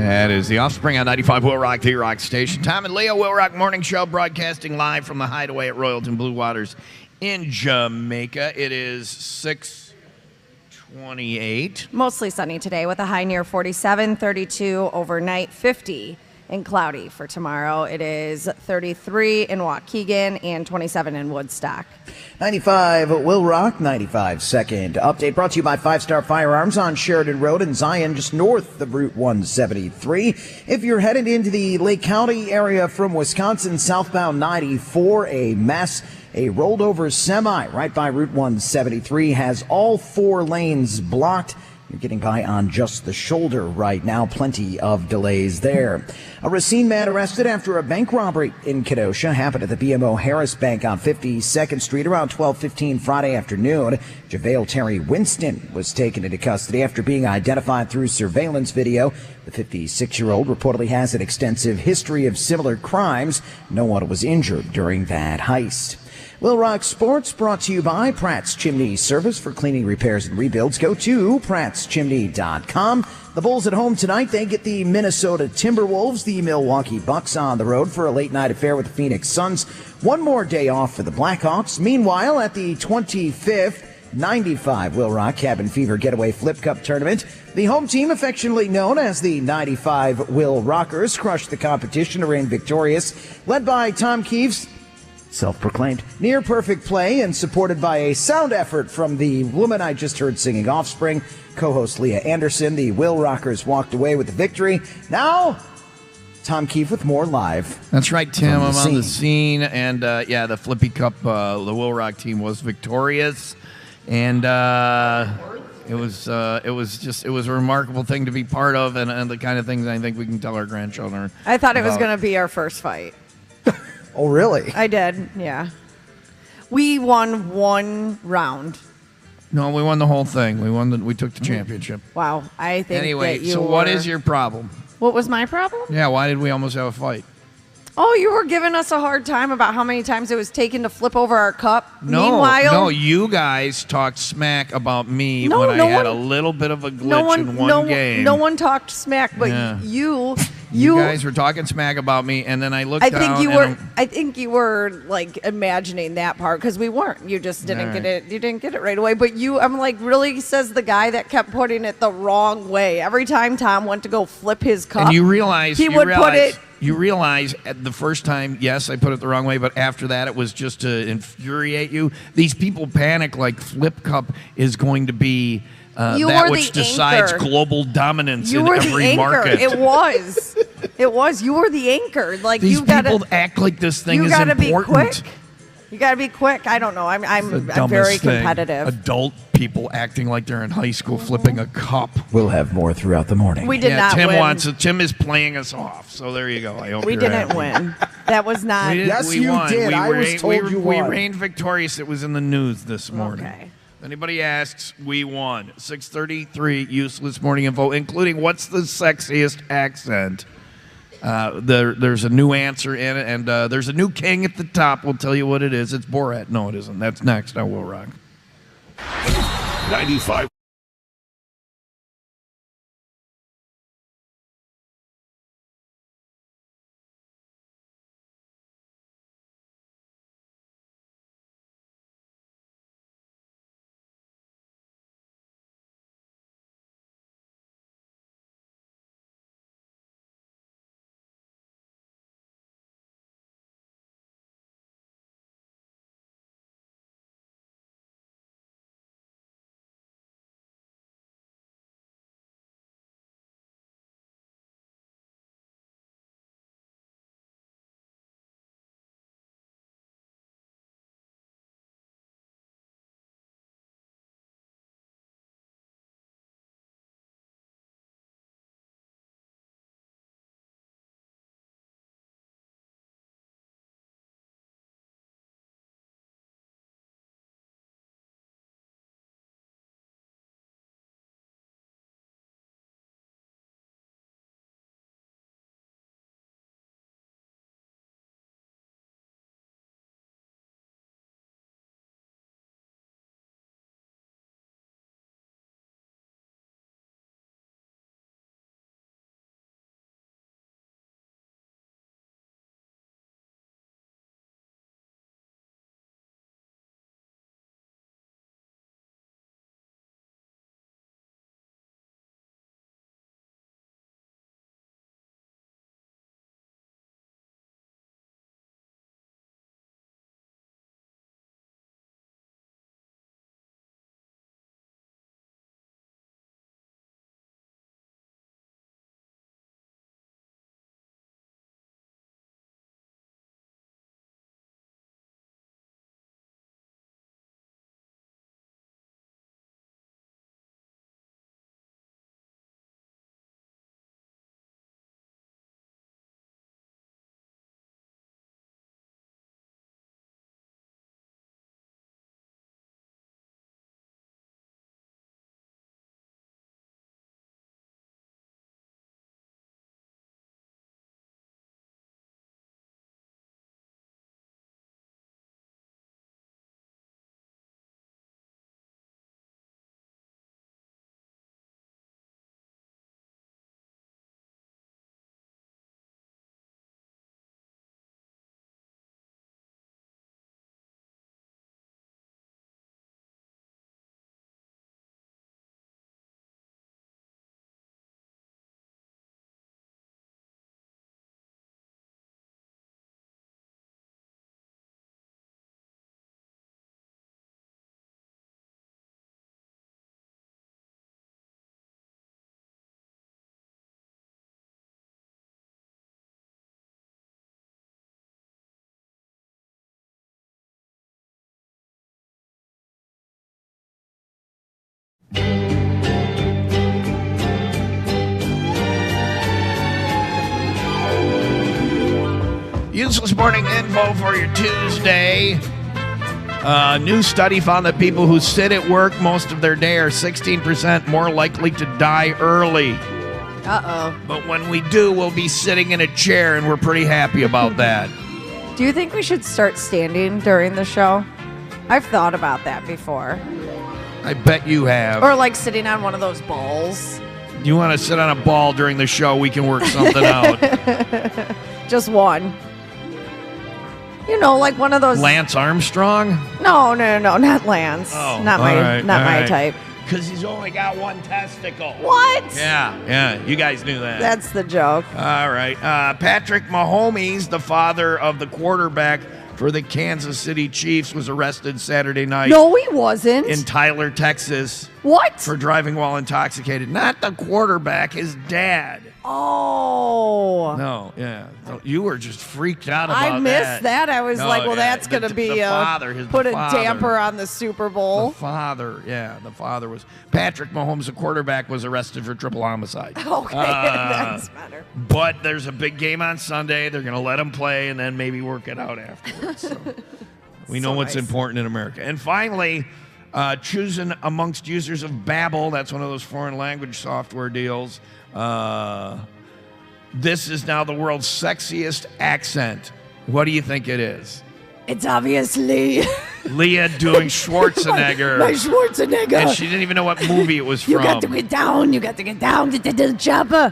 That is the Offspring on 95 Will Rock, the Rock Station. Tom and Leo, Will Rock Morning Show, broadcasting live from the Hideaway at Royalton, Blue Waters in Jamaica. It is 6:28. Mostly sunny today with a high near 47, 32 overnight, 50 and cloudy for tomorrow. It is 33 in Waukegan and 27 in Woodstock. 95 Will Rock, 95 second update brought to you by 5 Star Firearms on Sheridan Road in Zion, just north of Route 173. If you're headed into the Lake County area from Wisconsin, southbound 94, a mess. A rolled over semi right by Route 173 has all 4 lanes blocked. You're getting by on just the shoulder right now. Plenty of delays there. A Racine man arrested after a bank robbery in Kenosha happened at the BMO Harris Bank on 52nd Street around 12:15 Friday afternoon. JaVale Terry Winston was taken into custody after being identified through surveillance video. The 56-year-old reportedly has an extensive history of similar crimes. No one was injured during that heist. Will Rock Sports brought to you by Pratt's Chimney Service for cleaning, repairs, and rebuilds. Go to prattschimney.com. The Bulls at home tonight. They get the Minnesota Timberwolves. The Milwaukee Bucks on the road for a late-night affair with the Phoenix Suns. One more day off for the Blackhawks. Meanwhile, at the 25th 95 Will Rock Cabin Fever Getaway Flip Cup Tournament, the home team, affectionately known as the 95 Will Rockers, crushed the competition to reign victorious, led by Tom Keith's self-proclaimed near-perfect play and supported by a sound effort from the woman I just heard singing Offspring, co-host Leah Anderson. The Will Rockers walked away with the victory. Now, Tom Keith with more live. That's right, Tim. I'm on the scene. And, the Flippy Cup, the Will Rock team was victorious. And it was a remarkable thing to be part of and the kind of things I think we can tell our grandchildren. I thought it was going to be our first fight. Oh, really? I did, yeah. We won one round. No, we won the whole thing. We took the championship. Wow, I think anyway, that you so what is your problem? What was my problem? Yeah, why did we almost have a fight? Oh, you were giving us a hard time about how many times it was taken to flip over our cup. No, Meanwhile, you guys talked smack about me when I had a little bit of a glitch in one game. No one talked smack, but you guys were talking smack about me, and then I looked down. I think you were like imagining that part because we weren't. You just didn't get it. You didn't get it right away. But I'm like, really, says the guy that kept putting it the wrong way every time Tom went to go flip his cup. And you realize put it. You realize at the first time, yes, I put it the wrong way, but after that, it was just to infuriate you. These people panic like Flip Cup is going to be that which decides global dominance in every market. It was. You were the anchor. Like these people act like this thing is important. Be quick. You got to be quick. I don't know. I'm very competitive. Adult people acting like they're in high school flipping a cup. We'll have more throughout the morning. We did not win. Tim is playing us off. So there you go. I hope we didn't win. That was not. Yes, you did. I was told you won. We reigned victorious. It was in the news this morning. Okay. If anybody asks, we won. 6:33 useless morning info, including what's the sexiest accent. There's a new answer in it, and there's a new king at the top. We'll tell you what it is. It's Borat. No, it isn't. That's next on Will Rock. 95. Useless morning info for your Tuesday. New study found that people who sit at work most of their day are 16% more likely to die early. Uh-oh. But when we do, we'll be sitting in a chair, and we're pretty happy about that. Do you think we should start standing during the show? I've thought about that before. I bet you have. Or like sitting on one of those balls. You want to sit on a ball during the show, we can work something out. Just one. You know, like one of those. Lance Armstrong? No, not Lance. Oh, not my type. Because he's only got one testicle. What? Yeah. You guys knew that. That's the joke. All right. Patrick Mahomes, the father of the quarterback for the Kansas City Chiefs, was arrested Saturday night. No, he wasn't. In Tyler, Texas. What? For driving while intoxicated. Not the quarterback, his dad. Oh. No, yeah. You were just freaked out about that. I missed that. I was like, well, that's going to be put a damper on the Super Bowl. The father was. Patrick Mahomes, the quarterback, was arrested for triple homicide. Okay, that's better. But there's a big game on Sunday. They're going to let him play and then maybe work it out afterwards. So we know what's important in America. And finally, choosing amongst users of Babbel, that's one of those foreign language software deals. This is now the world's sexiest accent. What do you think it is? It's obviously Leah doing Schwarzenegger. my Schwarzenegger. And she didn't even know what movie it was from. You got to get down. You got to get down to the chopper.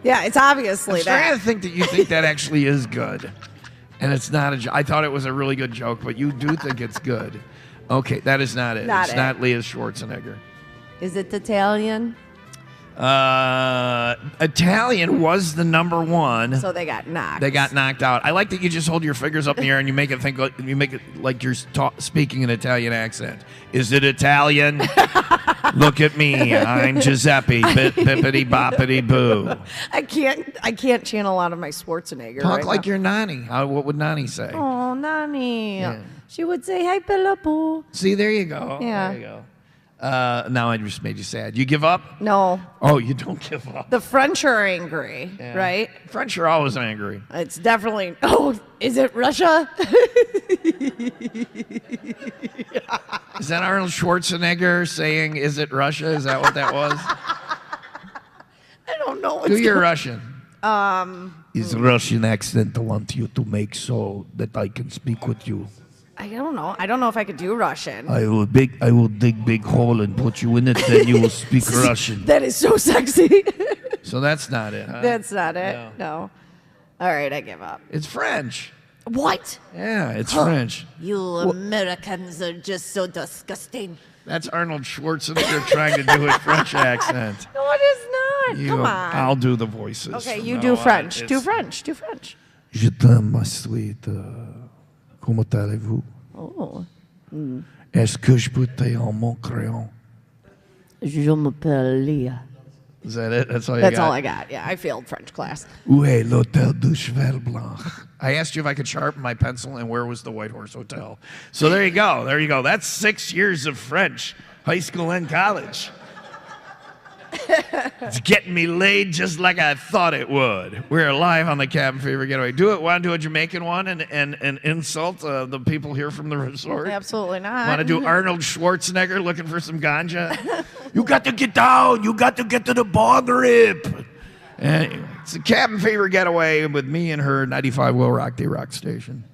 Yeah, it's obviously I'm trying to think that you think that actually is good. And it's not a joke. I thought it was a really good joke, but you do think it's good. Okay, that is not it. It's not Leah Schwarzenegger. Is it Italian? Italian was the number one. So they got knocked. They got knocked out. I like that you just hold your fingers up in the air and you make it think like, you're speaking an Italian accent. Is it Italian? Look at me. I'm Giuseppe. Bippity boppity boo. I can't channel out of my Schwarzenegger. Talk like you're Nani. What would Nani say? Oh, Nani. Yeah. She would say, "Hi, Pelapo." See, there you go. Yeah. There you go. Now I just made you sad. You give up? No. Oh, you don't give up. The French are angry, right? French are always angry. It's definitely. Oh, is it Russia? Is that Arnold Schwarzenegger saying, "Is it Russia"? Is that what that was? I don't know. Do your Russian. Is Russian accent I want you to make so that I can speak with you. I don't know. I don't know if I could do Russian. I will dig big hole and put you in it. Then you will speak Russian. That is so sexy. So that's not it, huh? That's not it. No. All right, I give up. It's French. What? Yeah, it's French. You Americans are just so disgusting. That's Arnold Schwarzenegger trying to do a French accent. No, it is not. Come on. I'll do the voices. Okay, you do French. Do French. Do French. Je t'aime, ma sweet. Comment allez-vous? Oh. Est-ce que je peux t'aider mon crayon? Je m'appelle Leah. Is that it? That's all you That's got? all I got. Yeah, I failed French class. Où est l'hôtel du Cheval Blanc? I asked you if I could sharpen my pencil and where was the White Horse Hotel. So there you go. There you go. That's 6 years of French, high school and college. It's getting me laid just like I thought it would. We're live on the Cabin Fever Getaway. Want to do a Jamaican one and insult the people here from the resort? Absolutely not. Want to do Arnold Schwarzenegger looking for some ganja? You got to get down. You got to get to the bog rip. Anyway, it's the Cabin Fever Getaway with me and her 95 WIIL Rock Day Rock Station.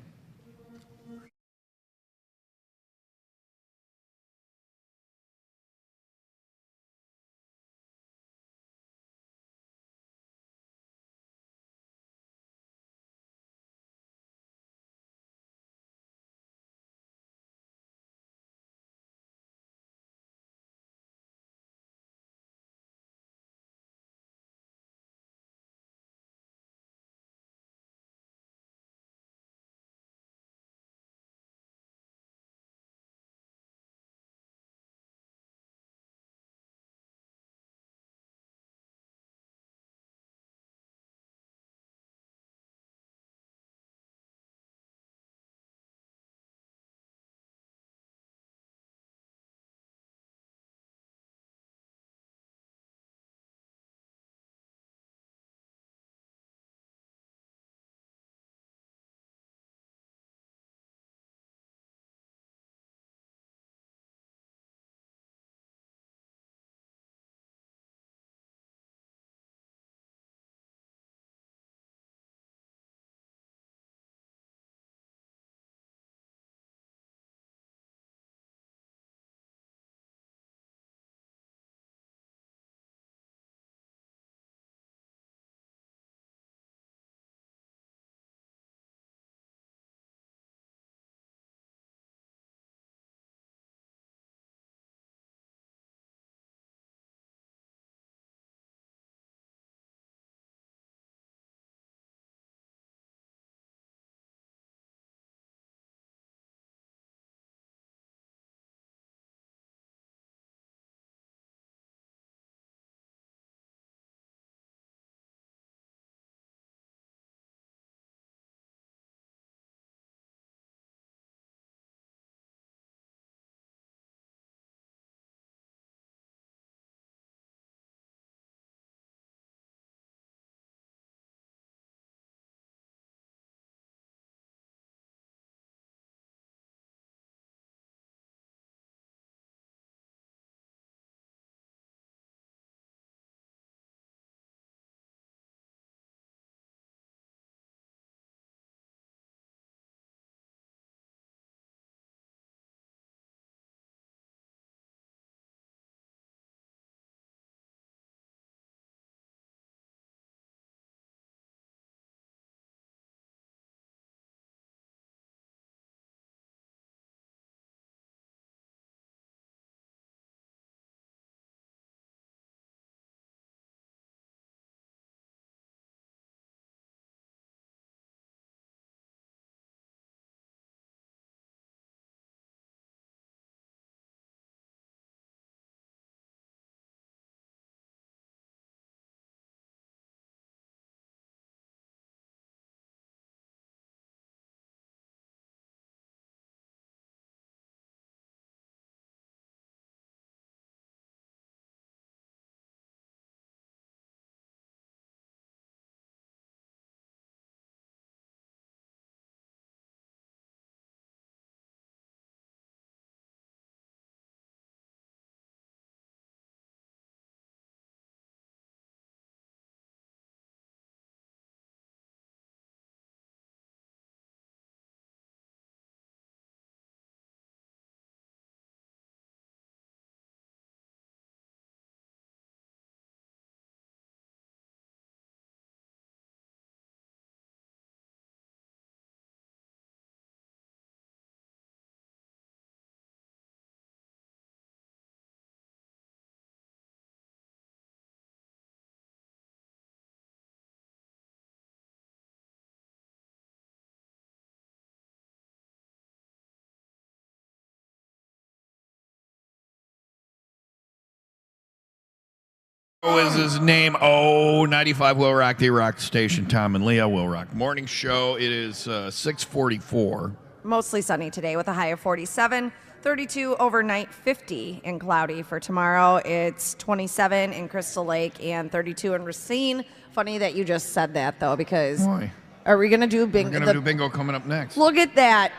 is his name? Oh, 95 Will Rock, the rock station. Tom and Leah Will Rock morning show. It is 6:44. Mostly sunny today with a high of 47, 32 overnight, 50 and cloudy for tomorrow. It's 27 in Crystal Lake and 32 in Racine. Funny that you just said that though, because Why? are we gonna do bingo? We're gonna do bingo coming up next. Look at that,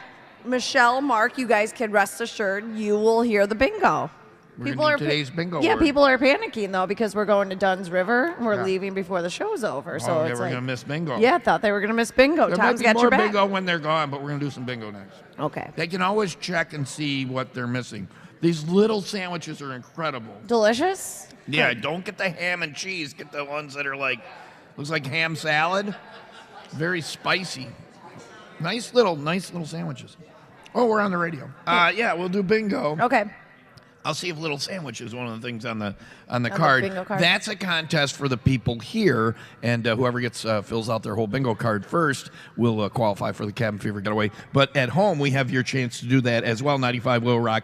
Michelle, Mark. You guys can rest assured you will hear the bingo. We're gonna do today's bingo Yeah, word. people are panicking though because we're going to Dunn's River. And we're Yeah. leaving before the show's over, so Oh, yeah, it's we're like, gonna miss bingo. yeah, I thought they were gonna miss bingo. There Tom's might be got more your back. bingo when they're gone, but we're gonna do some bingo next. Okay. They can always check and see what they're missing. These little sandwiches are incredible. Delicious. Yeah, don't get the ham and cheese. Get the ones that are like, looks like ham salad. Very spicy. Nice little sandwiches. Oh, we're on the radio. Yeah, we'll do bingo. Okay. I'll see if little sandwich is one of the things on the card. bingo card. That's a contest for the people here, and whoever gets fills out their whole bingo card first will qualify for the Cabin Fever Getaway. But at home, we have your chance to do that as well. 95 Will Rock.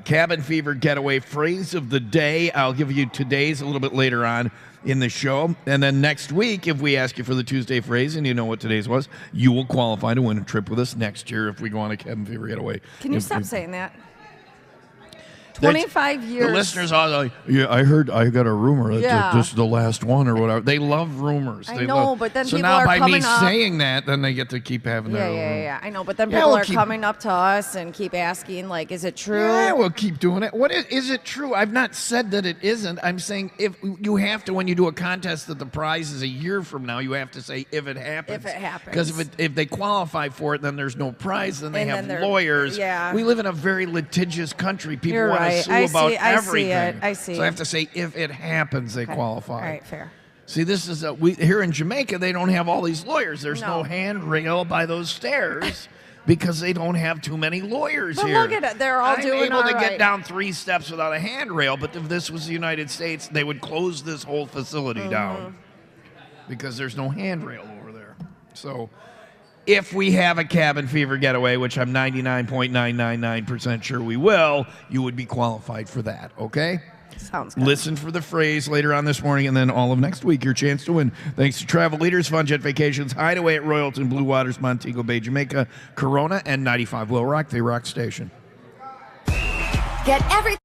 Cabin Fever Getaway phrase of the day. I'll give you today's a little bit later on in the show. And then next week, if we ask you for the Tuesday phrase and you know what today's was, you will qualify to win a trip with us next year if we go on a Cabin Fever Getaway. Can you If stop we- saying that? 25 years. The listeners are like, yeah, I got a rumor that Yeah. this is the last one or whatever. They love rumors. I They know, love, but then so people now are by me coming up- saying that, then they get to keep having Yeah, their yeah, rumor. yeah. I know, but then Yeah, people we'll are keep- coming up to us and keep asking, like, is it true? Yeah, we'll keep doing it. What is it true? I've not said that it isn't. I'm saying if you have to, when you do a contest that the prize is a year from now, you have to say if it happens. If it happens. Because if they qualify for it, then there's no prize. Then they And have then they're- lawyers. yeah. We live in a very litigious country. People You're want to right. sue I about see- I see everything. it. I see So I it. have to say if it happens, they Okay. qualify. All right, fair. See, this is we here in Jamaica. They don't have all these lawyers. There's no No. handrail by those stairs because they don't have too many lawyers But here. look at it. They're all I'm doing able all to right. get down 3 steps without a handrail. But if this was the United States, they would close this whole facility Mm-hmm. down because there's no handrail over there. So, if we have a Cabin Fever Getaway, which I'm 99.999% sure we will, you would be qualified for that. Okay. Sounds good. Listen for the phrase later on this morning and then all of next week. Your chance to win. Thanks to Travel Leaders, Fun Jet Vacations, Hideaway at Royalton, Blue Waters, Montego Bay, Jamaica, Corona, and 95 Will Rock, the rock station. Get everything.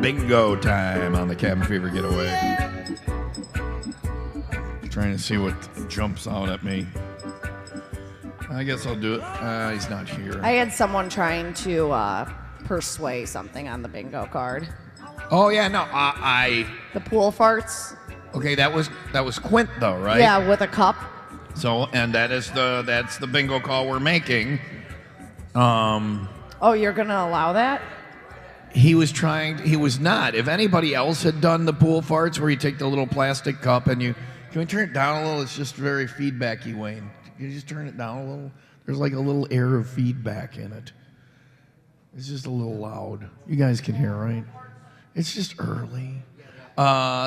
bingo time on the Cabin Fever Getaway. Trying to see what jumps out at me. I guess I'll do it. He's not here. I had someone trying to persuade something on the bingo card. Oh yeah, no, The pool farts. Okay, that was Quint though, right? Yeah, with a cup. So, and that's the bingo call we're making. Oh, you're gonna allow that? He was not. If anybody else had done the pool farts where you take the little plastic cup and can we turn it down a little? It's just very feedbacky, Wayne. Can you just turn it down a little? There's like a little air of feedback in it. It's just a little loud. You guys can hear, right? It's just early.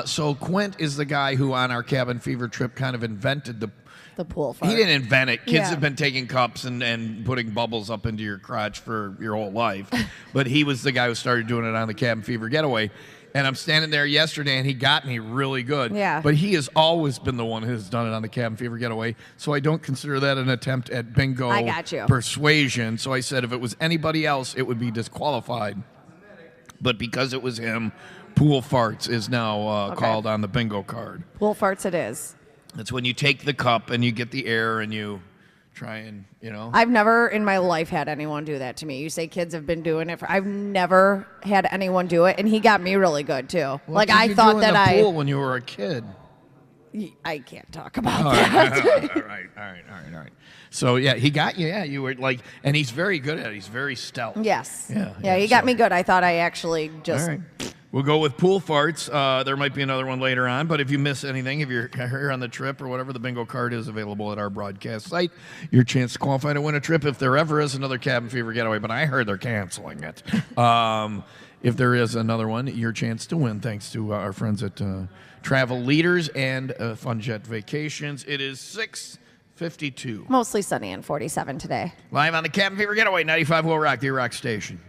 So Quint is the guy who on our Cabin Fever trip kind of invented the pool fart. He didn't invent it. Kids Yeah. have been taking cups and putting bubbles up into your crotch for your whole life. But he was the guy who started doing it on the Cabin Fever Getaway. And I'm standing there yesterday, and he got me really good. Yeah. But he has always been the one who's done it on the Cabin Fever Getaway, so I don't consider that an attempt at bingo I got you. persuasion. So I said if it was anybody else, it would be disqualified. But because it was him, pool farts is now called on the bingo card. Pool farts it is. It's when you take the cup and you get the air and you try and, I've never in my life had anyone do that to me. You say kids have been doing it. I've never had anyone do it, and he got me really good too. What I did you thought do in that the pool when you were a kid. I can't talk about All that. right. So yeah, he got you. Yeah, you were like, and he's very good at it. He's very stealth. Yes. Yeah, He got so- me good. I thought I actually just. All right. We'll go with pool farts. There might be another one later on, but if you miss anything, if you're here on the trip or whatever, the bingo card is available at our broadcast site. Your chance to qualify to win a trip if there ever is another Cabin Fever Getaway, but I heard they're canceling it. If there is another one, your chance to win, thanks to our friends at Travel Leaders and Fun Jet Vacations. It is 6:52. Mostly sunny and 47 today. Live on the Cabin Fever Getaway, 95 WIIL Rock, the Rock Station.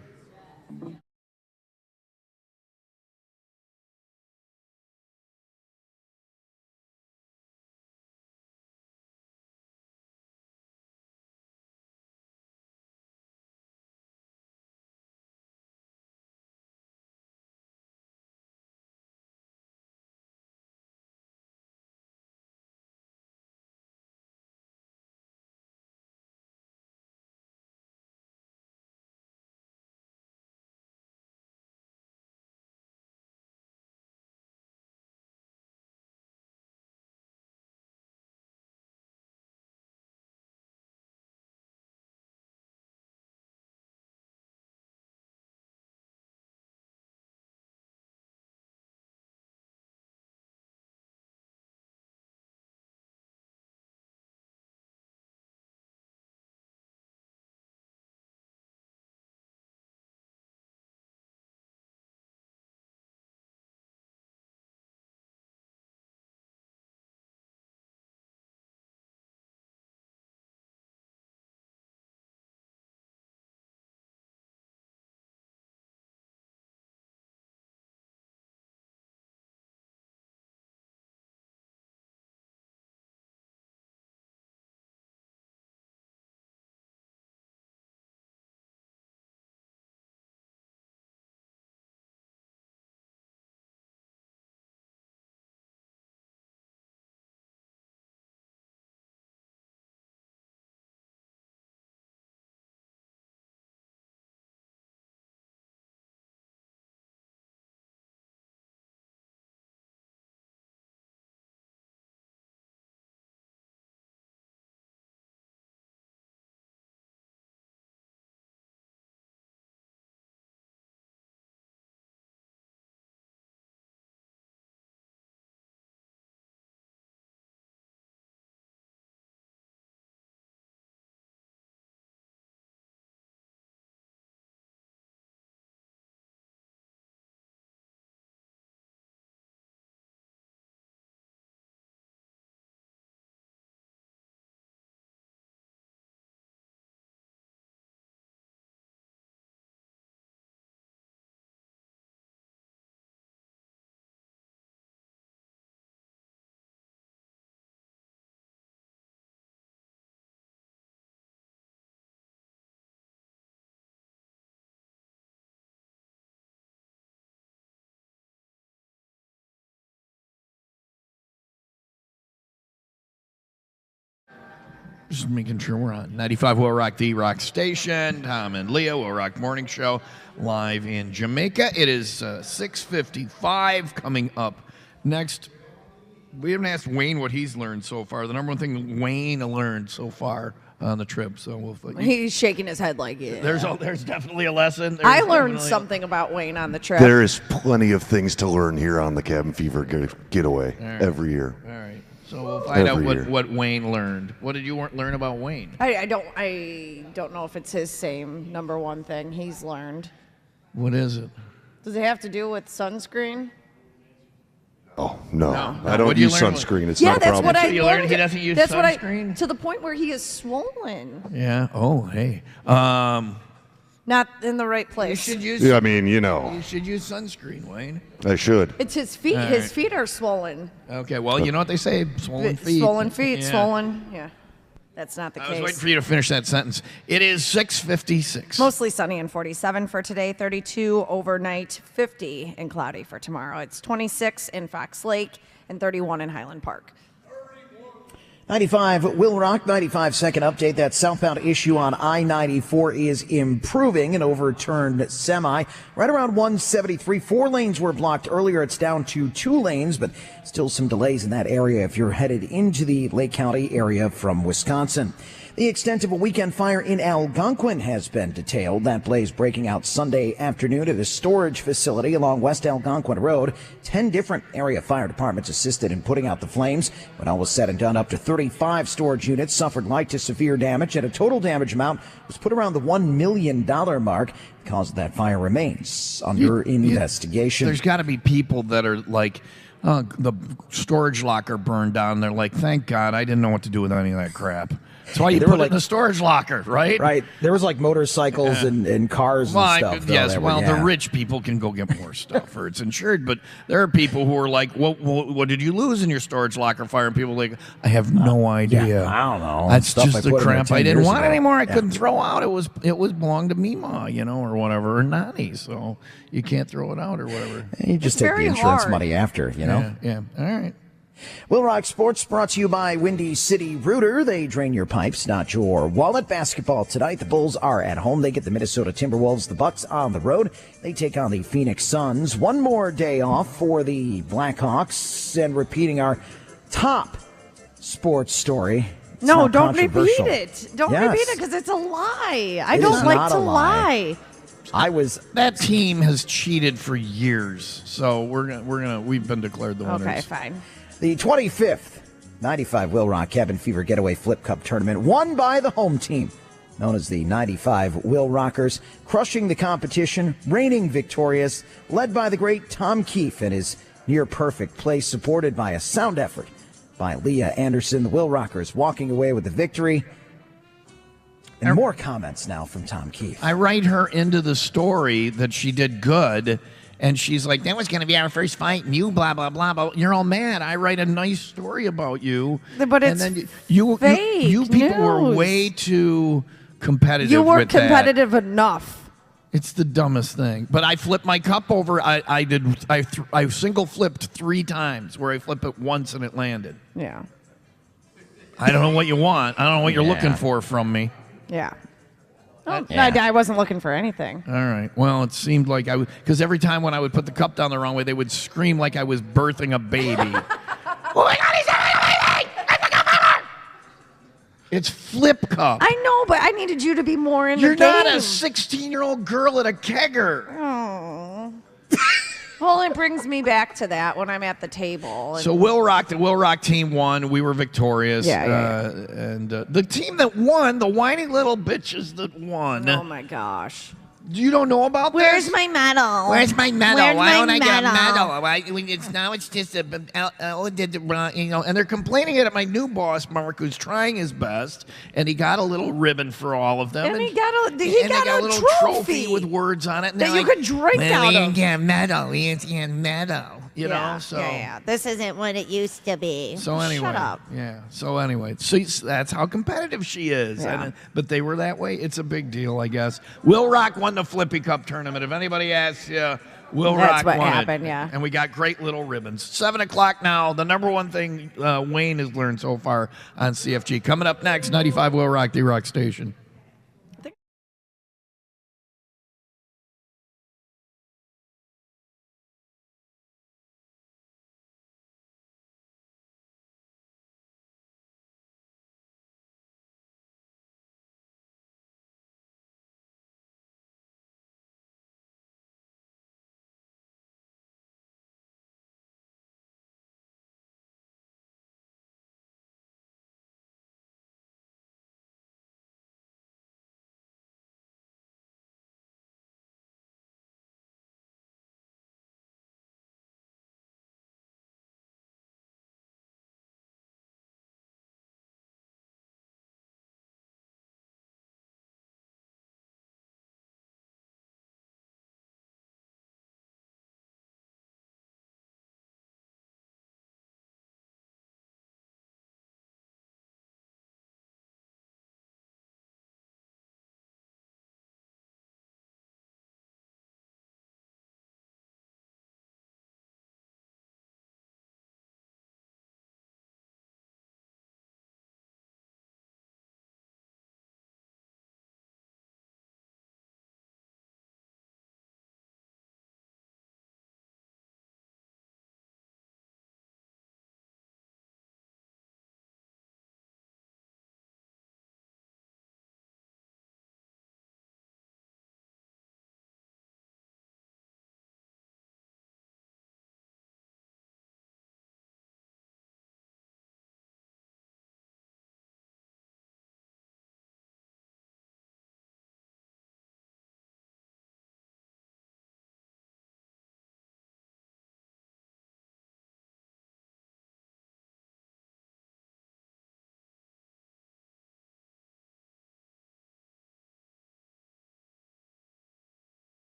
Just making sure we're on 95 Will Rock, the rock station. Tom and Leah, Will Rock Morning Show, live in Jamaica. It is 6:55 coming up next. We haven't asked Wayne what he's learned so far. The number one thing Wayne learned so far on the trip. So he's shaking his head like, yeah. There's definitely a lesson. I learned something about Wayne on the trip. There is plenty of things to learn here on the Cabin Fever Getaway every year. All right. So we'll find out what Wayne learned. What did you learn about Wayne? I don't know if it's his same number one thing he's learned. What is it? Does it have to do with sunscreen? Oh, no. I don't use sunscreen. It's not a problem. That's what I you learned. He doesn't use sunscreen? To the point where he is swollen. Yeah. Oh, hey. Not in the right place. You should use. Yeah, I mean, you know. You should use sunscreen, Wayne. I should. It's his feet. All His right. feet are swollen. Okay. Well, you know what they say: swollen feet. Swollen feet. Yeah. Swollen. Yeah. That's not the I case. was waiting for you to finish that sentence. It is 6:56. Mostly sunny and 47 for today, 32 overnight, 50 and cloudy for tomorrow. It's 26 in Fox Lake and 31 in Highland Park. 95 Will Rock, 95 second update. That southbound issue on I-94 is improving. An overturned semi right around 173. 4 lanes were blocked earlier. It's down to 2 lanes, but still some delays in that area if you're headed into the Lake County area from Wisconsin. The extent of a weekend fire in Algonquin has been detailed. That blaze breaking out Sunday afternoon at a storage facility along West Algonquin Road. 10 different area fire departments assisted in putting out the flames. When all was said and done, up to 35 storage units suffered light to severe damage, and a total damage amount was put around the $1 million mark. The cause of that fire remains under investigation. There's got to be people that are like, the storage locker burned down. They're like, thank God, I didn't know what to do with any of that crap. That's why you put it in the storage locker, right? Right. There was like motorcycles and cars and stuff. Yes, the rich people can go get more stuff or it's insured, but there are people who are like, what did you lose in your storage locker fire? And people are like, I have no idea. Yeah, I don't know. That's Stuff just I the put in crap there I 10 didn't years want ago. anymore. I Yeah. couldn't throw out. It was belonged to Mima, or whatever, or Nani. So you can't throw it out or whatever. You just It's take the very insurance hard. money after, Yeah. All right. Will Rock Sports brought to you by Windy City Rooter. They drain your pipes, not your wallet. Basketball tonight. The Bulls are at home. They get the Minnesota Timberwolves. The Bucks on the road. They take on the Phoenix Suns. One more day off for the Blackhawks. And repeating our top sports story. It's No, not don't repeat controversial. it. Don't Yes. repeat it because it's a lie. I It don't is like not to a lie. lie. That team has cheated for years, so we've been declared the winners. Okay, fine. The 25th 95 Will Rock Cabin Fever Getaway Flip Cup Tournament won by the home team, known as the 95 Will Rockers, crushing the competition, reigning victorious, led by the great Tom Keith and his near-perfect play, supported by a sound effort by Leah Anderson. The Will Rockers walking away with the victory. And more comments now from Tom Keith. I write her into the story that she did good, and she's like, that was going to be our first fight, and you blah, blah, blah, blah. You're all mad. I write a nice story about you. But it's and then you people were news. way too competitive You weren't with that. competitive enough. It's the dumbest thing. But I flipped my cup over. I single flipped 3 times where I flipped it once and it landed. Yeah. I don't know what you want. I don't know what you're looking for from me. Yeah. Yeah. I wasn't looking for anything. All right. Well, it seemed like I would, because every time when I would put the cup down the wrong way, they would scream like I was birthing a baby. Oh my God, he's It's flip cup. I know, but I needed you to be more in You're the game. not a 16-year-old girl at a kegger. Oh. Well, it brings me back to that when I'm at the table. And So the Will Rock team won. We were victorious. Yeah. And the team that won, the whiny little bitches that won. oh my gosh. You don't know about Where's this? my medal? Where's my medal? Where's Why my don't I get a medal? medal? It's just and they're complaining at my new boss, Mark, who's trying his best, and he got a little ribbon for all of them. And he got a little trophy with words on it. And that they're you like, could drink well, out we of. didn't get a medal. We didn't get a medal. You know, so. Yeah. This isn't what it used to be. So anyway, Shut up. yeah. So anyway, so that's how competitive she is. Yeah. But they were that way. It's a big deal, I guess. Will Rock won the Flippy Cup tournament. If anybody asks you Will That's Rock what won happened, it. yeah. And we got great little ribbons. 7 o'clock now. The number one thing Wayne has learned so far on CFG. Coming up next, 95 Will Rock, the Rock Station.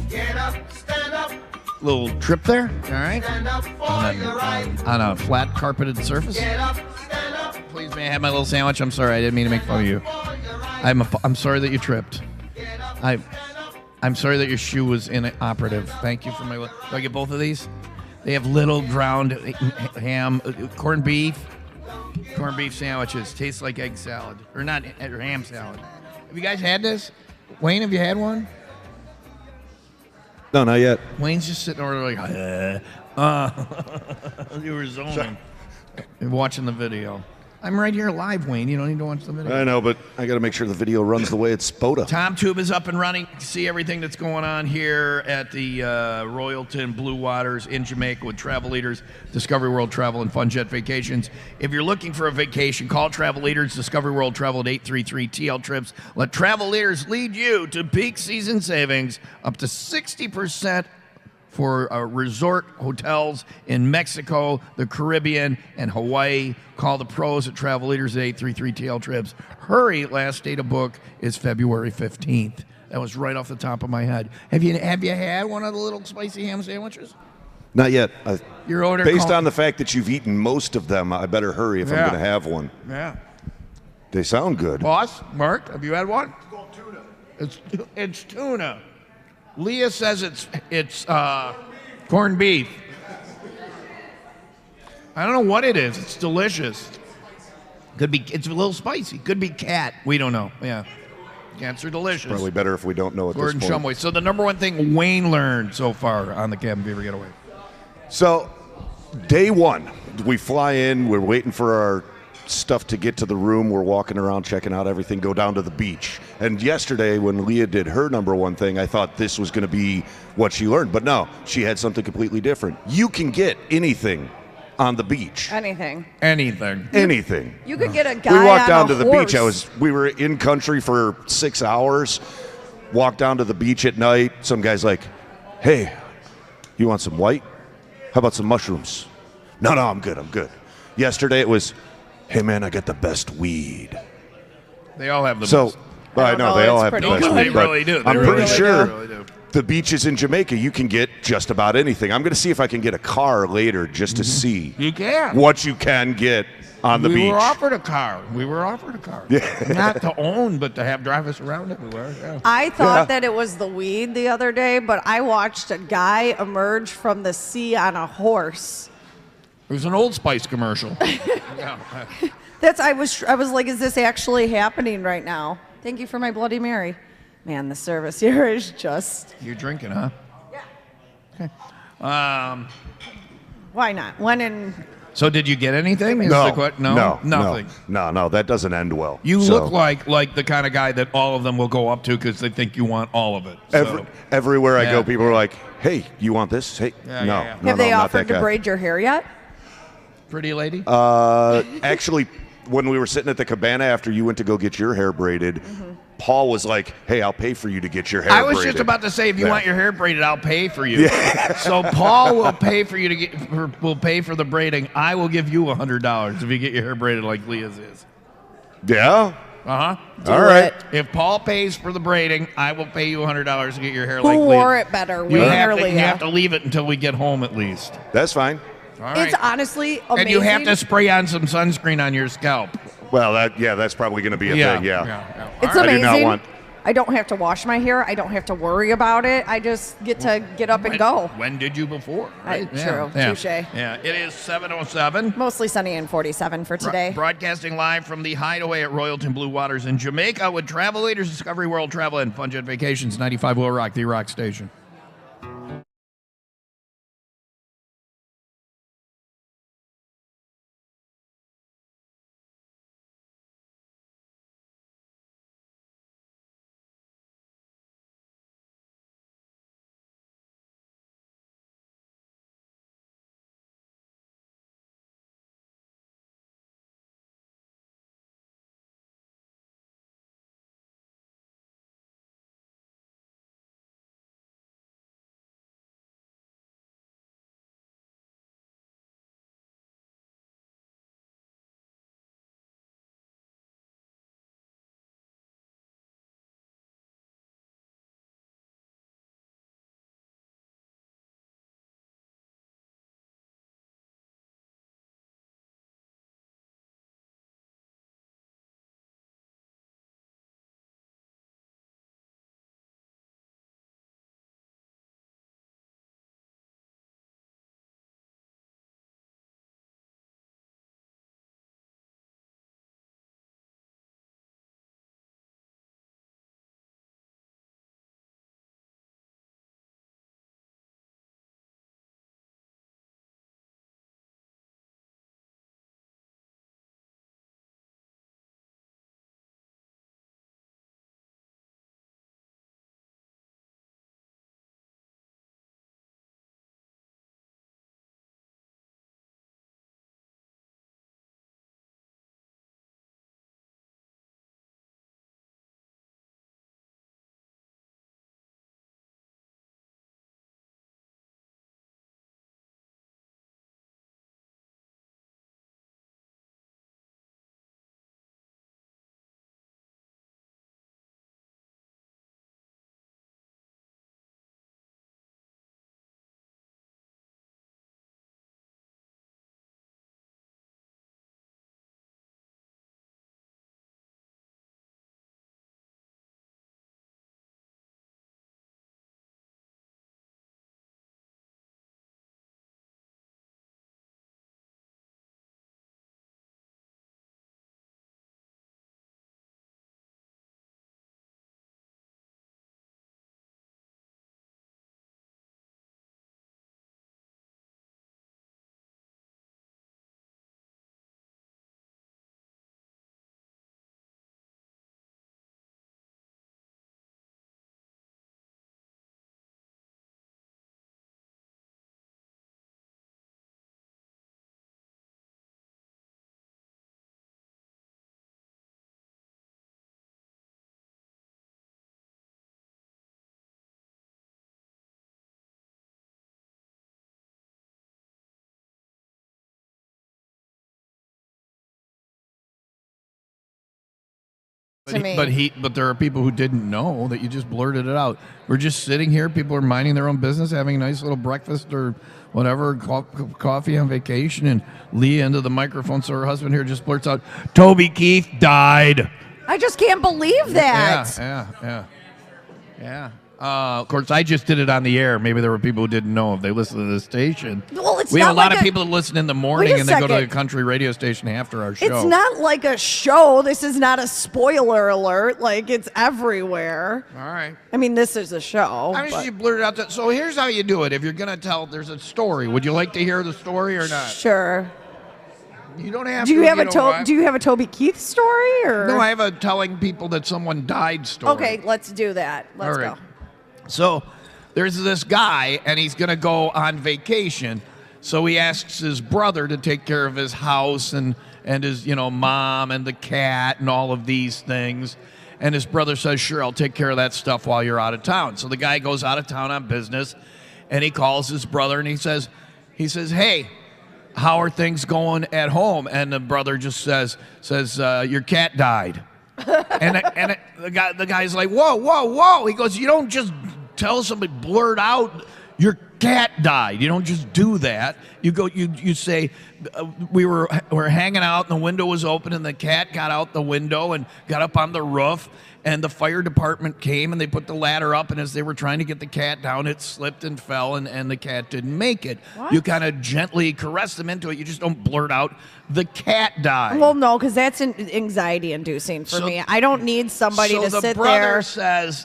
Get up, stand up, Little trip there, all right? stand up for your right. On a flat carpeted surface. Get up, stand up Please, may I have my little sandwich? I'm sorry, I didn't mean to make fun of you. for your right. I'm sorry that you tripped. Get up, I, stand up. I'm sorry that your shoe was inoperative. Thank you for my. Do I get both of these? They have little ground ham, corned beef sandwiches. Tastes like egg salad, or not, or ham salad. Have you guys had this? Wayne, have you had one? No, not yet. Wayne's just sitting over like, you were zoning. You're watching the video. I'm right here live, Wayne. You don't need to watch the video. I know, but I got to make sure the video runs the way it's supposed to. TomTube is up and running. See everything that's going on here at the Royalton Blue Waters in Jamaica with Travel Leaders, Discovery World Travel, and Fun Jet Vacations. If you're looking for a vacation, call Travel Leaders, Discovery World Travel at 833-TL Trips. Let Travel Leaders lead you to peak season savings up to 60% for resort hotels in Mexico, the Caribbean, and Hawaii. Call the pros at Travel Leaders at 833-TL Trips. Hurry, last day to book is February 15th. That was right off the top of my head. Have you had one of the little spicy ham sandwiches? Not yet. Your order Based on the fact that you've eaten most of them, I better hurry if I'm going to have one. Yeah. They sound good. Boss, Mark, have you had one? It's tuna. Leah says it's corned beef. I don't know what it is. It's delicious. It's a little spicy. Could be cat. We don't know. Yeah. Cats are delicious. Probably better if we don't know at Gordon this point. Shumway. So the number one thing Wayne learned so far on the Cabin Fever Getaway. So, day one, we fly in. We're waiting for our stuff to get to the room. We're walking around, checking out everything, go down to the beach. And yesterday when Leah did her number one thing, I thought this was going to be what she learned. But no, she had something completely different. You can get anything on the beach. Anything. Anything. You could get a guy We walked on down a to the horse. beach. We were in country for 6 hours. Walked down to the beach at night. Some guy's like, "Hey, you want some white? How about some mushrooms?" No, I'm good. Yesterday it was, "Hey man, I got the best weed." They all have the So best. I know they it's all have the pretty best good. weed. They but really do. They I'm really pretty do. sure They really do. the beaches in Jamaica, you can get just about anything. I'm going to see if I can get a car later just to see You can. what you can get on the we beach. were offered a car. Not to own, but to have drive us around everywhere. Yeah. I thought that it was the weed the other day, but I watched a guy emerge from the sea on a horse. It was an Old Spice commercial. Yeah. I was like, is this actually happening right now? Thank you for my Bloody Mary. Man, the service here is just. You're drinking, huh? Why not? So did you get anything? Is No, the que- nothing. No, that doesn't end well. You So, look like the kind of guy that all of them will go up to because they think you want all of it. So, everywhere I Yeah. go, people are like, "Hey, you want this?" Hey, Yeah, no, yeah. no, Have they not offered that to guy. braid your hair yet? pretty lady. Actually, when we were sitting at the cabana after you went to go get your hair braided, Mm-hmm. Paul was like, "Hey, I'll pay for you to get your hair I was braided." just about to say, if you Yeah. want your hair braided, I'll pay for you. So Paul will pay for you will pay for the braiding. I will give you $100 if you get your hair braided like Leah's is. Yeah. Uh huh. All right. If Paul pays for the braiding, I will pay you $100 to get your hair Who like Leah. wore it better, You Wayne have, or to, Leah? you have to leave it until we get home at least. That's fine. All right. It's honestly amazing. And you have to spray on some sunscreen on your scalp. Well, that's probably going to be a thing. Yeah. It's I do amazing. not want- I don't have to wash my hair. I don't have to worry about it. I just get to get up and go. When did you before? True. Touche. Yeah. It is 7:07. Mostly sunny and 47 for today. Broadcasting live from the Hideaway at Royalton Blue Waters in Jamaica with travel leaders, Discovery World Travel, and Fun Jet Vacations. 95 WIIL Rock, the rock station. to me. But there are people who didn't know that you just blurted it out. We're just sitting here. People are minding their own business, having a nice little breakfast or whatever, coffee on vacation, and Leah into the microphone. So her husband here just blurts out, "Toby Keith died." I just can't believe that. Yeah. Of course, I just did it on the air. Maybe there were people who didn't know if they listened to the station. Well, it's we not have a lot like of people that listen in the morning Wait a and they go to the second. country radio station after our show. It's not like a show. This is not a spoiler alert. Like, it's everywhere. All right. I mean, this is a show. I mean, but- you blurted out that. So here's how you do it. If you're going to tell, there's a story. Would you like to hear the story or not? Sure. You don't have Do you to. have Do you have a Toby Keith story or? No, I have a telling people that someone died story. Okay, let's do that. Let's All right. go. So there's this guy, and he's going to go on vacation. So he asks his brother to take care of his house and his, mom and the cat and all of these things. And his brother says, "Sure, I'll take care of that stuff while you're out of town." So the guy goes out of town on business, and he calls his brother and he says, "Hey, how are things going at home?" And the brother just says, "Your cat died." and the guy's like, whoa. He goes, "You don't just tell somebody, blurt out your cat died. You don't just do that. You go, you say, we're hanging out and the window was open and the cat got out the window and got up on the roof and the fire department came and they put the ladder up and as they were trying to get the cat down, it slipped and fell and the cat didn't make it." What? You kind of gently caress them into it. You just don't blurt out, "The cat died." Well, no, because that's anxiety inducing for me. I don't need somebody to sit there.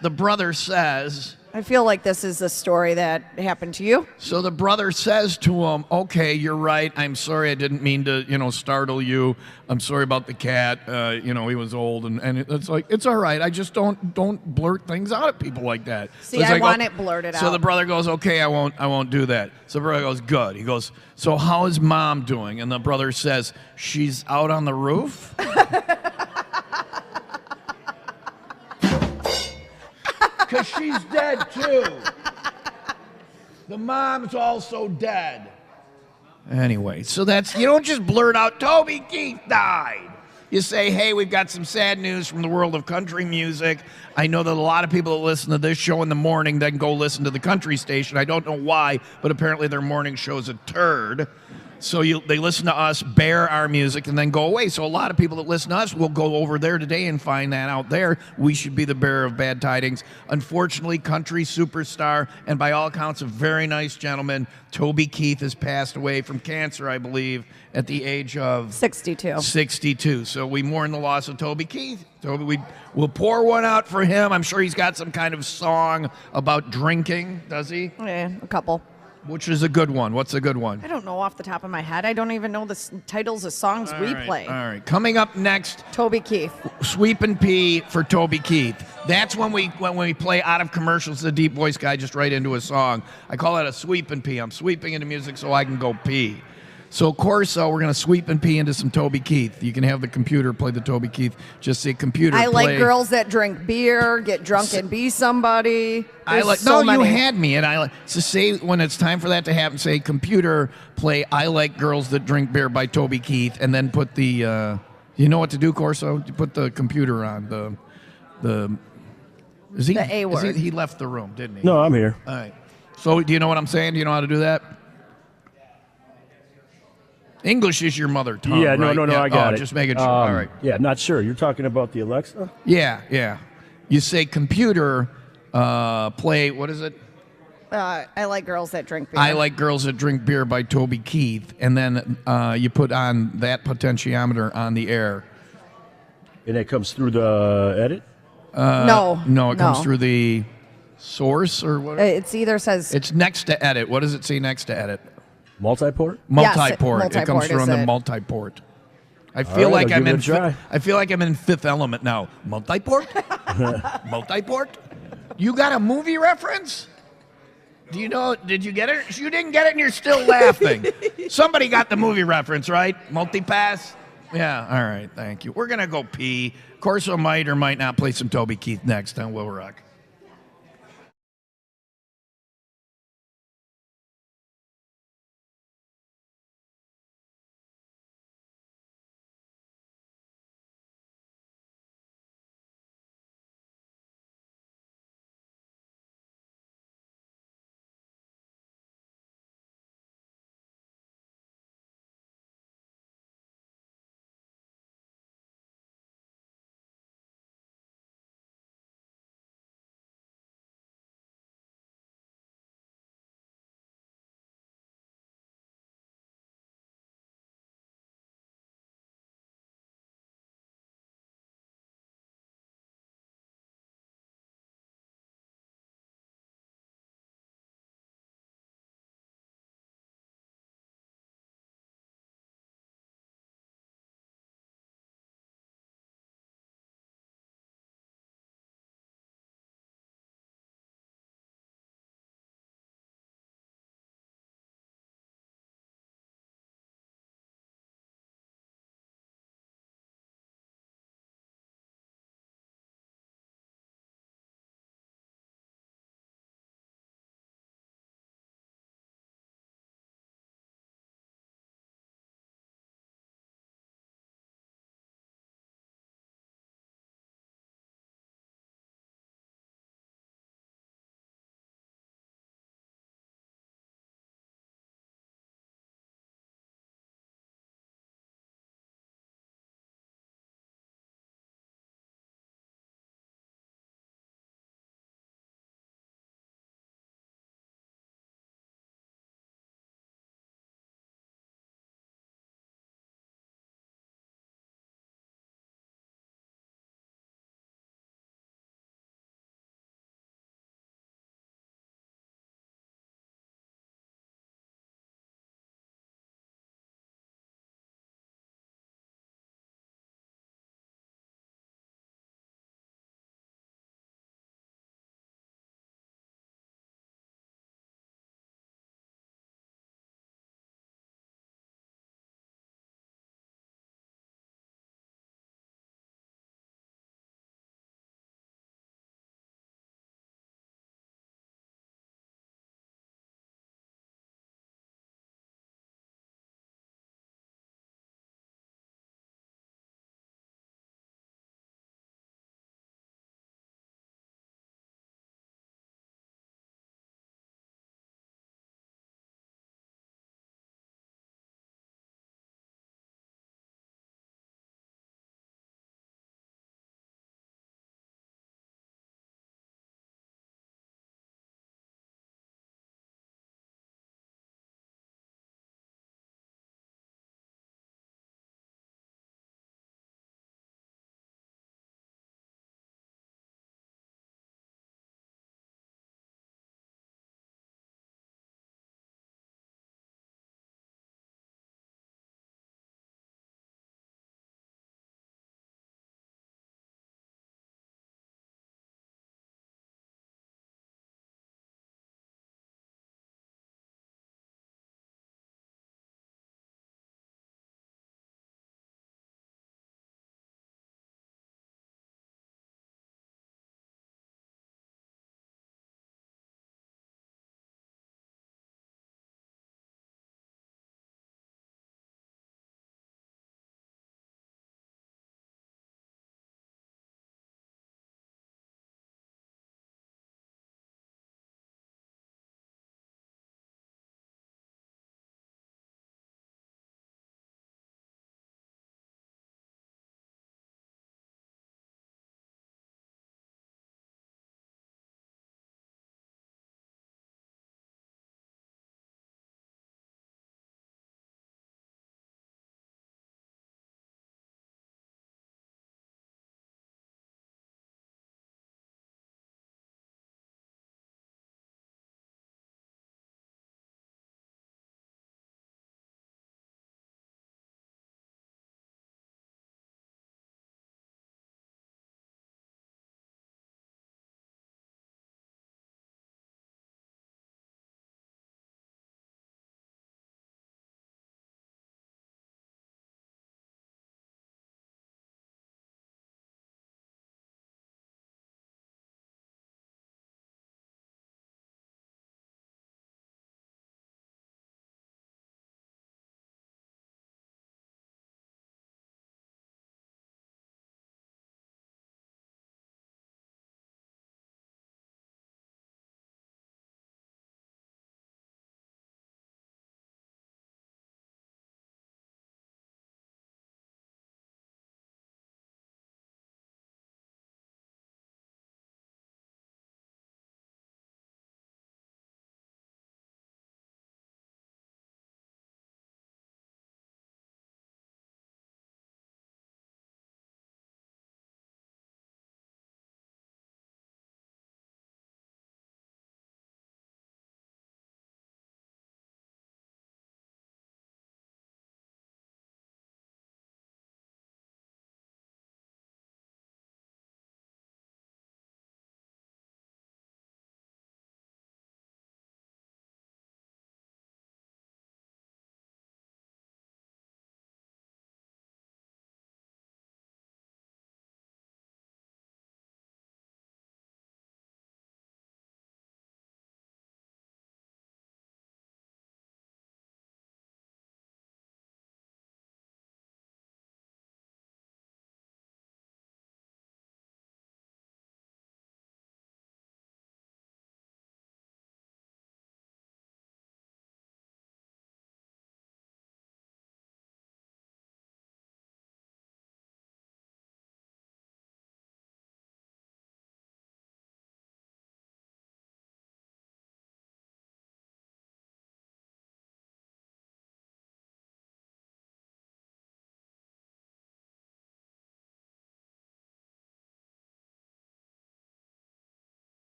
The brother says, I feel like this is a story that happened to you. so the brother says to him, "Okay, you're right. I'm sorry. I didn't mean to, startle you. I'm sorry about the cat. He was old." And it's like, it's all right. I just don't blurt things out at people like that. See, So it's I like, want it blurted So out. the brother goes, "Okay, I won't do that." So the brother goes, "Good." He goes, "So how is mom doing?" And the brother says, "She's out on the roof." Because she's dead too. The mom's also dead. Anyway, so you don't just blurt out, "Toby Keith died." You say, "Hey, we've got some sad news from the world of country music. I know that a lot of people that listen to this show in the morning then go listen to the country station. I don't know why, but apparently their morning show's a turd. So they listen to us, bear our music, and then go away. So a lot of people that listen to us will go over there today and find that out there. We should be the bearer of bad tidings." Unfortunately, country superstar, and by all accounts, a very nice gentleman, Toby Keith, has passed away from cancer, I believe, at the age of 62. 62. So we mourn the loss of Toby Keith. We'll pour one out for him. I'm sure he's got some kind of song about drinking, does he? Yeah, a couple. Which is a good one. What's a good one? I don't know off the top of my head. I don't even know the titles of songs we play. All right. Coming up next, Toby Keith. Sweep and Pee for Toby Keith. That's when we play out of commercials. The deep voice guy just right into a song. I call that a sweep and pee. I'm sweeping into music so I can go pee. So, of course, we're going to sweep and pee into some Toby Keith. You can have the computer play the Toby Keith. Just say, "Computer, I play." like girls that drink beer, get drunk and be somebody. There's so No, you many. had me, and I like to say when it's time for that to happen. Say, "Computer, play I Like Girls That Drink Beer" by Toby Keith, and then put the. You know what to do, Corso? You put the computer on the. Is he? The A word. He left the room, didn't he? No, I'm here. All right. So, do you know what I'm saying? Do you know how to do that? English is your mother tongue. Yeah, right? no, I got it. Just making sure. All right. Yeah, not sure. You're talking about the Alexa? Yeah. You say, "Computer, play." What is it? I like girls that drink beer. I Like Girls That Drink Beer by Toby Keith, and then you put on that potentiometer on the air. And it comes through the edit? No, it comes through the source or what? It's either says It's next to edit. What does it say next to edit? Multi-port? Yes, Multi-port. It comes multi-port through is on the it. multi-port. I feel right, like I'll I'm give in. it a try. I feel like I'm in Fifth Element now. Multi-port. Multi-port. You got a movie reference? Do you know? Did you get it? You didn't get it, and you're still laughing. Somebody got the movie reference, right? Multipass. Yeah. All right. Thank you. We're gonna go pee. Corso might or might not play some Toby Keith next on Will Rock.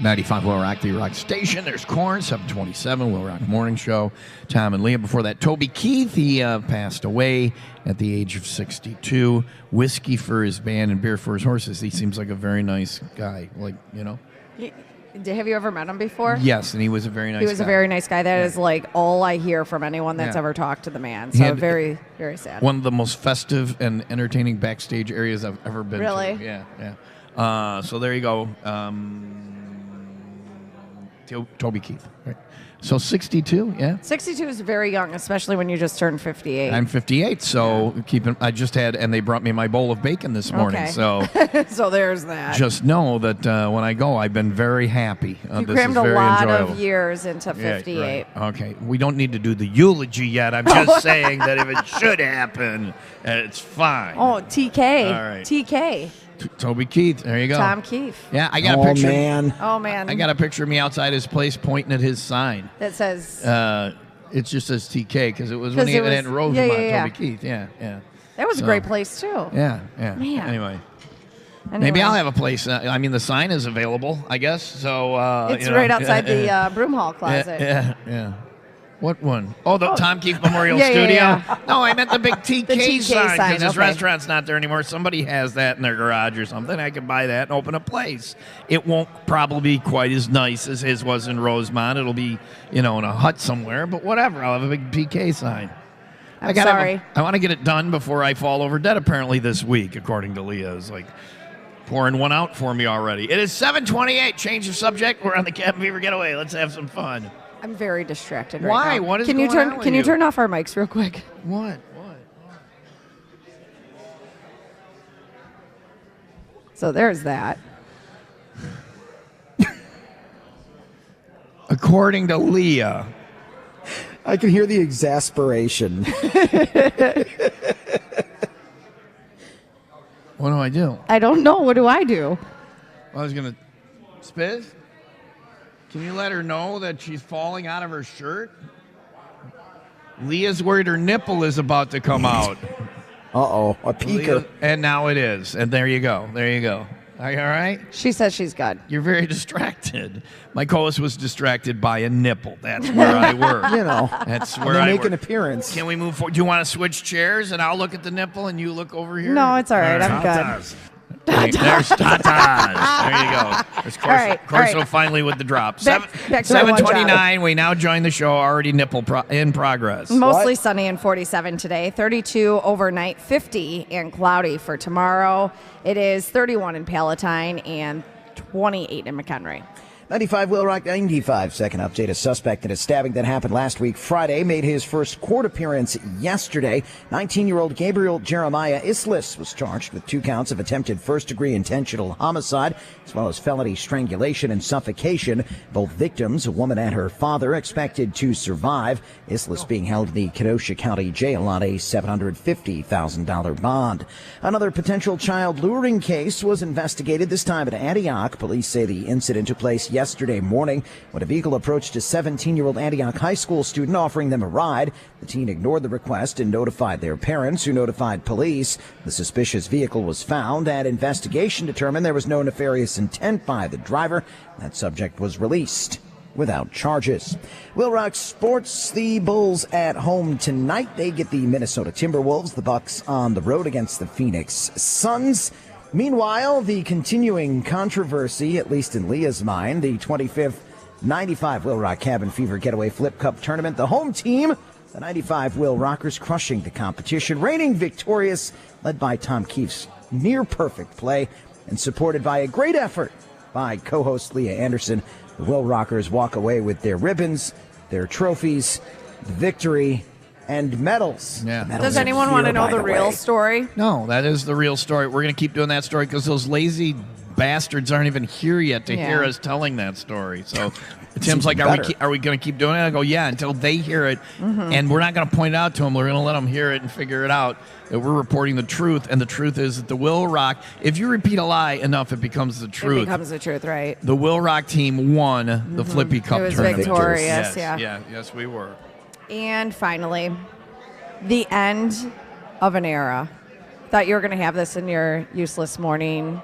95 Will Rock, the Rock Station. There's Corn, 727, Will Rock Morning Show. Tom and Leah. Before that, Toby Keith. He passed away at the age of 62. Whiskey for his band and beer for his horses. He seems like a very nice guy. Like, you know. Have you ever met him before? Yes, and he was a very nice guy. He was a very nice guy. That is like all I hear from anyone that's ever talked to the man. He So had very, very sad. One of the most festive and entertaining backstage areas I've ever been to. Really? Yeah. So there you go. Toby Keith. Right. So 62, yeah. 62 is very young, especially when you just turned 58. I'm 58, so I just had, and they brought me my bowl of bacon this morning. Okay. So so there's that. just know that when I go, I've been very happy. You this crammed is a very lot enjoyable. of years into Yeah, 58. right. Okay, we don't need to do the eulogy yet. I'm just saying that if it should happen, it's fine. Oh, TK. All right. TK. Toby Keith, there you go. Tom Keith. Yeah, I got a Oh, picture. man. Oh, man. I got a picture of me outside his place pointing at his sign. That says, It just says TK because it was when 'Cause he it was- had Rosemont, yeah. Toby Keith. Yeah. that was a So- great place, too. Yeah. Man. Anyway, Anyway, maybe I'll have a place. I mean, the sign is available, I guess. So It's you know. right outside the broom hall closet. Yeah. What one? Oh, the Tom Keith Memorial Yeah, yeah, Studio. yeah. No, I meant the big TK, The TK sign sign, because his okay. restaurant's not there anymore. Somebody has that in their garage or something. I could buy that and open a place. It won't probably be quite as nice as his was in Rosemont. It'll be, in a hut somewhere, but whatever. I'll have a big TK sign. I'm sorry. I want to get it done before I fall over dead, apparently, this week, according to Leah. It's like pouring one out for me already. It is 7:28. Change of subject. We're on the Cabin Fever Getaway. Let's have some fun. I'm very distracted Why? right now. What is can you going turn? on with Can you you? turn off our mics real quick? What? So there's that. According to Leah. I can hear the exasperation. What do I do? I don't know. What do I do? I was going to... Spiz? Can you let her know that she's falling out of her shirt? Leah's worried her nipple is about to come out. Uh-oh, a peeker. And now it is. And there you go. There you go. Are you all right? She says she's good. You're very distracted. My co-host was distracted by a nipple. That's where I work. That's where they I make work. an appearance. Can we move forward? Do you want to switch chairs and I'll look at the nipple and you look over here? No, it's all right. I'm good. Tatas. There's tatas. There you go. There's Corso all right. finally with the drop. Back to my one job. 7:29. We now join the show. Already nipple in progress. Mostly sunny and 47 today, 32 overnight, 50 and cloudy for tomorrow. It is 31 in Palatine and 28 in McHenry. 95 Will Rock 95 second update. A suspect in a stabbing that happened last week Friday made his first court appearance yesterday. 19-year-old Gabriel Jeremiah Islis was charged with 2 counts of attempted first-degree intentional homicide, as well as felony strangulation and suffocation. Both victims, a woman and her father, expected to survive. Islis being held in the Kenosha County Jail on a $750,000 bond. Another potential child luring case was investigated, this time at Antioch. Police say the incident took place yesterday morning when a vehicle approached a 17-year-old Antioch high school student offering them a ride. The teen ignored the request and notified their parents, who notified police. The suspicious vehicle was found, and investigation determined there was no nefarious intent by the driver. That subject was released without charges. Will Rock Sports, the Bulls at home tonight. They get the Minnesota Timberwolves. The Bucks on the road against the Phoenix Suns. Meanwhile, the continuing controversy, at least in Leah's mind, the 25th 95 Will Rock Cabin Fever Getaway Flip Cup Tournament. The home team, the 95 Will Rockers, crushing the competition, reigning victorious, led by Tom Keith's near-perfect play and supported by a great effort by co-host Leah Anderson. The Will Rockers walk away with their ribbons, their trophies, the victory, and medals. Yeah. Does anyone want to know the real story? No, that is the real story. We're going to keep doing that story because those lazy bastards aren't even here yet to hear us telling that story. So Tim's like, are we going to keep doing it? I go, yeah, until they hear it. And we're not going to point it out to them. We're going to let them hear it and figure it out. That we're reporting the truth. And the truth is that the Will Rock, if you repeat a lie enough, it becomes the truth. It becomes the truth, right? The Will Rock team won the Flippy Cup It was tournament. victorious, Yes, we were. And finally, the end of an era. Thought you were going to have this in your useless morning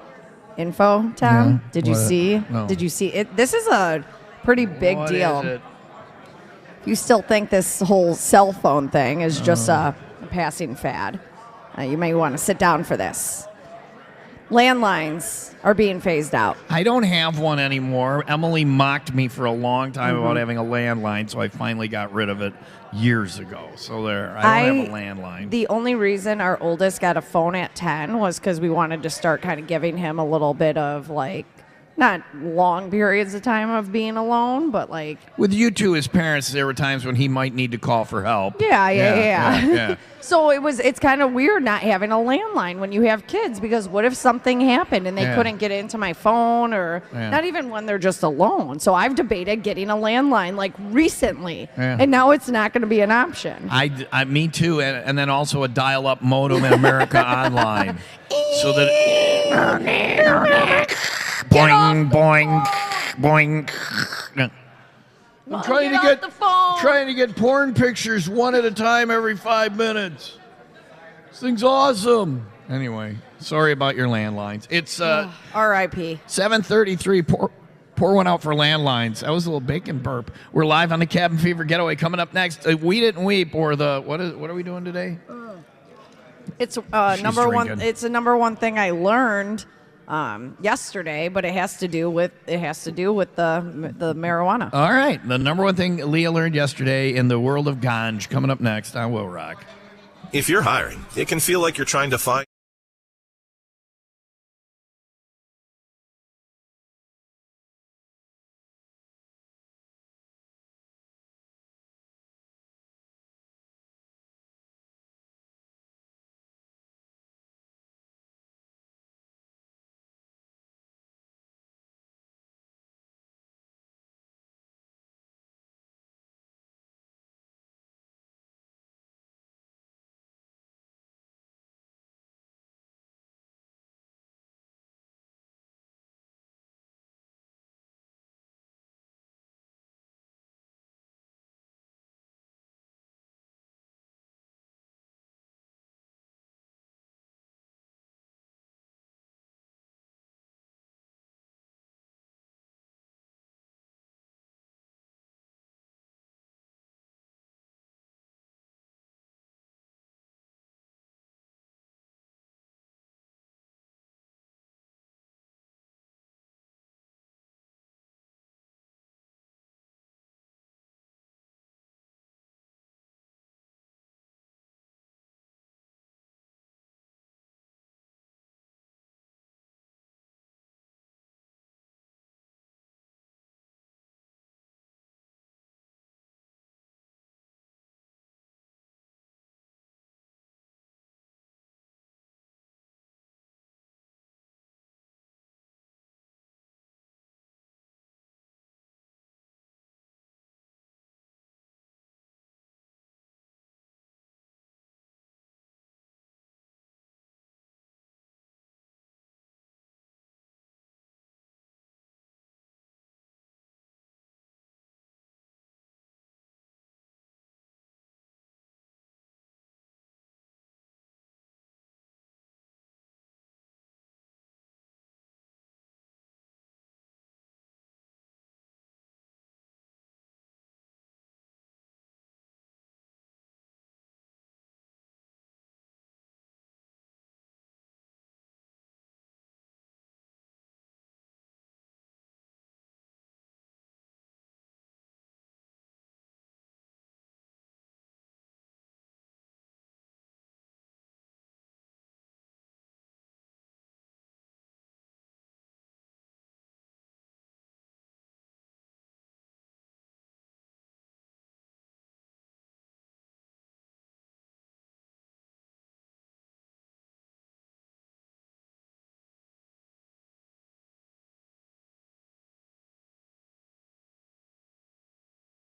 info, Tom? Yeah. Did you What? see? No. Did you see it? This is a pretty big What deal. is it? You still think this whole cell phone thing is just a passing fad? You may want to sit down for this. Landlines are being phased out. I don't have one anymore. Emily mocked me for a long time Mm-hmm. about having a landline, so I finally got rid of it years ago. So there, I don't have a landline. The only reason our oldest got a phone at 10 was because we wanted to start kind of giving him a little bit of like, not long periods of time of being alone, but like, With you two as parents, there were times when he might need to call for help. yeah. So it's kind of weird not having a landline when you have kids, because what if something happened and they Yeah. couldn't get into my phone, or not even when they're just alone. So I've debated getting a landline like recently, Yeah. and now it's not going to be an option. Me too, and then also a dial-up modem in America Online, so that boing boing boing. I'm trying Get to off the phone. trying to get porn pictures one at a time every 5 minutes. This thing's awesome. Anyway, sorry about your landlines. It's R.I.P. 7:33. Pour one out for landlines. That was a little bacon burp. We're live on the Cabin Fever Getaway. Coming up next, We Didn't Weep, or what are we doing today? It's She's number one. drinking. It's a number one thing I learned yesterday, but it has to do with the marijuana. All right, the number one thing Leah learned yesterday in the world of ganj. Coming up next on Will Rock. If you're hiring, it can feel like you're trying to find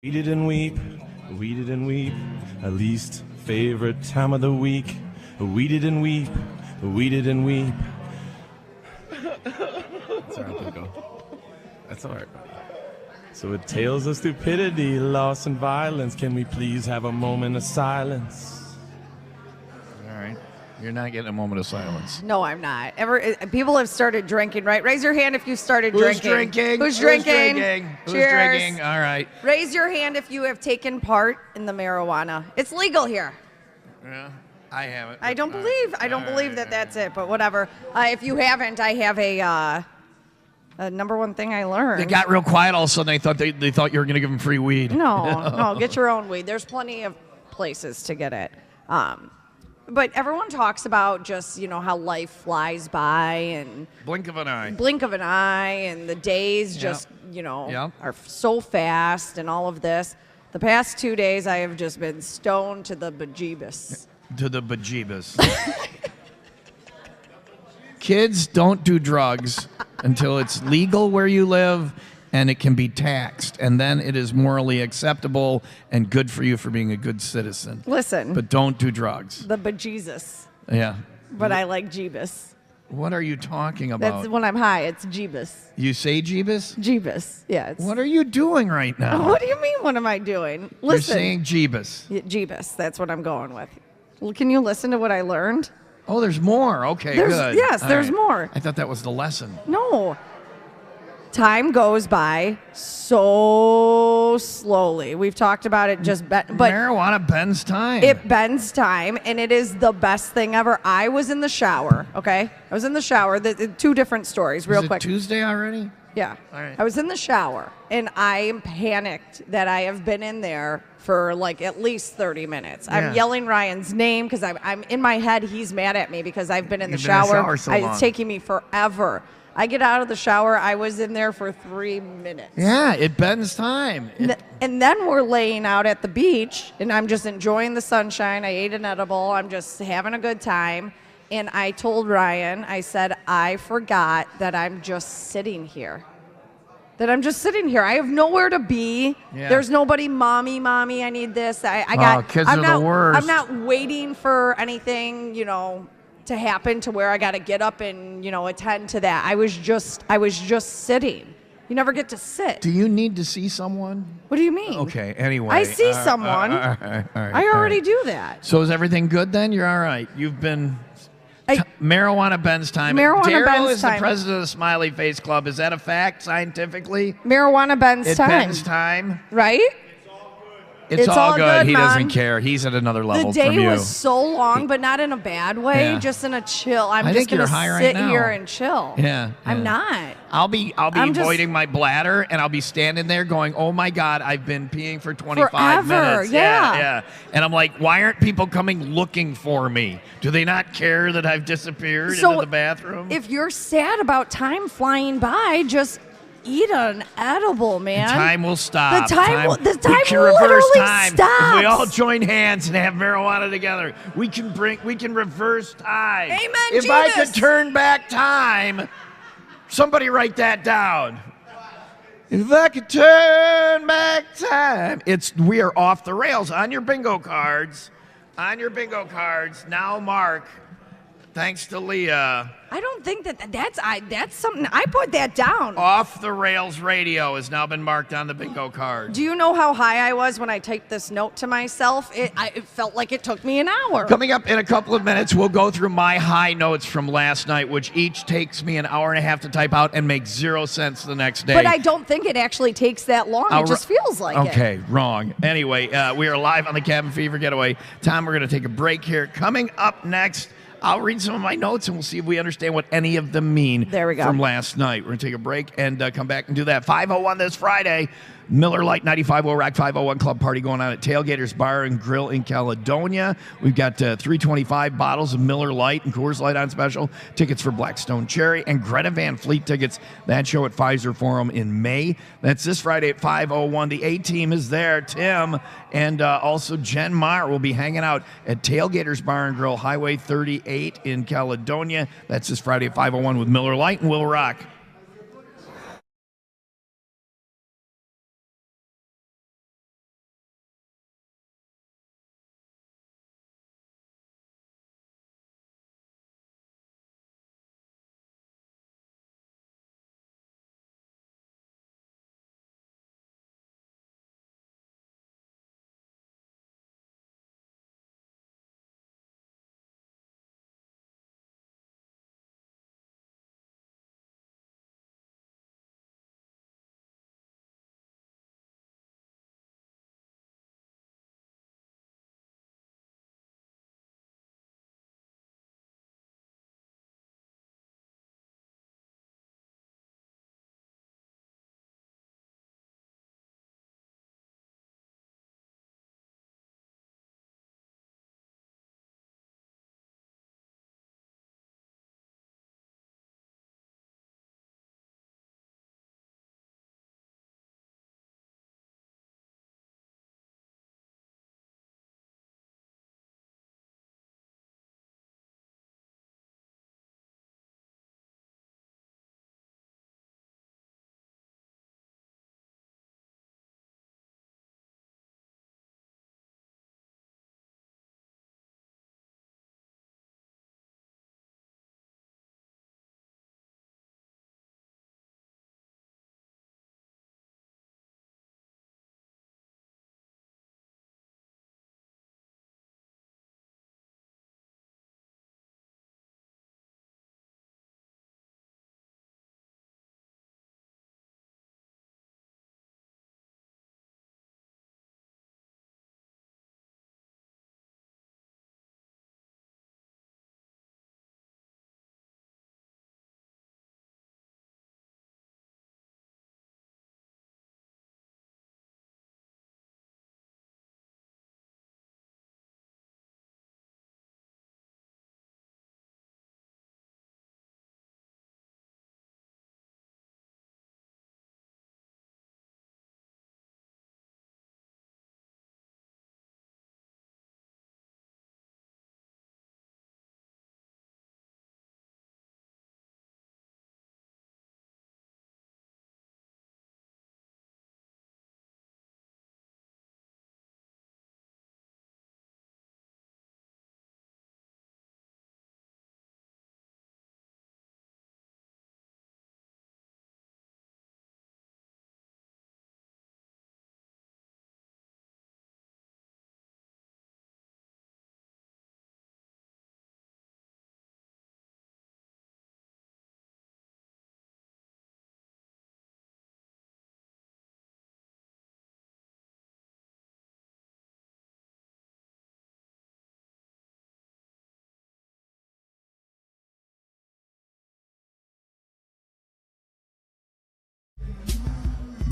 We didn't weep, we didn't weep, at least favorite time of the week. We didn't weep, we didn't weep. That's all right, Pico. That's all right. So with tales of stupidity, loss, and violence, can we please have a moment of silence? All right. You're not getting a moment of silence. No, I'm not. People have started drinking, right? Raise your hand if you started Who's drinking. drinking? Who's drinking? Who's Cheers. drinking? All right. Raise your hand if you have taken part in the marijuana. It's legal here. Yeah, I haven't. I don't believe that that's it, but whatever. If you haven't, I have a number one thing I learned. They got real quiet all of a sudden. They thought you were going to give them free weed. No, get your own weed. There's plenty of places to get it. But everyone talks about just, how life flies by and Blink of an eye. And the days just, are so fast and all of this. The past 2 days, I have just been stoned to the bejeebus. To the bejeebus. Kids, don't do drugs until it's legal where you live and it can be taxed. And then it is morally acceptable and good for you for being a good citizen. Listen. But don't do drugs. The bejesus. Yeah. But I like jeebus. What are you talking about? That's when I'm high. It's jeebus. You say jeebus? Jeebus. Yeah. What are you doing right now? What do you mean, what am I doing? Listen. You're saying jeebus. Yeah, jeebus. That's what I'm going with. Well, can you listen to what I learned? Oh, there's more. Okay, good. Yes, All there's right. more. I thought that was the lesson. No. Time goes by so slowly. We've talked about it but marijuana bends time. It bends time, and it is the best thing ever. I was in the shower, okay? I was in the shower. Two different stories, real quick. Tuesday already? Yeah. All right. I was in the shower, and I am panicked that I have been in there for at least 30 minutes. Yeah. I'm yelling Ryan's name because I'm in my head. He's mad at me because I've been in the You've been in the shower. shower so long. It's taking me forever. I get out of the shower. I was in there for 3 minutes. Yeah, it bends time. And then we're laying out at the beach, and I'm just enjoying the sunshine. I ate an edible. I'm just having a good time. And I told Ryan, I said, I forgot that I'm just sitting here. I have nowhere to be. Yeah. There's nobody, mommy, I need this. Kids are the worst. I'm not waiting for anything, to happen to where I got to get up and, attend to that. I was just sitting. You never get to sit. Do you need to see someone? What do you mean? Okay, anyway. I see someone. All right, I already do that. So is everything good then? You're all right. You've been... marijuana bends time. Marijuana Daryl bends is time. the president of the Smiley Face Club. Is that a fact scientifically? Marijuana bends time. It bends time. Right? It's all good. He Mom. doesn't care. He's at another level The day from you. was so long, but not in a bad way, Yeah. just in a chill. I I'm think just going you're to high right sit now. here and chill. Yeah, I'm not. I'll be I'm just- voiding my bladder, and I'll be standing there going, "Oh my God, I've been peeing for 25 Forever, minutes." yeah. And I'm like, "Why aren't people coming looking for me? Do they not care that I've disappeared So into the bathroom?" If you're sad about time flying by, just eat an edible, man. Time will stop. The time we can literally reverse time. stops. If we all join hands and have marijuana together, we can reverse time. Amen, If I Jesus. could turn back time, somebody write that down. If I could turn back time. We are off the rails on your bingo cards. Now mark. Thanks to Leah. I don't think that's something. I put that down. Off the Rails Radio has now been marked on the bingo card. Do you know how high I was when I typed this note to myself? It felt like it took me an hour. Coming up in a couple of minutes, we'll go through my high notes from last night, which each takes me an hour and a half to type out and make 0 sense the next day. But I don't think it actually takes that long. It just feels like it. Okay, wrong. Anyway, we are live on the Cabin Fever Getaway. Tom, we're going to take a break here. Coming up next, I'll read some of my notes and we'll see if we understand what any of them mean There we go. from last night. We're going to take a break and come back and do that. 5:01 this Friday. Miller Lite 95 WIIL Rock 501 Club Party going on at Tailgaters Bar and Grill in Caledonia. We've got 325 bottles of Miller Lite and Coors Light on special. Tickets for Blackstone Cherry and Greta Van Fleet tickets. That show at Pfizer Forum in May. That's this Friday at 5:01. The A-Team is there. Tim and also Jen Meyer will be hanging out at Tailgaters Bar and Grill, Highway 38 in Caledonia. That's this Friday at 5:01 with Miller Lite and WIIL Rock.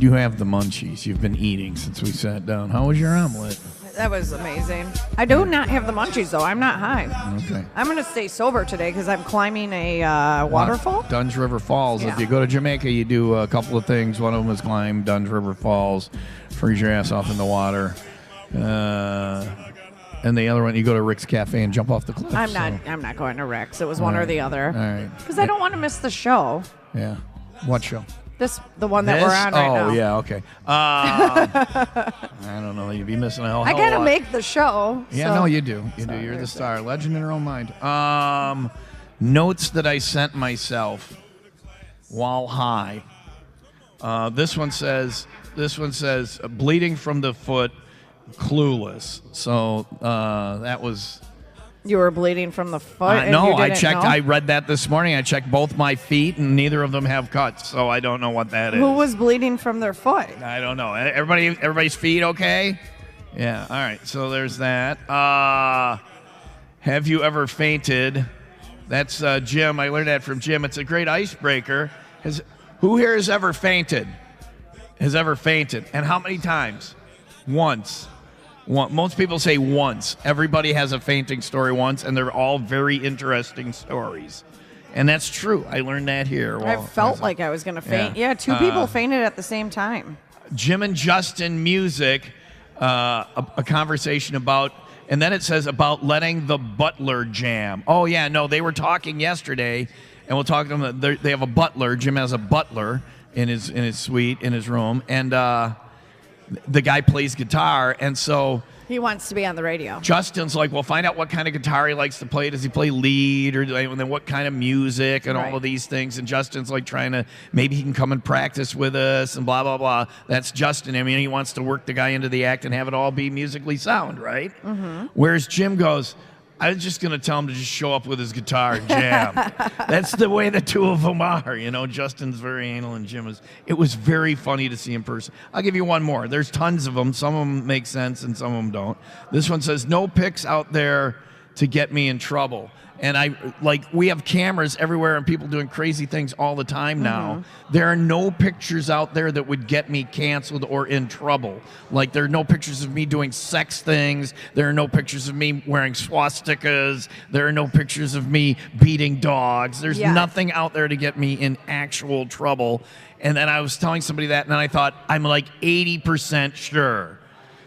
You have the munchies. You've been eating since we sat down. How was your omelet? That was amazing. I do not have the munchies, though. I'm not high. Okay. I'm going to stay sober today because I'm climbing a waterfall. Dunn's River Falls. Yeah. If you go to Jamaica, you do a couple of things. One of them is climb Dunn's River Falls, freeze your ass off in the water. And the other one, you go to Rick's Cafe and jump off the cliff. I'm not going to Rex. It was one or the other. All right. Because I don't want to miss the show. Yeah. What show? The one that we're on right now. Oh, yeah, okay. I don't know. You'd be missing a hell I gotta lot. make the show. Yeah, so. no, you do. You do. You're the star. Legend in her own mind. Notes that I sent myself while high. This one says, bleeding from the foot, clueless. So that was... You were bleeding from the foot? And no, you I didn't checked. know? I read that this morning. I checked both my feet, and neither of them have cuts, so I don't know what that is. Who was bleeding from their foot? I don't know. Everybody's feet okay? Yeah. All right. So there's that. Have you ever fainted? That's Jim. I learned that from Jim. It's a great icebreaker. Who here has ever fainted? Has ever fainted? And how many times? Once. Most people say once. Everybody has a fainting story once, and they're all very interesting stories. And that's true. I learned that here. I felt like I was going to faint. Yeah. Yeah, two people fainted at the same time. Jim and Justin music, a conversation about, and then it says about letting the butler jam. Oh, yeah, no, they were talking yesterday, and we'll talk to them. They have a butler. Jim has a butler in his suite, in his room, and the guy plays guitar, and so he wants to be on the radio. Justin's like, well, find out what kind of guitar he likes to play. Does he play lead, or and then what kind of music, and all of these things? And Justin's like trying to, maybe he can come and practice with us, and blah, blah, blah. That's Justin. I mean, he wants to work the guy into the act and have it all be musically sound, right? Mm-hmm. Whereas Jim goes, I was just going to tell him to just show up with his guitar and jam. That's the way the two of them are. You know, Justin's very anal and Jim is. It was very funny to see in person. I'll give you one more. There's tons of them. Some of them make sense and some of them don't. This one says, no pics out there to get me in trouble. And we have cameras everywhere and people doing crazy things all the time now. Mm-hmm. There are no pictures out there that would get me canceled or in trouble. Like, there are no pictures of me doing sex things. There are no pictures of me wearing swastikas. There are no pictures of me beating dogs. There's nothing out there to get me in actual trouble. And then I was telling somebody that, and then I thought, I'm like 80% sure.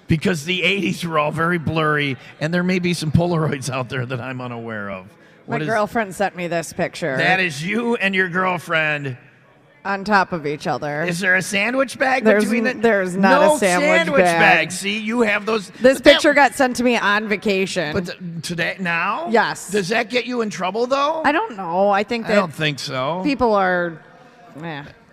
Because the 80s were all very blurry, and there may be some Polaroids out there that I'm unaware of. My girlfriend sent me this picture. That is you and your girlfriend on top of each other. Is there a sandwich bag there's between the... There's not no a sandwich bag. See, you have those... This picture got sent to me on vacation. But today, now? Yes. Does that get you in trouble, though? I don't know. I don't think so. People are...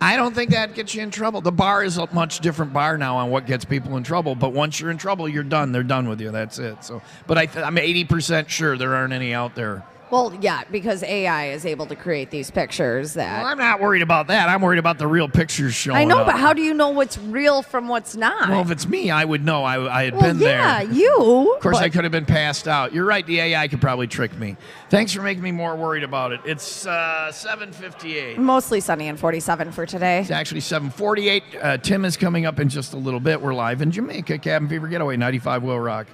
I don't think that gets you in trouble. The bar is a much different bar now on what gets people in trouble. But once you're in trouble, you're done. They're done with you. That's it. So, but I'm 80% sure there aren't any out there. Well, yeah, because AI is able to create these pictures that... Well, I'm not worried about that. I'm worried about the real pictures showing I know, up. but how do you know what's real from what's not? Well, if it's me, I would know. I had been there. Yeah, you. Of course, I could have been passed out. You're right. The AI could probably trick me. Thanks for making me more worried about it. It's 7:58. Mostly sunny and 47 for today. It's actually 7:48. Tim is coming up in just a little bit. We're live in Jamaica. Cabin Fever Getaway, 95 WIIL Rock.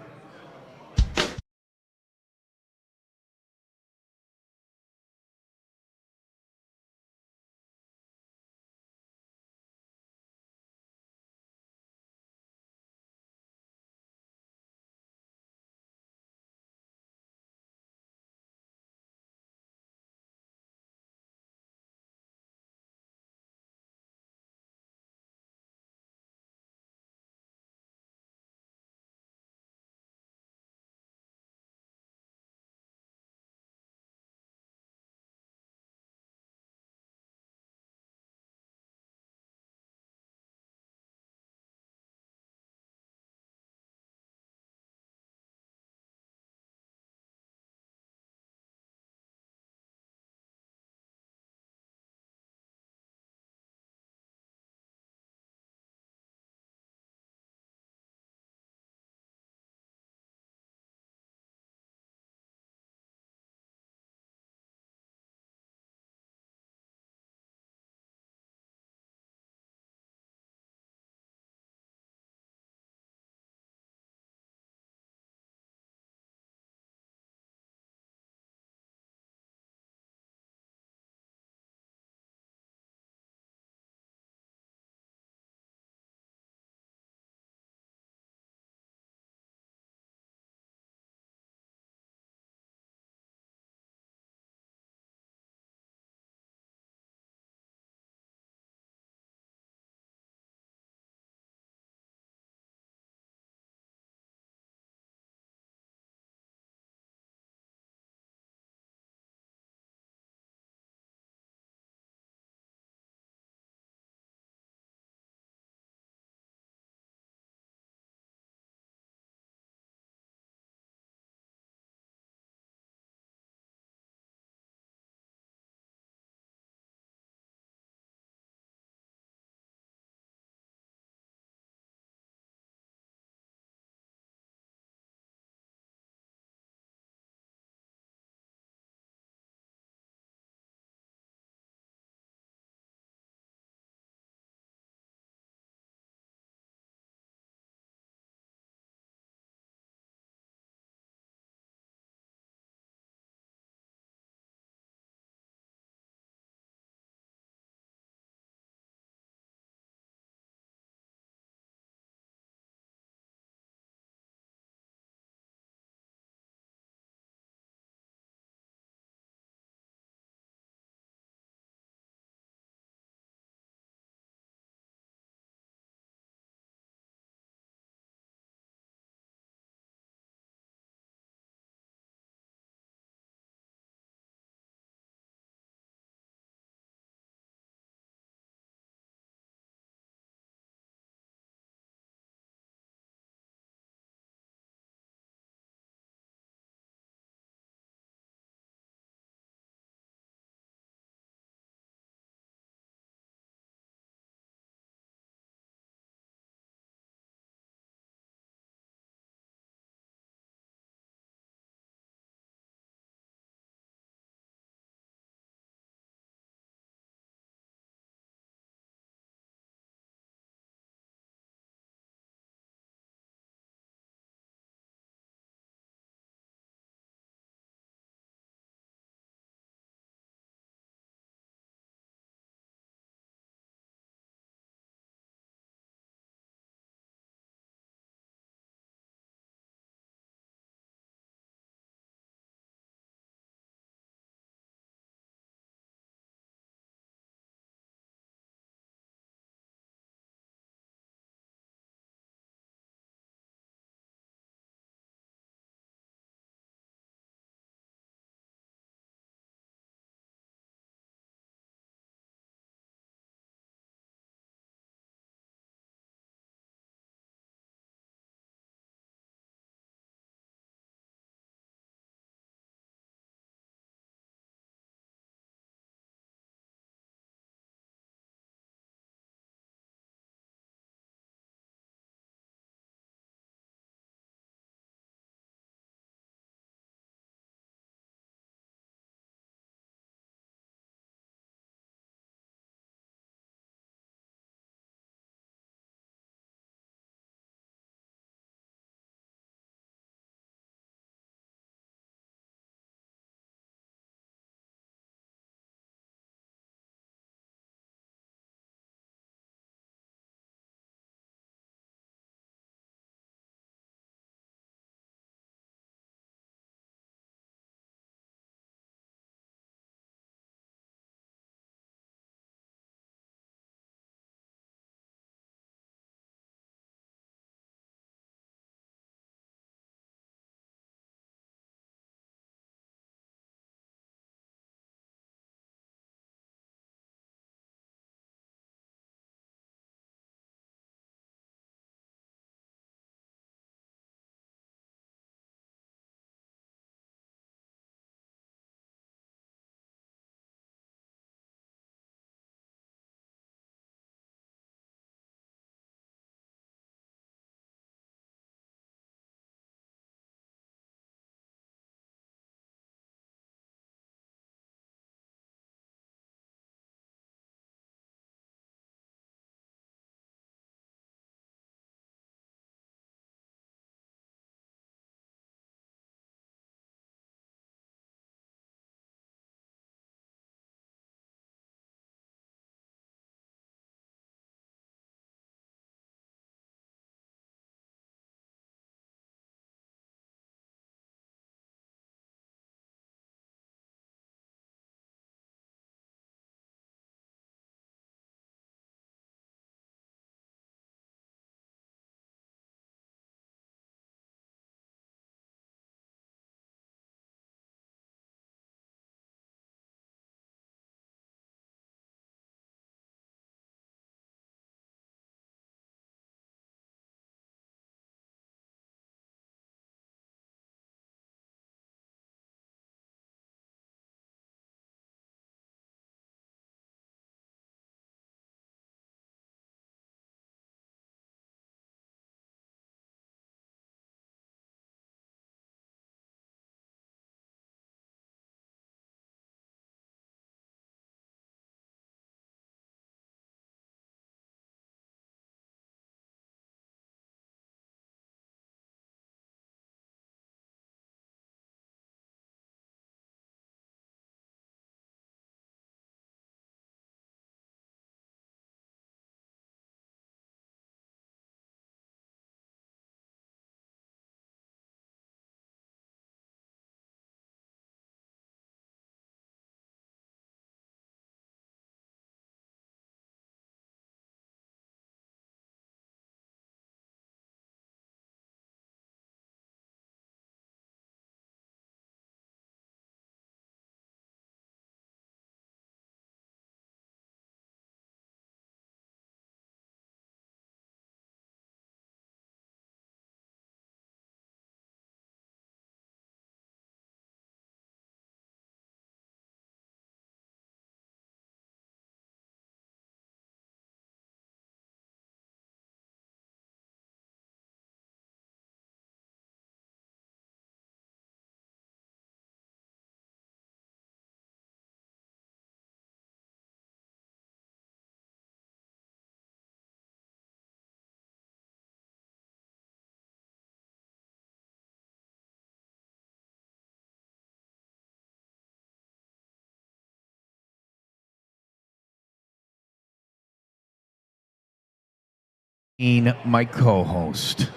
My co-host.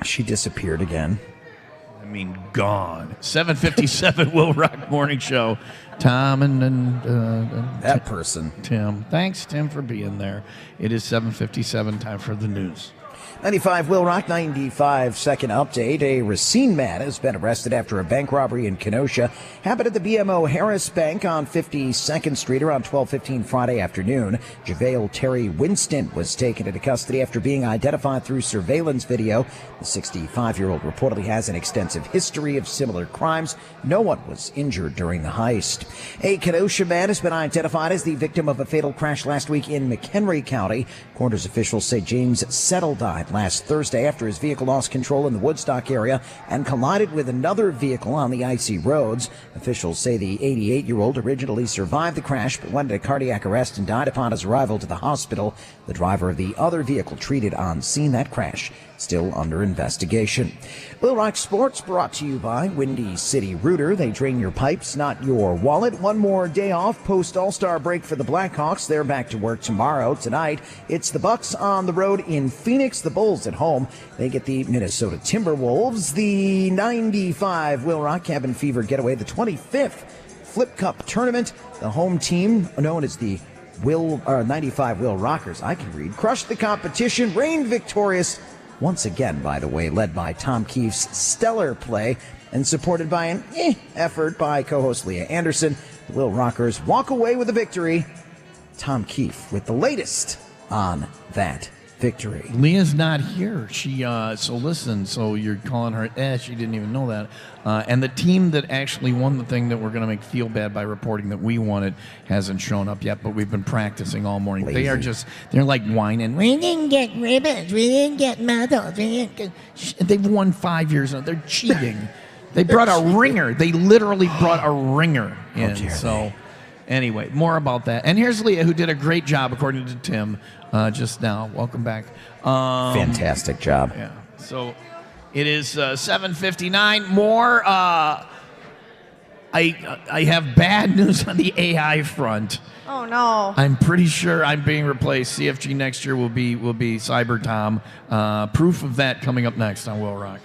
She disappeared again. I mean, gone. 7:57 Will Rock Morning Show. Tom and That person. Tim. Thanks, Tim, for being there. It is 7:57. Time for the news. 95 Will Rock, 95-second update. A Racine man has been arrested after a bank robbery in Kenosha. Happened at the BMO Harris Bank on 52nd Street around 12:15 Friday afternoon. JaVale Terry Winston was taken into custody after being identified through surveillance video. The 65-year-old reportedly has an extensive history of similar crimes. No one was injured during the heist. A Kenosha man has been identified as the victim of a fatal crash last week in McHenry County. Coroner's officials say James Settle died last Thursday after his vehicle lost control in the Woodstock area and collided with another vehicle on the icy roads. Officials say the 88-year-old originally survived the crash but went into cardiac arrest and died upon his arrival to the hospital. The driver of the other vehicle treated on scene. That crash still under investigation. Will Rock Sports brought to you by Windy City Rooter. They drain your pipes, not your wallet. One more day off post All-Star break for the Blackhawks. They're back to work tomorrow. Tonight, it's the Bucks on the road in Phoenix. The Bulls at home. They get the Minnesota Timberwolves. The 95 Will Rock Cabin Fever Getaway, the 25th Flip Cup Tournament. The home team, known as the 95 Will Rockers, I can read, crushed the competition, reigned victorious once again, by the way, led by Tom Keith's stellar play and supported by an effort by co-host Leah Anderson. The Will Rockers walk away with a victory. Tom Keith with the latest on that victory. Leah's not here. She so listen. So you're calling her? She didn't even know that. And the team that actually won the thing that we're going to make feel bad by reporting that we won it hasn't shown up yet. But we've been practicing all morning. Lazy. They're like whining. We didn't get ribbons. We didn't get medals. They've won 5 years. They're cheating. They brought a ringer. They literally brought a ringer in. So. Anyway, more about that. And here's Leah, who did a great job, according to Tim, just now. Welcome back. Fantastic job. Yeah. So it is 7:59. More. I have bad news on the AI front. Oh no! I'm pretty sure I'm being replaced. CFG next year will be Cyber Tom. Proof of that coming up next on Will Rock.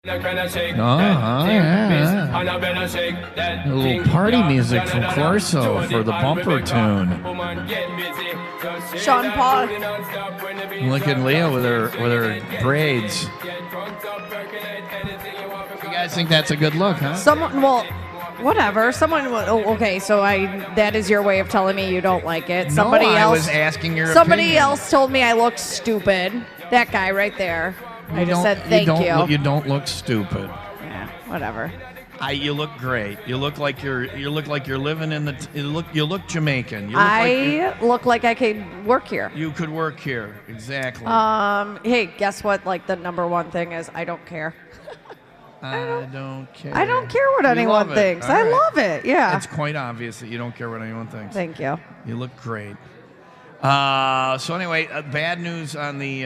Yeah. A little party music from Corso for the bumper tune. Sean Paul. Look at Leah with her braids. You guys think that's a good look, huh? Whatever. Okay, so that is your way of telling me you don't like it. I was asking your Somebody opinion. else told me I looked stupid. That guy right there. I just said thank you. You don't look stupid. Yeah, whatever. You look great. You look like you're living in the. You look Jamaican. You look like I could work here. You could work here, exactly. Hey, guess what? Like the number one thing is I don't care. I don't care. I don't care what anyone thinks. I love it. Yeah. It's quite obvious that you don't care what anyone thinks. Thank you. You look great. So anyway, bad news on the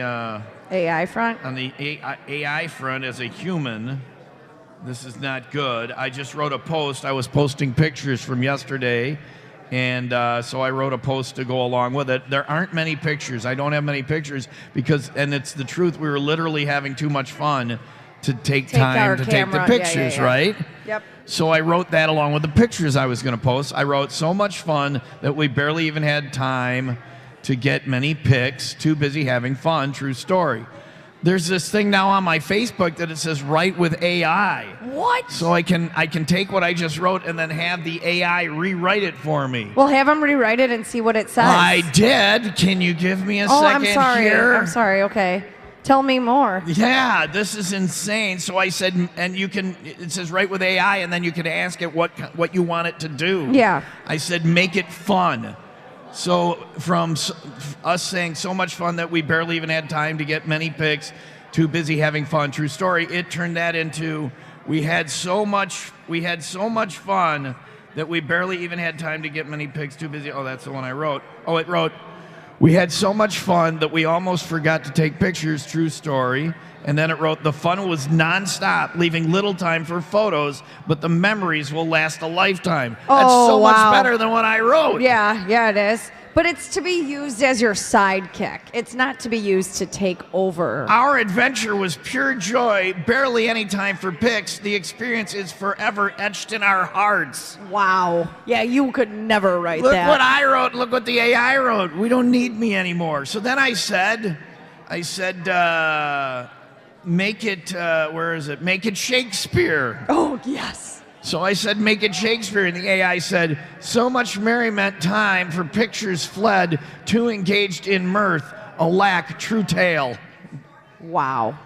AI front. On the AI front, as a human, this is not good. I just wrote a post. I was posting pictures from yesterday, and so I wrote a post to go along with it. There aren't many pictures. I don't have many pictures because, and it's the truth, we were literally having too much fun to take time to take the pictures, right? Yep. So I wrote that along with the pictures I was going to post. I wrote so much fun that we barely even had time to get many pics. Too busy having fun. True story. There's this thing now on my Facebook that it says write with AI. What? So I can take what I just wrote and then have the AI rewrite it for me. Well, have them rewrite it and see what it says. I did. Can you give me a second I'm sorry. here? I'm sorry. Okay. Tell me more. Yeah, this is insane. So I said, and you can, it says write with AI, and then you can ask it what you want it to do. Yeah. I said, make it fun. So from us saying so much fun that we barely even had time to get many pics, too busy having fun, true story, it turned that into we had so much fun that we barely even had time to get many pics, too busy. Oh, that's the one I wrote. Oh, it wrote, we had so much fun that we almost forgot to take pictures, true story. And then it wrote, the fun was nonstop, leaving little time for photos, but the memories will last a lifetime. That's so much better than what I wrote. Yeah, it is. But it's to be used as your sidekick. It's not to be used to take over. Our adventure was pure joy, barely any time for pics. The experience is forever etched in our hearts. Wow. Yeah, you could never write Look that. what I wrote. Look what the AI wrote. We don't need me anymore. So then I said, make it, where is it? Make it Shakespeare. Oh, yes. So I said, make it Shakespeare, and the AI said, so much merriment time for pictures fled, too engaged in mirth, alack, true tale. Wow.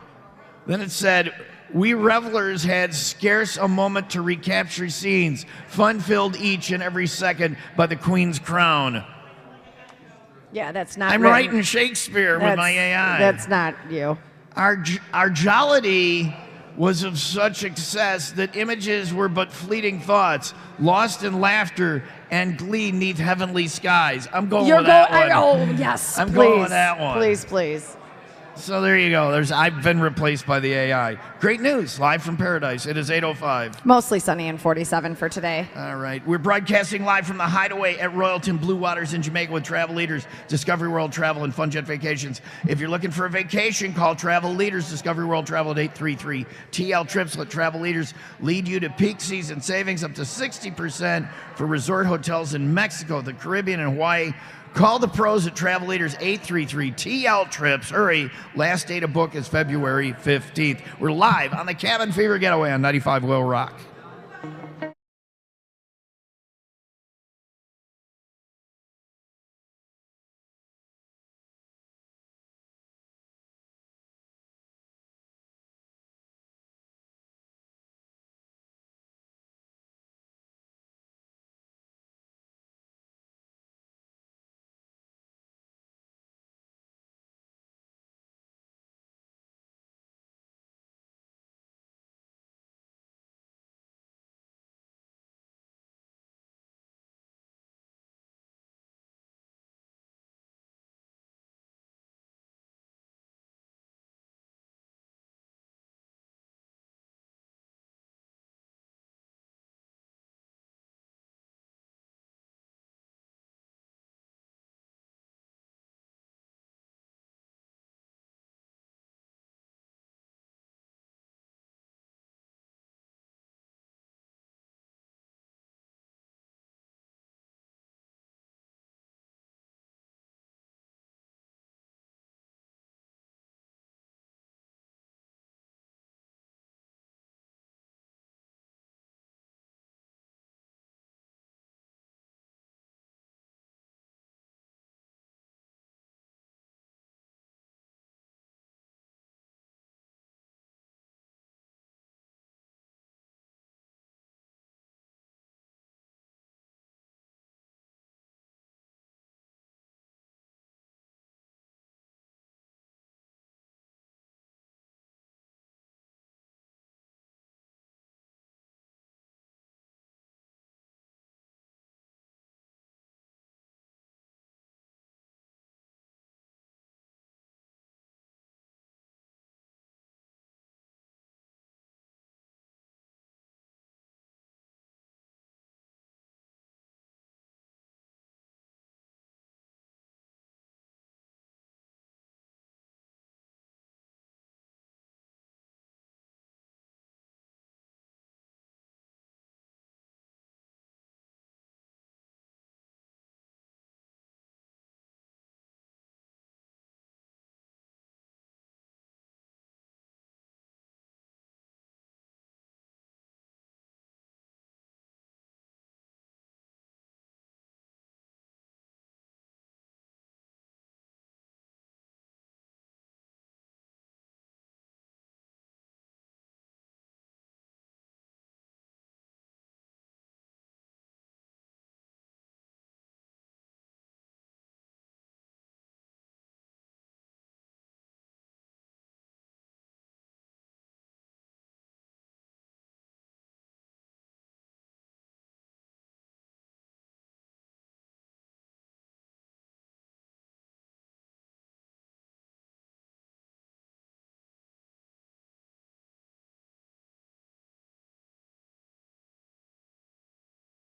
Then it said, we revelers had scarce a moment to recapture scenes, fun filled each and every second by the Queen's crown. Yeah, that's not I'm writing Shakespeare with my AI. That's not you. Our jollity was of such excess that images were but fleeting thoughts, lost in laughter and glee neath heavenly skies. I'm going with that one. Oh, yes, I'm please. going with that one. Please. So there you go. I've been replaced by the AI. Great news, live from paradise. It is 8:05. Mostly sunny and 47 for today. All right. We're broadcasting live from the Hideaway at Royalton, Blue Waters in Jamaica with Travel Leaders, Discovery World Travel, and Fun Jet Vacations. If you're looking for a vacation, call Travel Leaders, Discovery World Travel at 833 TL Trips. Let Travel Leaders lead you to peak season savings up to 60% for resort hotels in Mexico, the Caribbean, and Hawaii. Call the pros at Travel Leaders 833 TL Trips. Hurry. Last day to book is February 15th. We're live on the Cabin Fever Getaway on 95 WIIL Rock.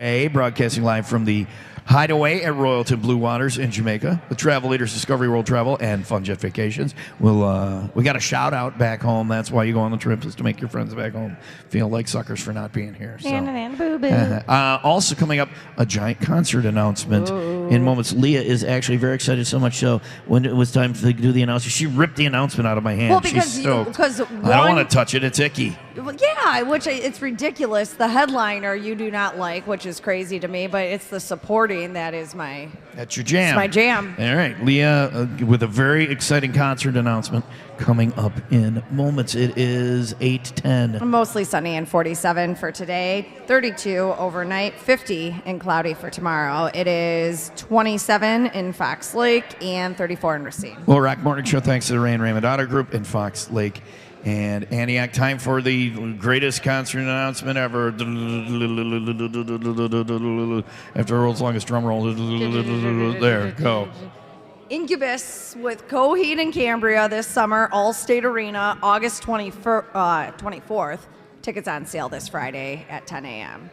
Broadcasting live from the Hideaway at Royalton Blue Waters in Jamaica. The Travel Leaders Discovery World Travel and Fun Jet Vacations. We got a shout out back home. That's why you go on the trip, is to make your friends back home feel like suckers for not being here. So. Also coming up, a giant concert announcement in moments. Leah is actually very excited, so much so when it was time to do the announcement, she ripped the announcement out of my hand. Well, because She's stoked. because I don't want to touch it. It's icky. Well, yeah, it's ridiculous. The headliner you do not like, which is crazy to me, but it's the supporting that is my. That's your jam. It's my jam. All right, Leah, with a very exciting concert announcement coming up in moments. It is 8:10. Mostly sunny and 47 for today, 32 overnight, 50 and cloudy for tomorrow. It is 27 in Fox Lake and 34 in Racine. Well, Rock Morning Show, thanks to the Ray and Raymond Auto Group in Fox Lake and Antioch. Time for the greatest concert announcement ever. After the world's longest drum roll. There, go. Incubus with Coheed and Cambria this summer, Allstate Arena, August 24th. Tickets on sale this Friday at 10 a.m.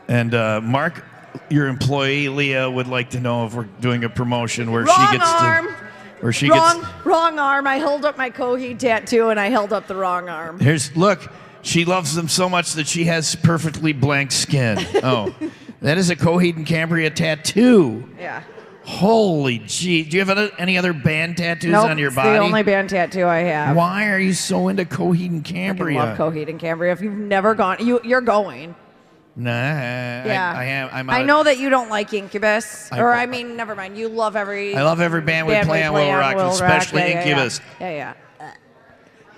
And Mark, your employee, Leah, would like to know if we're doing a promotion where Wrong she gets arm. to... Where she Wrong arm. I held up my Coheed tattoo and I held up the wrong arm. Look, she loves them so much that she has perfectly blank skin. Oh, that is a Coheed and Cambria tattoo. Yeah. Holy gee. Do you have any other band tattoos on your body? It's the only band tattoo I have. Why are you so into Coheed and Cambria? I love Coheed and Cambria. If you've never gone, you're going. Nah, Yeah. I am. I know that you don't like Incubus. Never mind. You love every... I love every band we play on Will Rock, especially Yeah, Incubus. Yeah.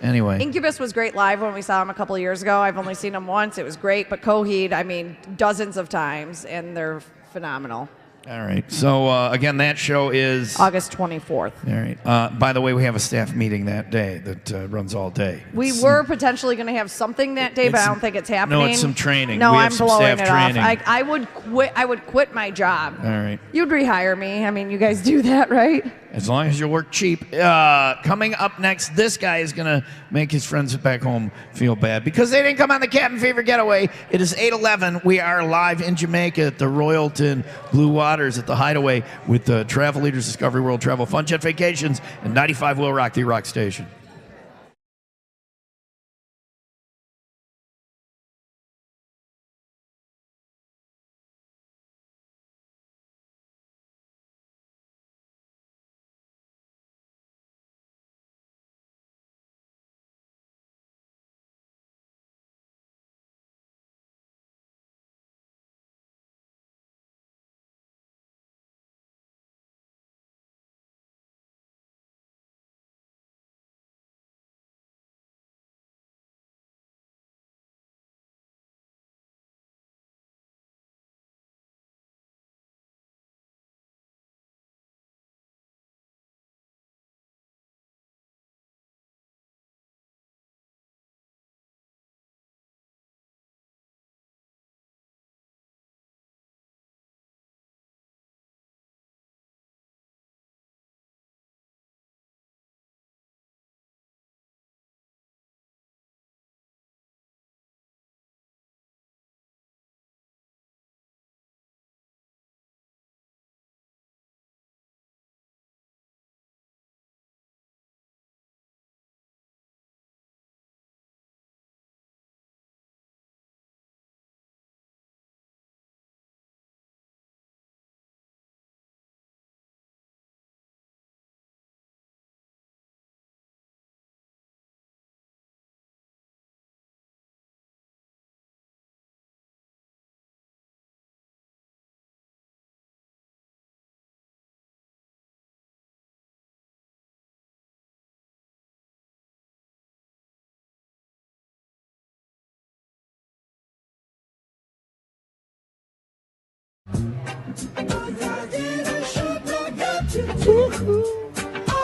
Anyway. Incubus was great live when we saw them a couple of years ago. I've only seen them once. It was great. But Coheed, dozens of times, and they're phenomenal. All right. So, again, that show is... August 24th. All right. By the way, we have a staff meeting that day that runs all day. We were potentially going to have something that day, but I don't think it's happening. No, it's some training. No, We I'm have some blowing staff it off. training. I would quit my job. All right. You'd rehire me. You guys do that, right? As long as you work cheap. Coming up next, this guy is going to make his friends back home feel bad because they didn't come on the Cabin Fever Getaway. It is 8:11. We are live in Jamaica at the Royalton Blue Waters at the Hideaway with the Travel Leaders Discovery World Travel Fun Jet Vacations and 95 Will Rock, the Rock Station.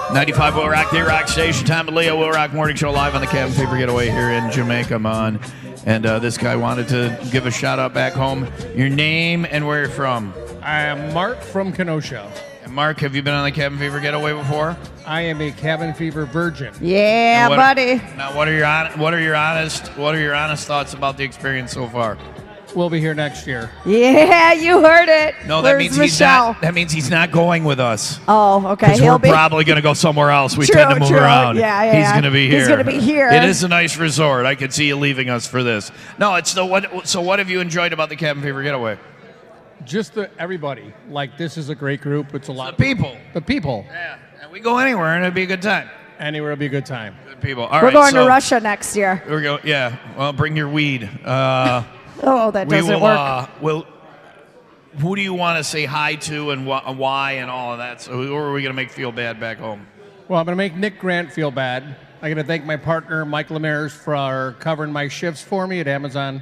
.95 Will Rock, the Rock Station. Tom and Leo, Will Rock Morning Show live on the Cabin Fever Getaway here in Jamaica, man. And this guy wanted to give a shout out back home. Your name and where you're from? I am Mark from Kenosha. And Mark, have you been on the Cabin Fever Getaway before? I am a Cabin Fever virgin. Yeah, buddy. Now, what are your honest thoughts about the experience so far? We'll be here next year. Yeah, you heard it. No, that Where's means Michelle? That means he's not going with us. Oh, okay. Because He'll we're be probably going to go somewhere else. We True, tend to move true. around. Yeah, He's going to be here. He's going to be here. It is a nice resort. I could see you leaving us for this. No, it's the what. So what have you enjoyed about the Cabin Fever Getaway? Just everybody. Like, this is a great group. It's a lot. The people. The people. Yeah, and we go anywhere and it'd be a good time. Anywhere will be a good time. Good people. All We're right, going so to Russia next year. We're going. Yeah. Well, bring your weed. Oh, that doesn't work. Who do you want to say hi to and why and all of that? So who are we going to make feel bad back home? Well, I'm going to make Nick Grant feel bad. I'm going to thank my partner, Mike Lemairs, for covering my shifts for me at Amazon.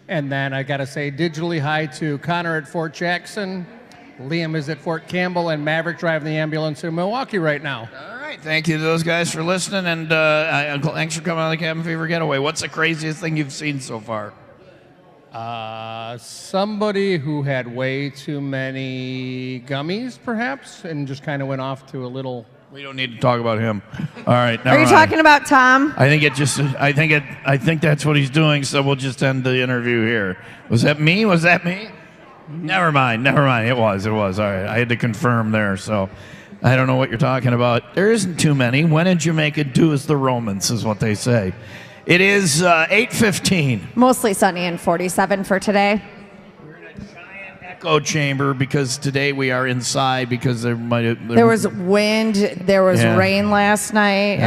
And then I got to say digitally hi to Connor at Fort Jackson. Liam is at Fort Campbell, and Maverick driving the ambulance in Milwaukee right now. All right. Thank you to those guys for listening, and thanks for coming on the Cabin Fever Getaway. What's the craziest thing you've seen so far? Somebody who had way too many gummies, perhaps, and just kind of went off to a little. We don't need to talk about him. All right. Are you talking about Tom? I think that's what he's doing. So we'll just end the interview here. Was that me? Never mind. It was. All right. I had to confirm there. So I don't know what you're talking about. There isn't too many. When in Jamaica, do as the Romans, is what they say. It is 8:15. Mostly sunny and 47 for today. We're in a giant echo chamber because today we are inside because there was wind, there was rain last night.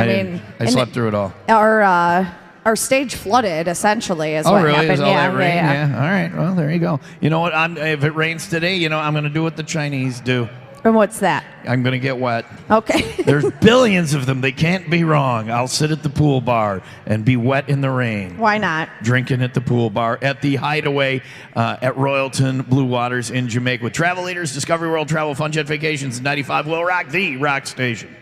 I slept through it all. Our stage flooded essentially is what really? happened. Is all that rain? Yeah. All right. Well, there you go. You know what? If it rains today, I'm going to do what the Chinese do. And what's that? I'm going to get wet. Okay. There's billions of them. They can't be wrong. I'll sit at the pool bar and be wet in the rain. Why not? Drinking at the pool bar at the Hideaway at Royalton, Blue Waters in Jamaica. With travel leaders, Discovery World Travel, Fun Jet Vacations, 95 WIIL Rock, the rock station.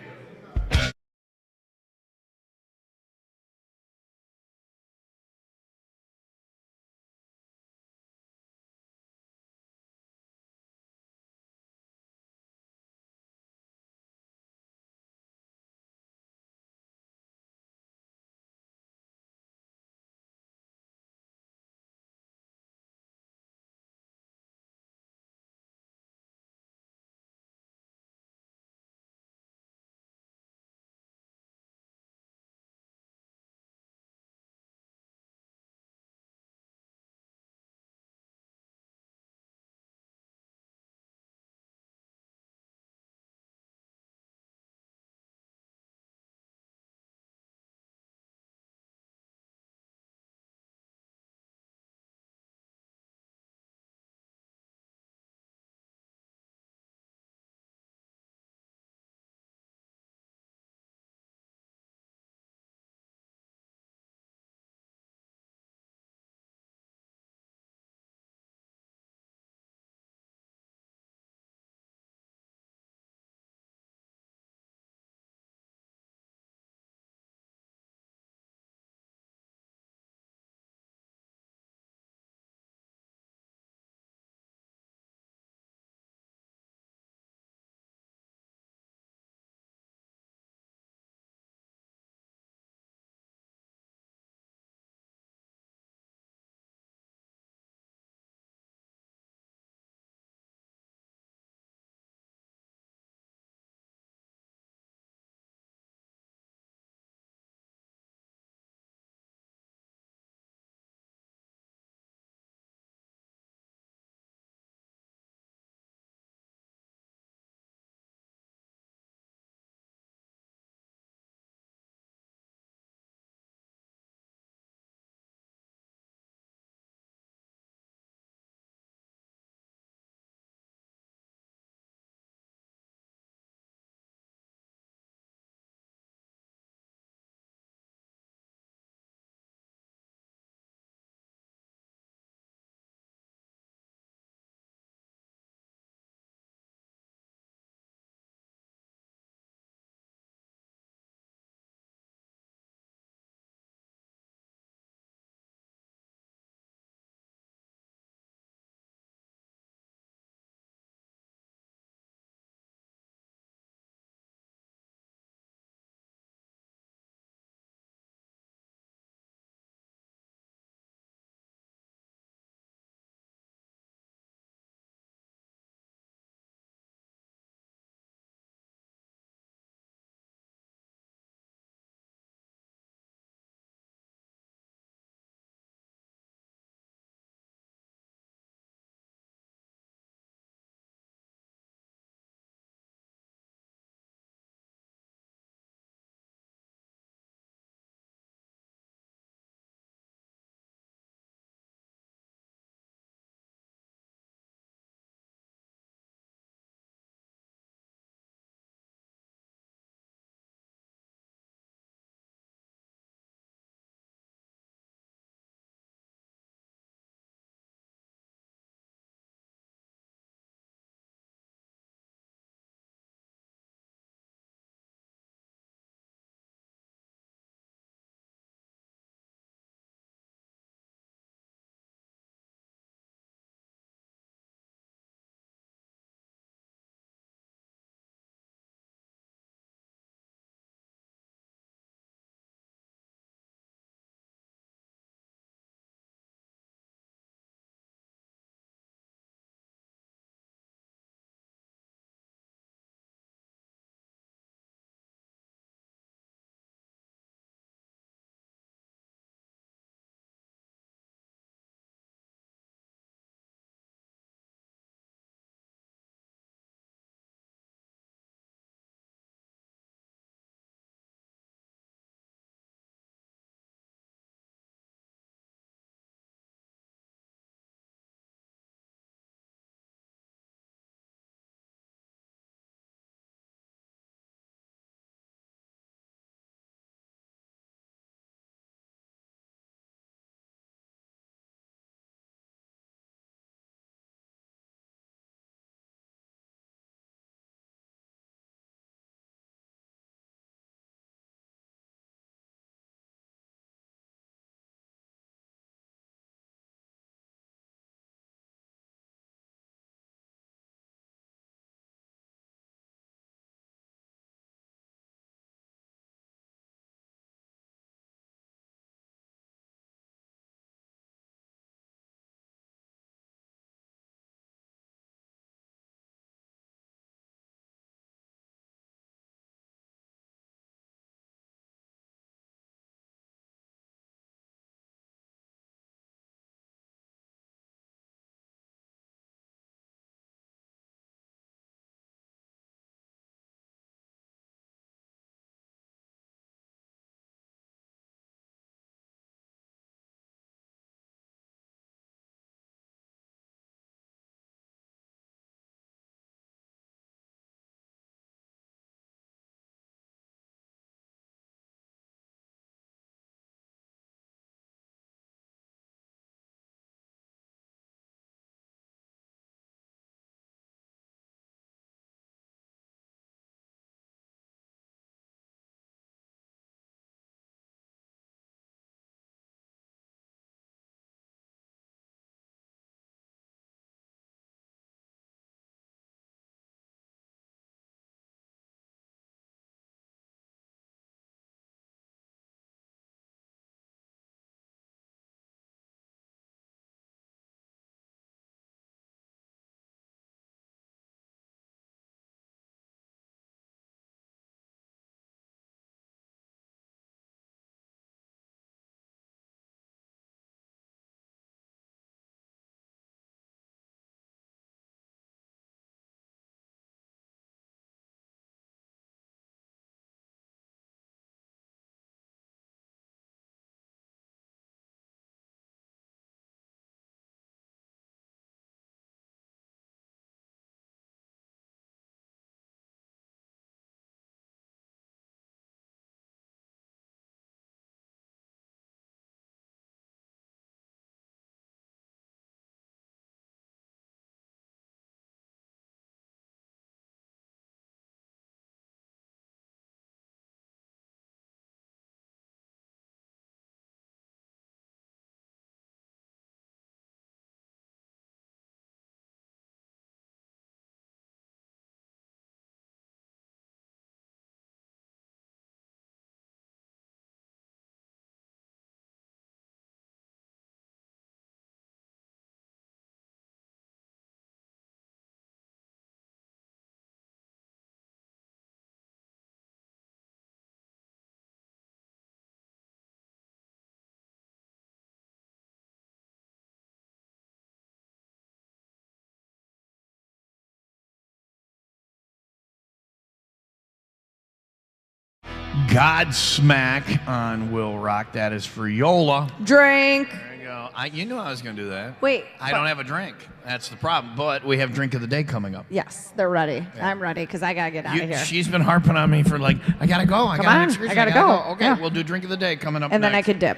Godsmack on Will Rock. That is for Yola. Drink. There you go. You knew I was going to do that. Wait. I don't have a drink. That's the problem. But we have drink of the day coming up. Yes, they're ready. Yeah. I'm ready because I got to get out of here. She's been harping on me for like, I got to go. I got to go. Okay, yeah. we'll do drink of the day coming up and next. then I could dip.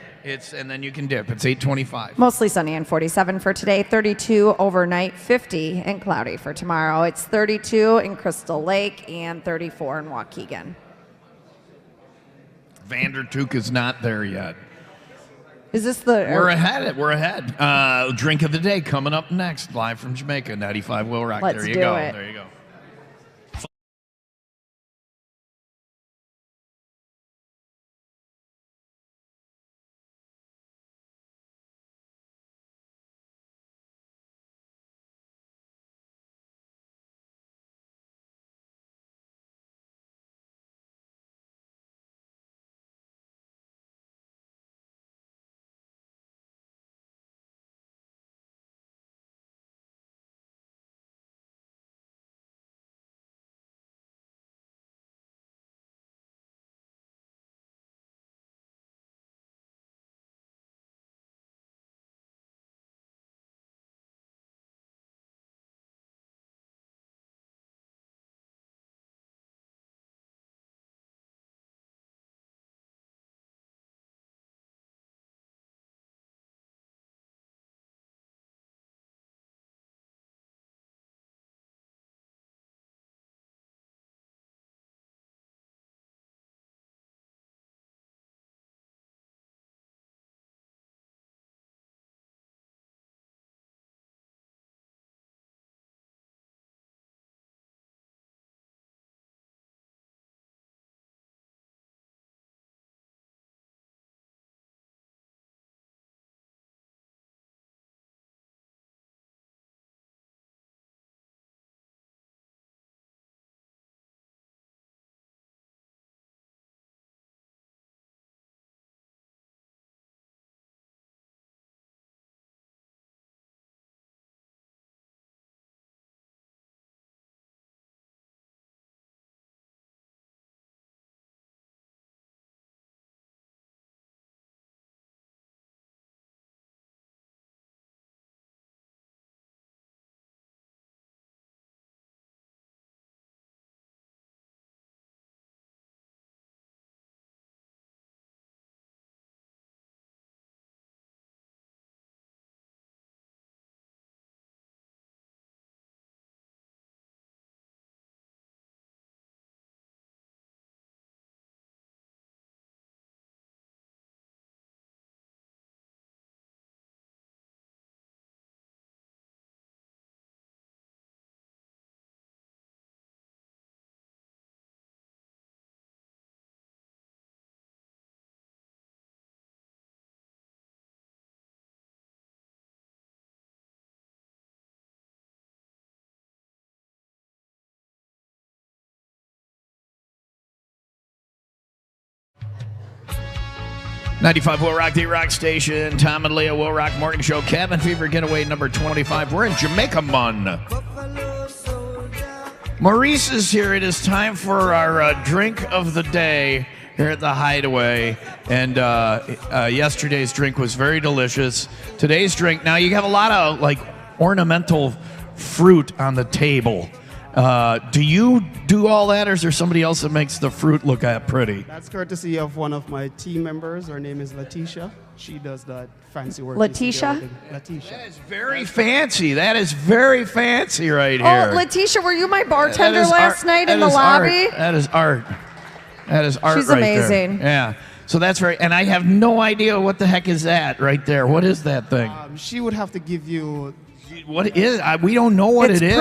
And then you can dip. It's 8:25. Mostly sunny and 47 for today, 32 overnight, 50 and cloudy for tomorrow. It's 32 in Crystal Lake and 34 in Waukegan. Vandertook is not there yet. Is this the... We're ahead. Drink of the day coming up next, live from Jamaica, 95 Will Rock. Let's there you do go. it. There you go. .95 Will Rock, the rock station. Tom and Leah Will Rock Morning Show. Cabin Fever Getaway number 25. We're in Jamaica, Mon. Maurice is here. It is time for our drink of the day here at the Hideaway. And yesterday's drink was very delicious. Today's drink, now you have a lot of like ornamental fruit on the table. Do you do all that, or is there somebody else that makes the fruit look pretty? That's courtesy of one of my team members. Her name is Letitia. She does that fancy work. Letitia? Letitia. That is very fancy. That is very fancy right here. Oh, Letitia, were you my bartender last night in the lobby? That is art. That is art. She's right amazing. There. Yeah. So that's very, and I have no idea what the heck is that right there. What is that thing? She would have to give you. What is? We don't know what it is.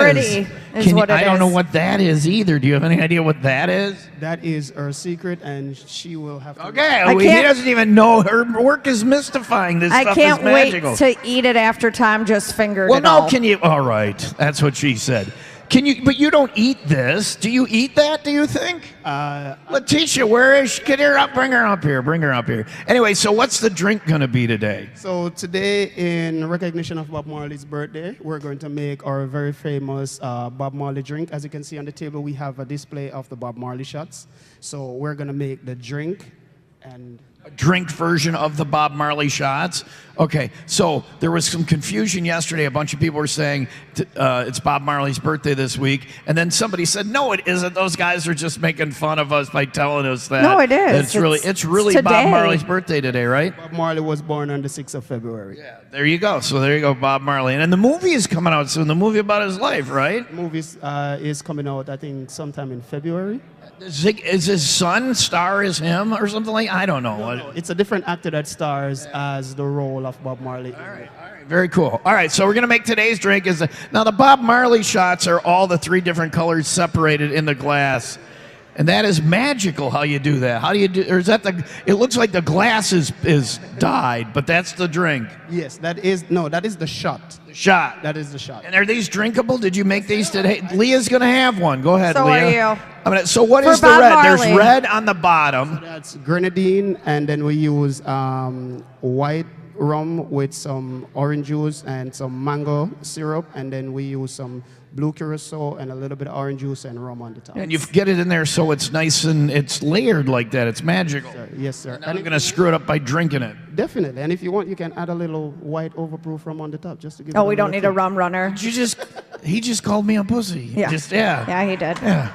It's pretty. I don't know what that is either. Do you have any idea what that is? That is her secret, and she will have to. Okay, he doesn't even know. Her work is mystifying. This stuff is magical. I can't wait to eat it after Tom just fingered it all. Well, no, can you? All right, that's what she said. But you don't eat this. Do you eat that, do you think? Letitia, where is she? Get her up, bring her up here. Anyway, so what's the drink going to be today? So today, in recognition of Bob Marley's birthday, we're going to make our very famous Bob Marley drink. As you can see on the table, we have a display of the Bob Marley shots. So we're going to make the drink and... Drink version of the Bob Marley shots. Okay, so there was some confusion yesterday. A bunch of people were saying it's Bob Marley's birthday this week, and then somebody said, "No, it isn't. Those guys are just making fun of us by telling us that." No, it is. It's really today. Bob Marley's birthday today, right? Bob Marley was born on the 6th of February. Yeah, there you go. So there you go, Bob Marley, and then the movie is coming out soon. The movie about his life, right? The movie is coming out, I think, sometime in February. Is his son star as him or something like? I don't know. No, it's a different actor that stars as the role of Bob Marley. All right, very cool. All right, so we're gonna make today's drink now the Bob Marley shots are all the 3 different colors separated in the glass, and that is magical. How you do that? How do you do? Or is that it looks like the glass is dyed, but that's the drink. Yes, that is the shot. The shot. That is the shot. And are these drinkable? Did you make these today? Leah's gonna have one. Go ahead, So Leah. are you. So what is the Bob red? Marley. There's red on the bottom. So that's grenadine, and then we use white rum with some orange juice and some mango syrup, and then we use some blue curacao and a little bit of orange juice and rum on the top. And you get it in there so it's nice and it's layered like that. It's magical. Yes, sir. I'm going to screw it up by drinking it. Definitely. And if you want, you can add a little white overproof rum on the top just to give. Oh, we don't need a rum runner. He just called me a pussy. Yeah. Yeah, he did. Yeah.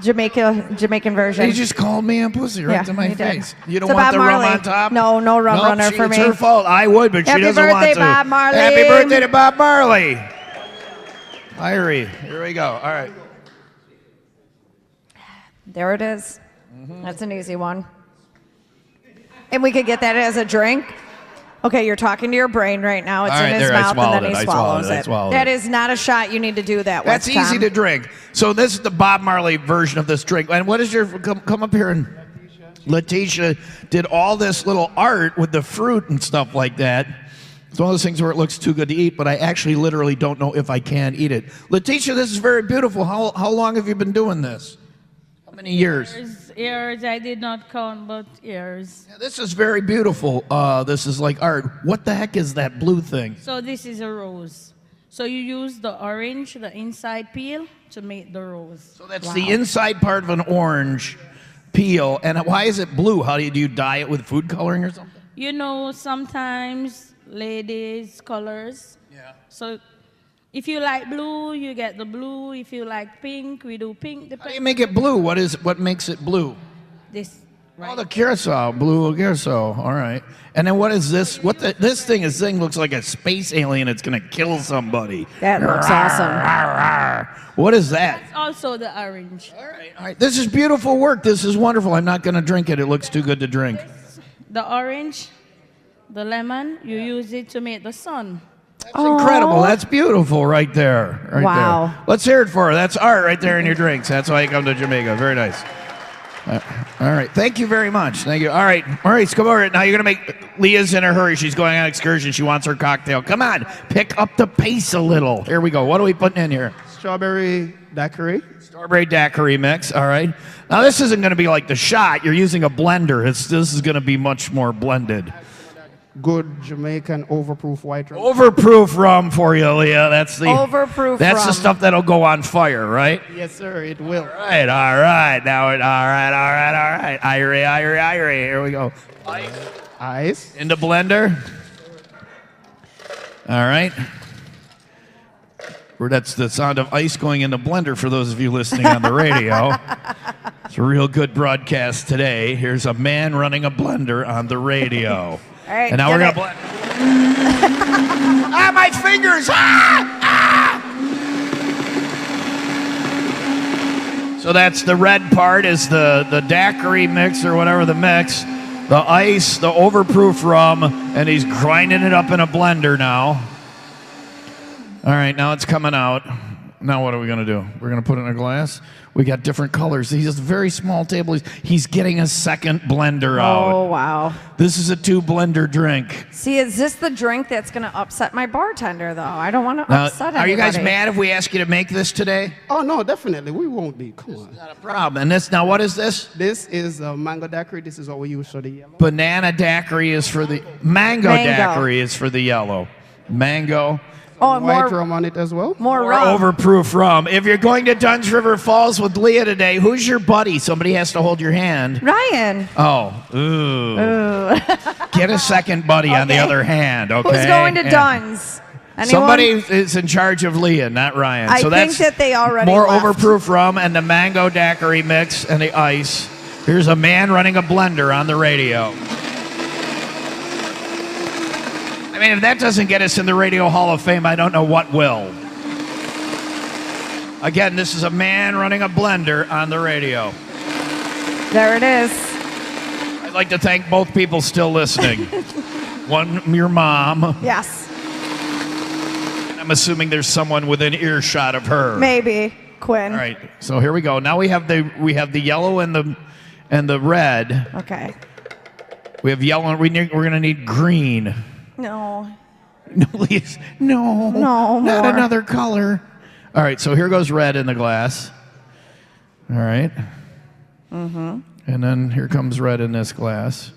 Jamaican version. He just called me a pussy right Yeah, to my he did. face. You don't So want Bob the Marley. rum on top? No rum runner for me. It's her fault. I would, but Happy she doesn't want birthday, to. Bob Marley. Happy birthday to Bob Marley. Irie, here we go. All right. There it is. That's an easy one. And we could get that as a drink. Okay, you're talking to your brain right now. It's All right, in his there, I mouth, and swallowed then it. he I swallows swallowed it. I it. swallowed That it. is not a shot. You need to do that. That's with easy Tom. to drink. So this is the Bob Marley version of this drink. And what is your, come up here and, Letitia did all this little art with the fruit and stuff like that. It's one of those things where it looks too good to eat, but I actually literally don't know if I can eat it. Letitia, this is very beautiful. How long have you been doing this? How many years? Years, I did not count, but years. Yeah, this is very beautiful. This is like art. What the heck is that blue thing? So this is a rose. So you use the orange, the inside peel, to make the rose. So that's the inside part of an orange peel. And why is it blue? Do you dye it with food coloring or something? You know, sometimes ladies' colors. Yeah. So if you like blue, you get the blue. If you like pink, we do pink. How do you make it blue? What makes it blue? This. Right. Oh, the curacao, blue curacao. All right. And then what is this? This thing looks like a space alien. It's gonna kill somebody. That looks awesome. What is that? That's also the orange. All right. This is beautiful work. This is wonderful. I'm not gonna drink it. It looks too good to drink. The orange, the lemon, you use it to make the sun. That's incredible. That's beautiful right there. Right Wow. there. Let's hear it for her. That's art right there in your drinks. That's why you come to Jamaica. Very nice. All right. Thank you very much. Thank you. All right. Maurice, come over. Now you're going to make... Leah's in a hurry. She's going on excursion. She wants her cocktail. Come on. Pick up the pace a little. Here we go. What are we putting in here? Strawberry daiquiri. Strawberry daiquiri mix. All right. Now this isn't going to be like the shot. You're using a blender. This is going to be much more blended. Good Jamaican overproof white rum. Overproof rum for you, Leah. That's the Overproof That's rum. the stuff that'll go on fire, right? Yes, sir. It will. All right. Now, all right. Irie. Here we go. Ice. In the blender. All right. That's the sound of ice going in the blender for those of you listening on the radio. It's a real good broadcast today. Here's a man running a blender on the radio. All right, and now we're going to blend. My fingers! So that's the red part is the daiquiri mix or whatever the mix. The ice, the overproof rum, and he's grinding it up in a blender now. All right, now it's coming out. Now what are we going to do? We're going to put it in a glass? We got different colors. He has a very small table. He's getting a second blender out. Oh, wow. This is a 2-blender drink. See, is this the drink that's going to upset my bartender, though? I don't want to Now, upset are anybody. you guys mad if we ask you to make this today? Oh, no, definitely. We won't be. Come on. Not a problem. And this, now what is this? This is mango daiquiri. This is what we use for the yellow. Banana daiquiri is for the... Mango daiquiri is for the yellow. Mango. Oh, White rum on it as well. More rum. Overproof rum. If you're going to Dunn's River Falls with Leah today, who's your buddy? Somebody has to hold your hand. Ryan. Oh, ooh. Get a second buddy on the other hand, okay? Who's going to Dunn's? Anyone? Somebody is in charge of Leah, not Ryan. I so think that's that they already more left. overproof rum and the mango daiquiri mix and the ice. Here's a man running a blender on the radio. I mean, if that doesn't get us in the Radio Hall of Fame, I don't know what will. Again, this is a man running a blender on the radio. There it is. I'd like to thank both people still listening. One, your mom. Yes. I'm assuming there's someone within earshot of her. Maybe. Quinn. All right, so here we go. Now we have the yellow and the red. Okay. We have yellow. We're gonna need green. No. No, please. No. No Not more. another color. All right, so here goes red in the glass. All right. Mm-hmm. And then here comes red in this glass.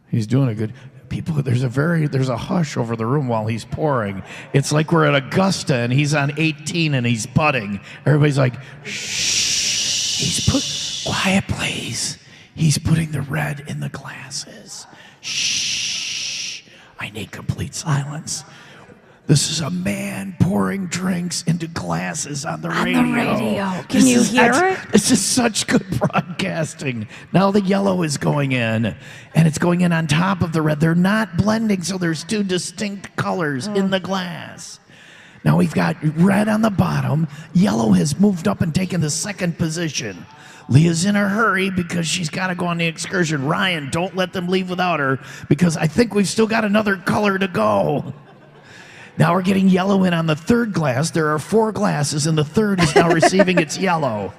He's doing a good. People, there's a hush over the room while he's pouring. It's like we're at Augusta and he's on 18 and he's putting. Everybody's like, shh. Quiet, please. He's putting the red in the glasses. Shh. I need complete silence. This is a man pouring drinks into glasses on the radio. On the radio. Can you hear it? This is such good broadcasting. Now the yellow is going in, and it's going in on top of the red. They're not blending, so there's two distinct colors in the glass. Now we've got red on the bottom. Yellow has moved up and taken the second position. Leah's in a hurry because she's got to go on the excursion. Ryan, don't let them leave without her because I think we've still got another color to go. Now we're getting yellow in on the third glass. There are 4 glasses, and the third is now receiving its yellow.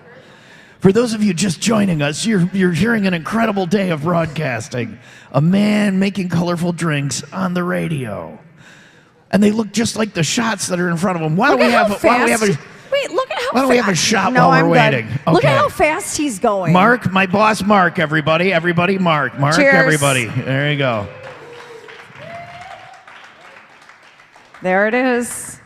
For those of you just joining us, you're hearing an incredible day of broadcasting. A man making colorful drinks on the radio. And they look just like the shots that are in front of them. Why don't we have a... Wait, look at how Why don't we have a shot no, while I'm we're good. waiting? Look Okay. at how fast he's going. Mark, my boss Mark, everybody. Everybody, Mark. Mark, Cheers. everybody. There you go. There it is.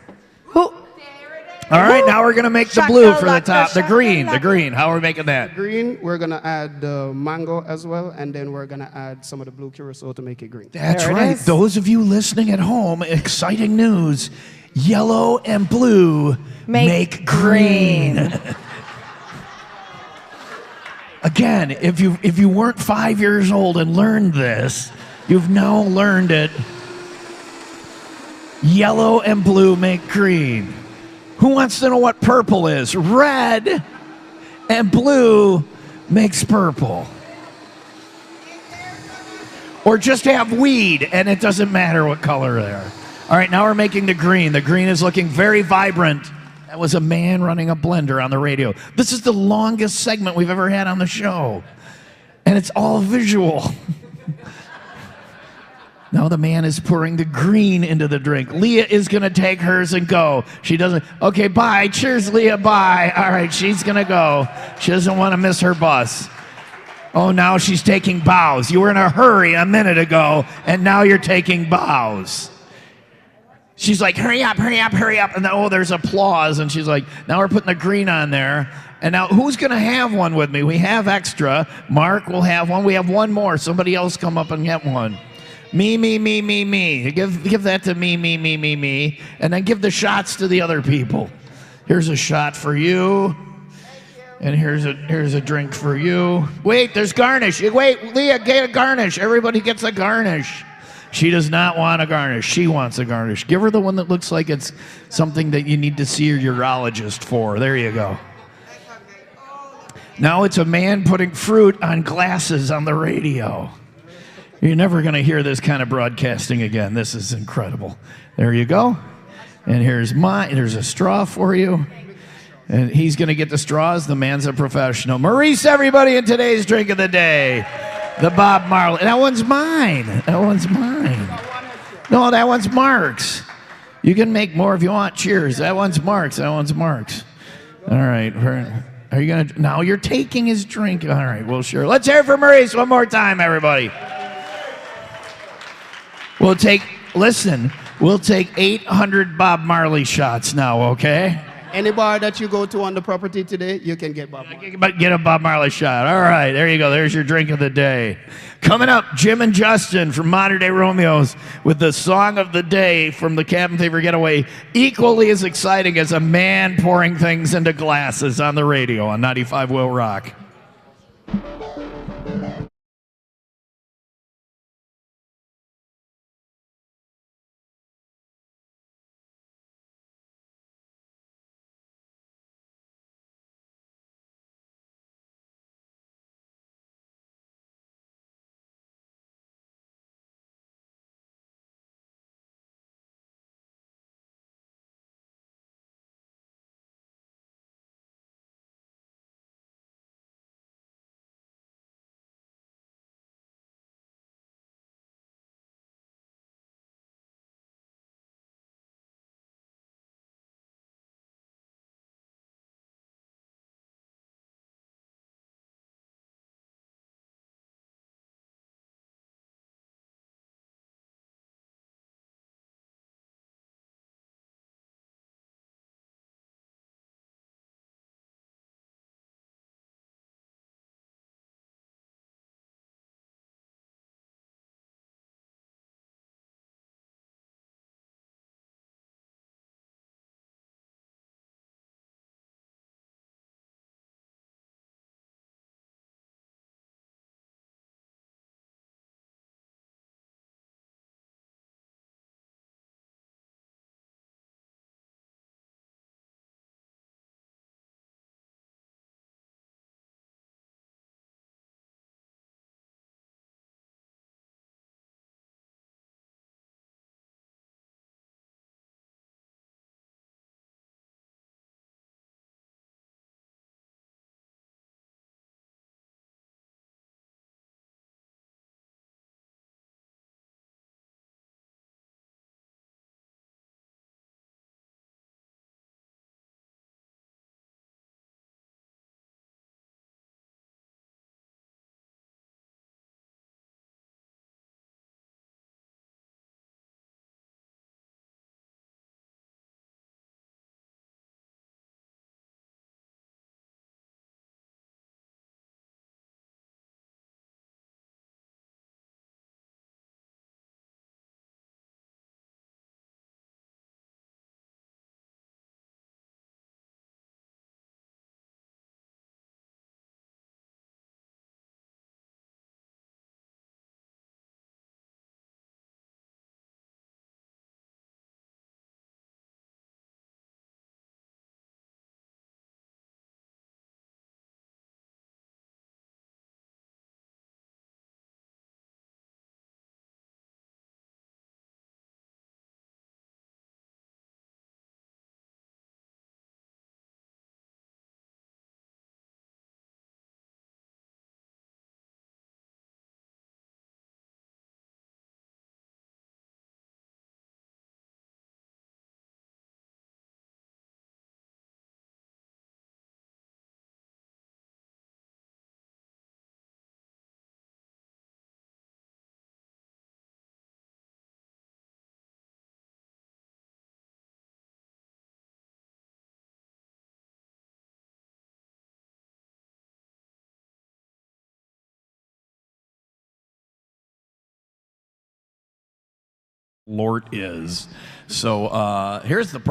All right, now we're going to make the blue for the top. The green. How are we making that? Green, we're going to add the mango as well, and then we're going to add some of the blue curacao to make it green. That's right. Those of you listening at home, exciting news. Yellow and blue make green. Again, if you weren't 5 years old and learned this, you've now learned it. Yellow and blue make green. Who wants to know what purple is? Red and blue makes purple. Or just have weed and it doesn't matter what color they are. All right, now we're making the green. The green is looking very vibrant. That was a man running a blender on the radio. This is the longest segment we've ever had on the show. And it's all visual. Now the man is pouring the green into the drink. Leah is going to take hers and go. She doesn't. Okay, bye. Cheers, Leah. Bye. All right, she's going to go. She doesn't want to miss her bus. Oh, now she's taking bows. You were in a hurry a minute ago, and now you're taking bows. She's like, hurry up, hurry up, hurry up. And then, there's applause. And she's like, now we're putting the green on there. And now who's going to have one with me? We have extra. Mark will have one. We have one more. Somebody else come up and get one. Me. Give that to me. And then give the shots to the other people. Here's a shot for you. And here's a drink for you. Wait, there's garnish. Wait, Leah, get a garnish. Everybody gets a garnish. She does not want a garnish. She wants a garnish. Give her the one that looks like it's something that you need to see your urologist for. There you go. Now it's a man putting fruit on glasses on the radio. You're never going to hear this kind of broadcasting again. This is incredible. There you go. And here's mine. There's a straw for you. And he's going to get the straws. The man's a professional. Maurice, everybody, in today's drink of the day. The Bob Marley. That one's mine. That one's mine. No, that one's Mark's. You can make more if you want. Cheers. That one's Mark's. That one's Mark's. All right. Are you going to? Now you're taking his drink. All right. Well, sure. Let's hear it for Maurice one more time, everybody. We'll take 800 Bob Marley shots now, okay? Any bar that you go to on the property today, you can get Bob Marley. Get a Bob Marley shot. All right, there you go. There's your drink of the day. Coming up, Jim and Justin from Modern Day Romeos with the song of the day from the Cabin Fever Getaway, equally as exciting as a man pouring things into glasses on the radio on 95 WIIL Rock. Malort is. So here's the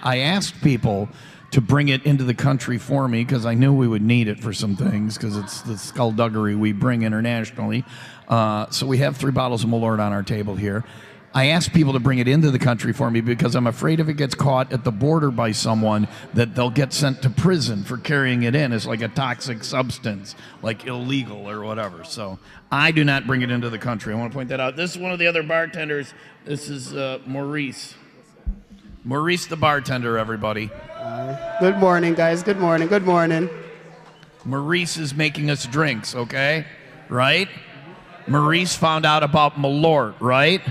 I asked people to bring it into the country for me because I knew we would need it for some things because it's the skullduggery we bring internationally. So we have 3 bottles of Malort on our table here. I asked people to bring it into the country for me because I'm afraid if it gets caught at the border by someone that they'll get sent to prison for carrying it in as like a toxic substance, like illegal or whatever. So I do not bring it into the country. I want to point that out. This is one of the other bartenders. This is Maurice. Maurice the bartender, everybody. Good morning, guys. Good morning. Good morning. Maurice is making us drinks, okay? Right? Maurice found out about Malort, right?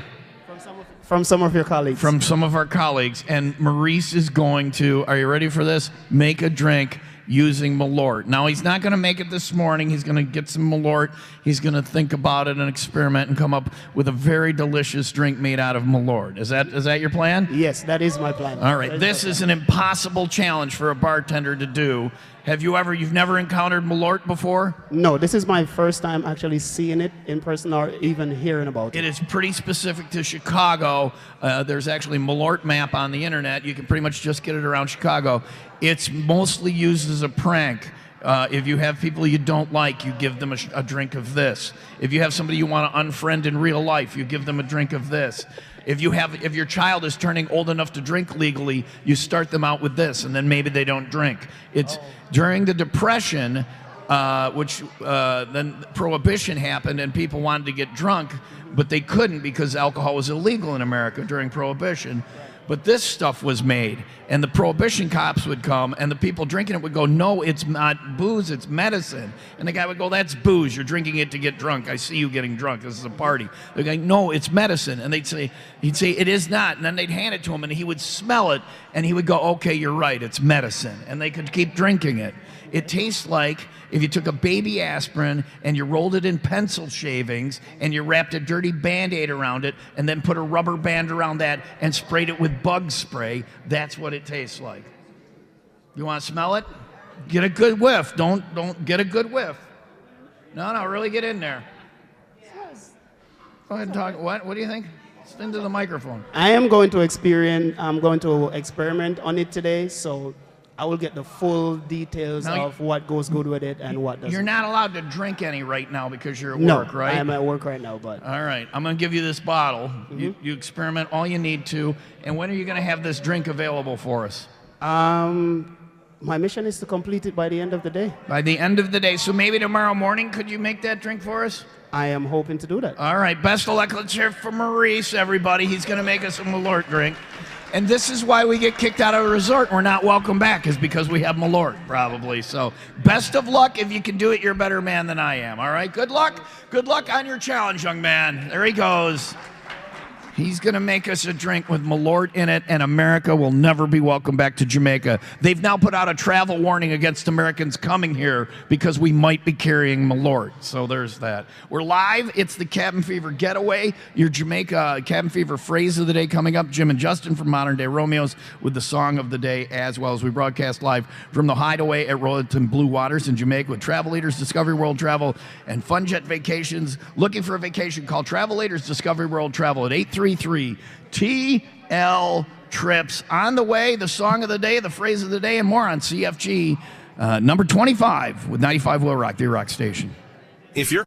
From some of your colleagues. From some of our colleagues. And Maurice is going to, are you ready for this? Make a drink using Malort. Now, he's not going to make it this morning. He's going to get some Malort. He's going to think about it and experiment and come up with a very delicious drink made out of Malort. Is that your plan? Yes, that is my plan. All right. This is an impossible challenge for a bartender to do. You've never encountered Malort before? No, this is my first time actually seeing it in person or even hearing about it. It is pretty specific to Chicago. There's actually a Malort map on the internet. You can pretty much just get it around Chicago. It's mostly used as a prank. If you have people you don't like, you give them a drink of this. If you have somebody you want to unfriend in real life, you give them a drink of this. If your child is turning old enough to drink legally, you start them out with this, and then maybe they don't drink. It's during the Depression, then Prohibition happened, and people wanted to get drunk, but they couldn't because alcohol was illegal in America during Prohibition. But this stuff was made, and the Prohibition cops would come, and the people drinking it would go, "No, it's not booze, it's medicine." And the guy would go, "That's booze. You're drinking it to get drunk. I see you getting drunk. This is a party." They're going, "No, it's medicine." And he'd say, "It is not." And then they'd hand it to him, and he would smell it, and he would go, "Okay, you're right. It's medicine." And they could keep drinking it. It tastes like if you took a baby aspirin and you rolled it in pencil shavings and you wrapped a dirty Band-Aid around it and then put a rubber band around that and sprayed it with bug spray. That's what it tastes like. You want to smell it? Get a good whiff. Don't get a good whiff. No, really get in there. Go ahead and talk. What do you think? Just into the microphone. I'm going to experiment on it today, so I will get the full details of what goes good with it and what doesn't. You're not allowed to drink any right now because you're at work, right? I'm at work right now, but. All right, I'm going to give you this bottle. Mm-hmm. You experiment all you need to. And when are you going to have this drink available for us? My mission is to complete it by the end of the day. By the end of the day. So maybe tomorrow morning, could you make that drink for us? I am hoping to do that. All right, best of luck. Let's hear it for Maurice, everybody. He's going to make us a Malort drink. And this is why we get kicked out of a resort. We're not welcome back, is because we have Malort, probably. So best of luck. If you can do it, you're a better man than I am. All right, good luck. Good luck on your challenge, young man. There he goes. He's going to make us a drink with Malort in it, and America will never be welcome back to Jamaica. They've now put out a travel warning against Americans coming here because we might be carrying Malort. So there's that. We're live. It's the Cabin Fever Getaway. Your Jamaica Cabin Fever phrase of the day coming up. Jim and Justin from Modern Day Romeos with the song of the day, as well as we broadcast live from the Hideaway at Royalton Blue Waters in Jamaica with Travel Leaders, Discovery World Travel, and Fun Jet Vacations. Looking for a vacation, call Travel Leaders, Discovery World Travel at 833 TL Trips. On the way, the song of the day, the phrase of the day, and more on CFG number 25 with 95 WIIL Rock, the rock station. If you're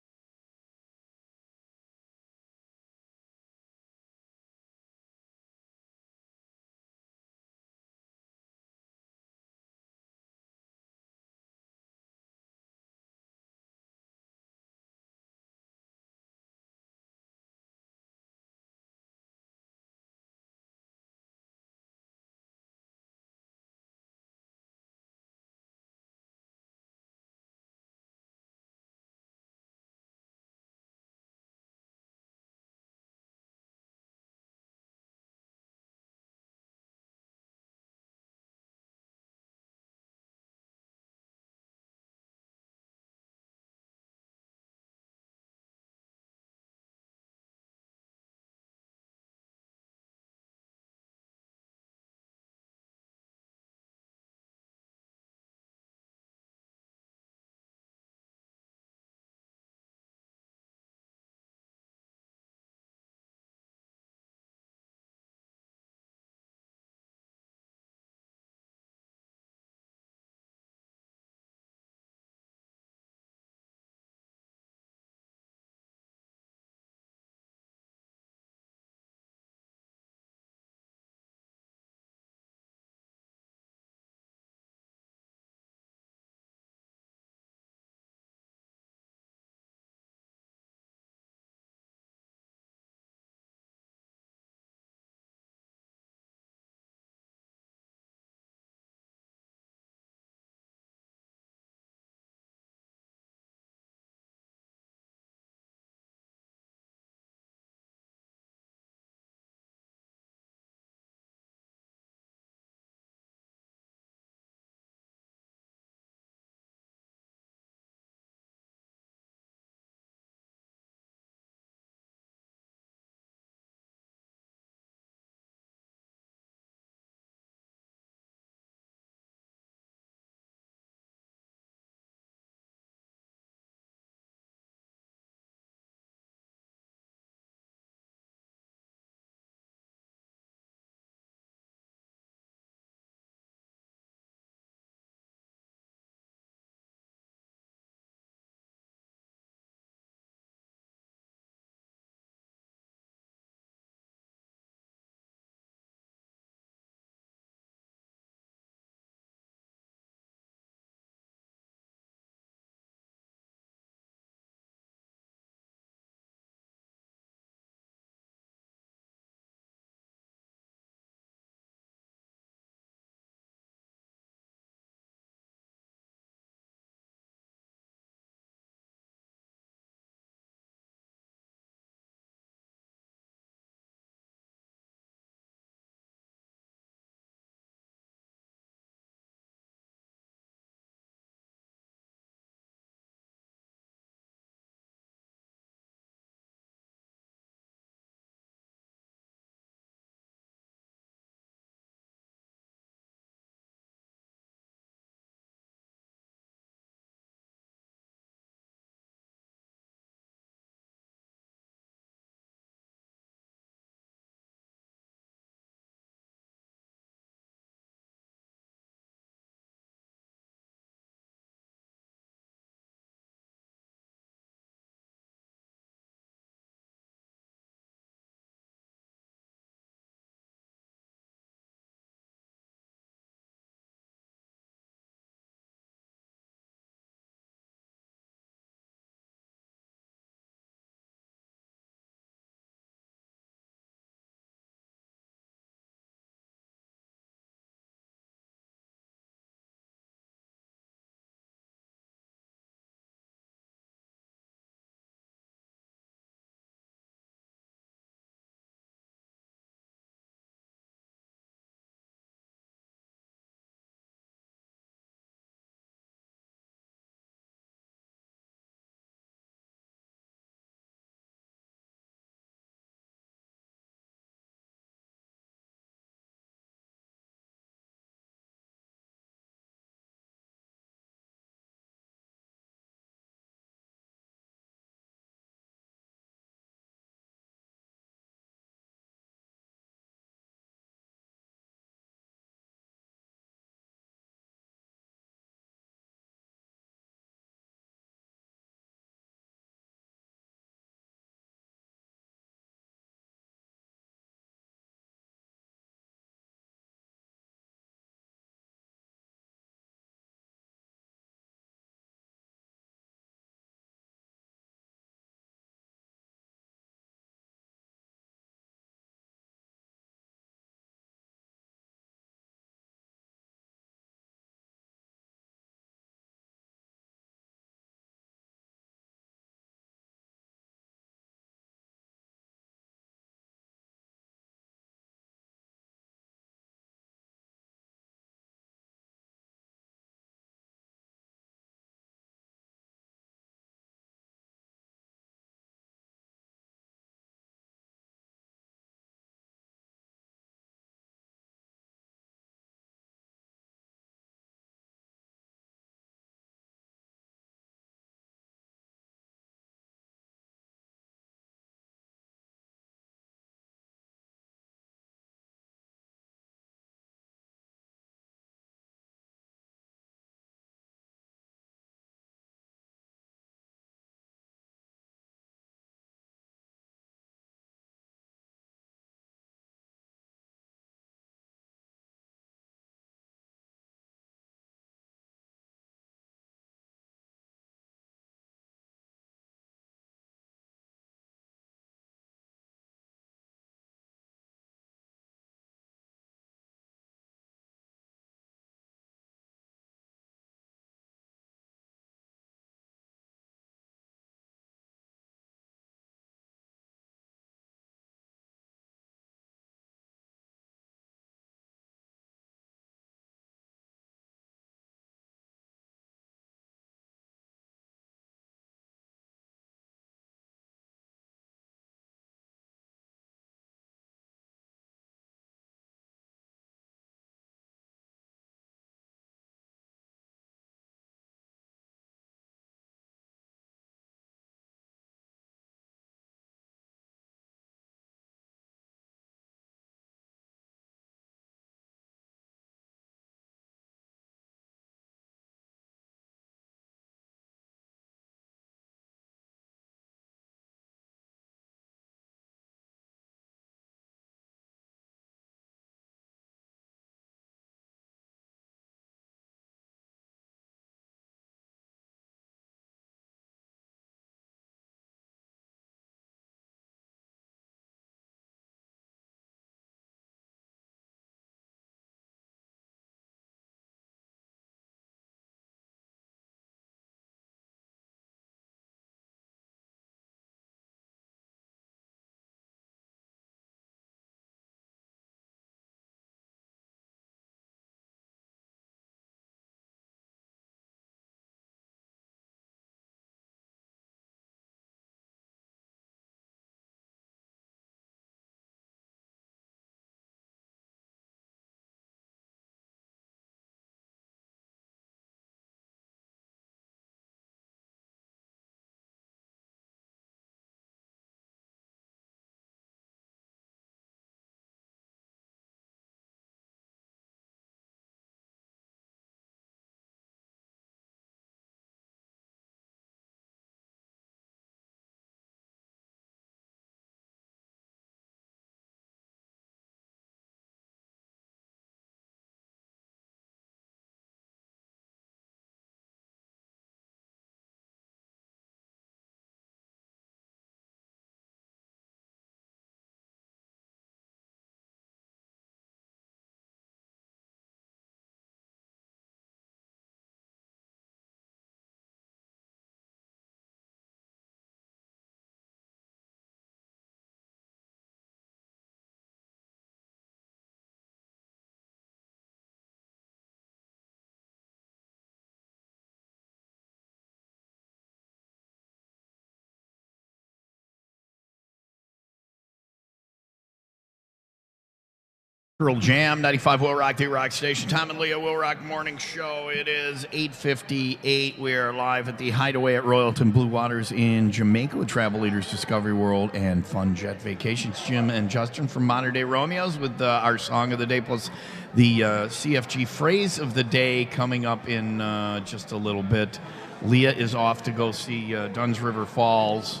Pearl Jam, 95 Will Rock, the Rock Station. Tom and Leah Will Rock Morning Show. It is 8:58. We are live at the Hideaway at Royalton Blue Waters in Jamaica with Travel Leaders Discovery World and Fun Jet Vacations. Jim and Justin from Modern Day Romeos with our song of the day plus the CFG phrase of the day coming up in just a little bit. Leah is off to go see Dunn's River Falls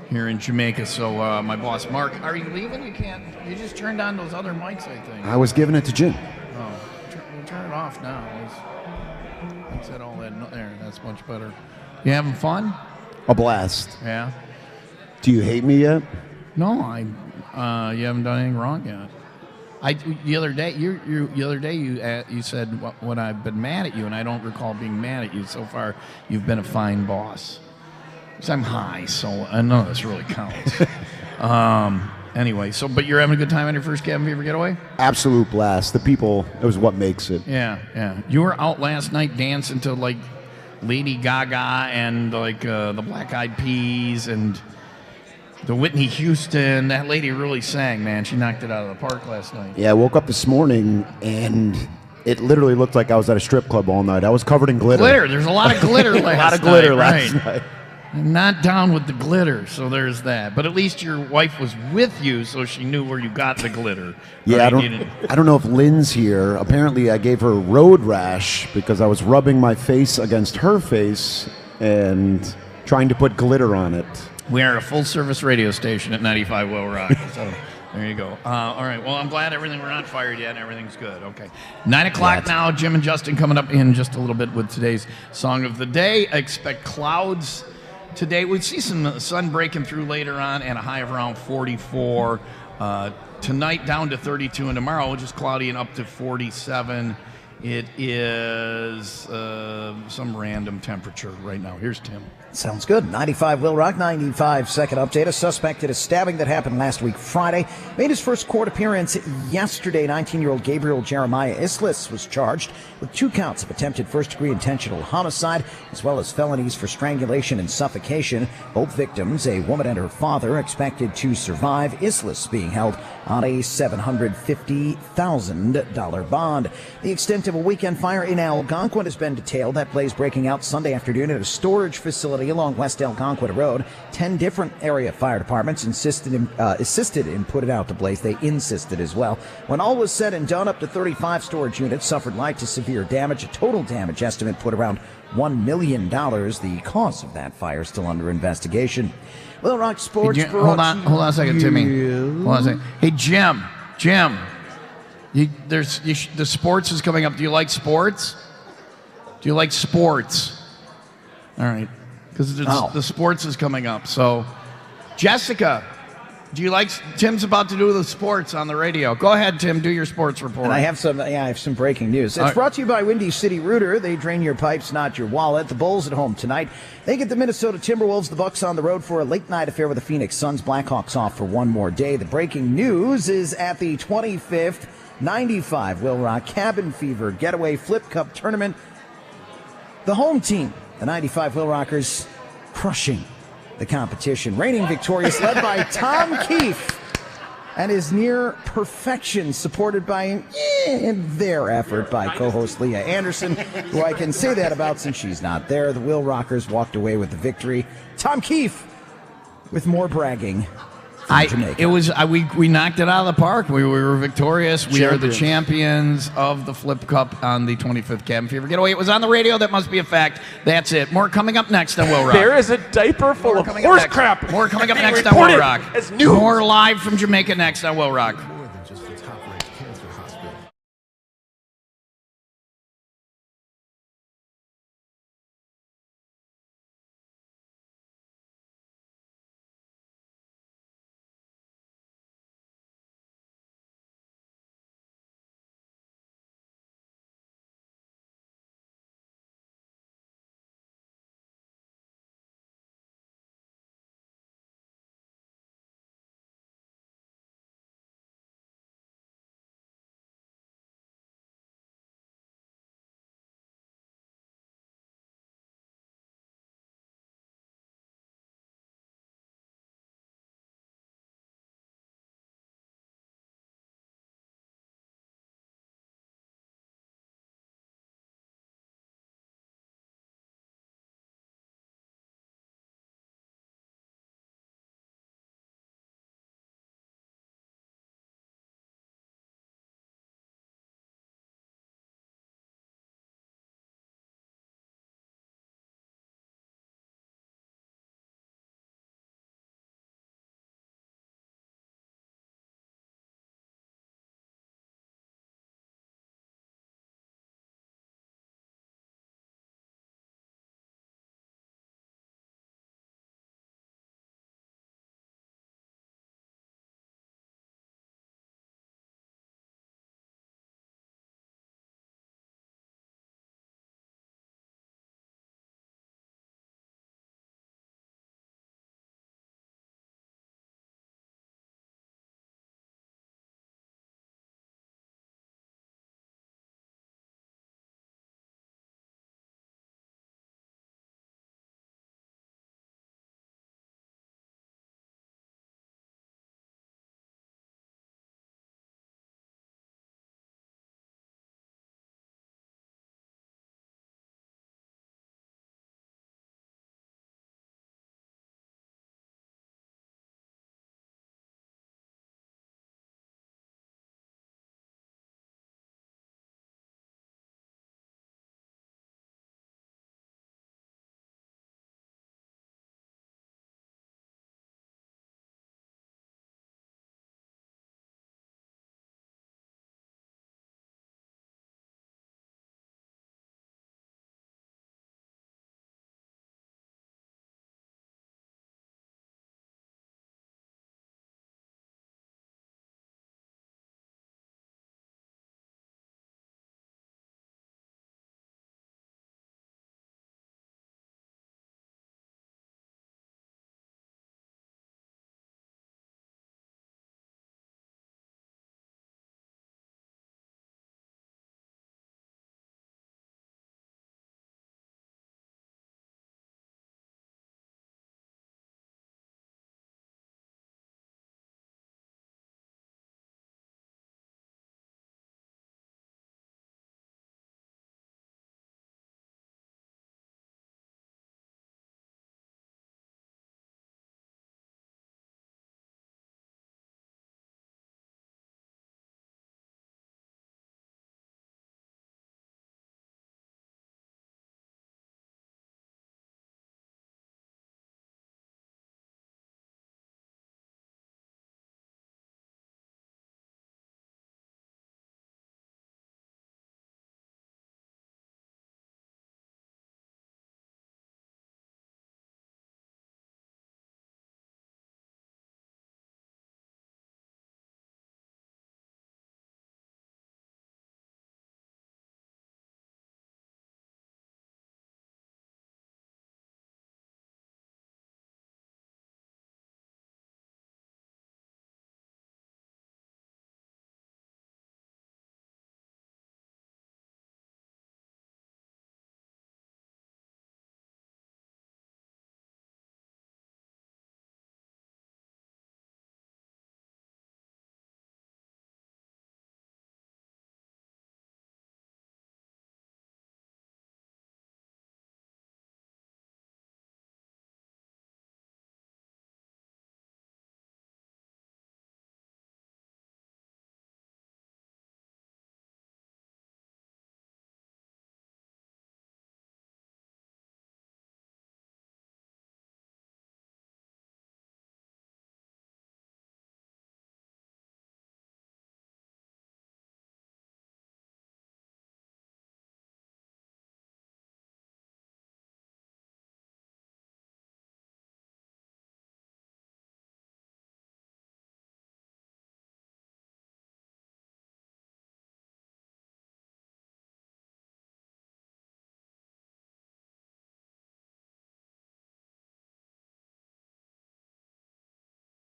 here in Jamaica. So my boss, Mark, are you leaving? You can't. You just turned on those other mics, I think. I was giving it to Jim. Oh, turn it off now. Let's set all that there. That's much better. You having fun? A blast. Yeah. Do you hate me yet? No, you haven't done anything wrong yet. The other day you said when I've been mad at you, and I don't recall being mad at you so far. You've been a fine boss. Because I'm high, so I know this really counts. Anyway, but you're having a good time on your first cabin fever getaway? Absolute blast. The people is what makes it. Yeah. You were out last night dancing to like Lady Gaga and like the Black Eyed Peas and the Whitney Houston. That lady really sang, man. She knocked it out of the park last night. Yeah, I woke up this morning and it literally looked like I was at a strip club all night. I was covered in glitter. There's a lot of glitter last night. A lot of glitter last night. I'm not down with the glitter, so there's that. But at least your wife was with you, so she knew where you got the glitter. Yeah, right? I don't know if Lynn's here. Apparently, I gave her road rash because I was rubbing my face against her face and trying to put glitter on it. We are a full-service radio station at 95 Will Rock. So there you go. All right. Well, I'm glad we're not fired yet and everything's good. Okay. 9 o'clock now. Jim and Justin coming up in just a little bit with today's song of the day. I expect clouds today. We see some sun breaking through later on and a high of around 44. Tonight down to 32, and tomorrow just cloudy and up to 47. It is some random temperature right now. Here's Tim. Sounds good. 95 Will Rock, 95 second update. A suspect at a stabbing that happened last week Friday made his first court appearance yesterday. 19-year-old Gabriel Jeremiah Islis was charged with 2 counts of attempted first-degree intentional homicide, as well as felonies for strangulation and suffocation. Both victims, a woman and her father, expected to survive. Islis being held on a $750,000 bond. The extent of a weekend fire in Algonquin has been detailed. That blaze breaking out Sunday afternoon at a storage facility along West Algonquin Road. 10 different area fire departments assisted in putting out the blaze. They insisted as well. When all was said and done, up to 35 storage units suffered light to severe damage. A total damage estimate put around $1 million. The cause of that fire is still under investigation. Will Rock Sports. Hold on a second, Timmy. Hold on a second. Hey, Jim. The sports is coming up. Do you like sports? All right. Because the sports is coming up. So, Jessica, do you like? Tim's about to do the sports on the radio. Go ahead, Tim. Do your sports report. And I have some breaking news. It's brought to you by Windy City Rooter. They drain your pipes, not your wallet. The Bulls at home tonight. They get the Minnesota Timberwolves. The Bucks on the road for a late night affair with the Phoenix Suns. Blackhawks off for one more day. The breaking news is at the 25th 95 Will Rock Cabin Fever Getaway Flip Cup Tournament. The home team, the 95 Will Rockers, crushing the competition. Reigning victorious, led by Tom Keith and his near perfection, supported by their effort by co-host Leah Anderson, who I can say that about since she's not there. The Will Rockers walked away with the victory. Tom Keith with more bragging. We knocked it out of the park. We were victorious. We are the champions of the Flip Cup on the 25th Cabin Fever Getaway. It was on the radio. That must be a fact. That's it. More coming up next on Will Rock. There is a diaper full of horse crap. More coming up next on Will Rock. More live from Jamaica next on Will Rock.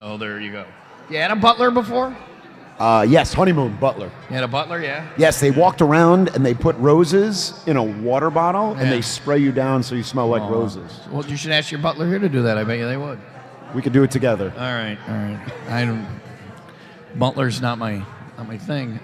Oh, there you go. You had a butler before? Yes, honeymoon butler. You had a butler, yeah? Yes, they walked around and they put roses in a water bottle and they spray you down so you smell like roses. Well, you should ask your butler here to do that. I bet you they would. We could do it together. All right. I don't. Butler's not my thing.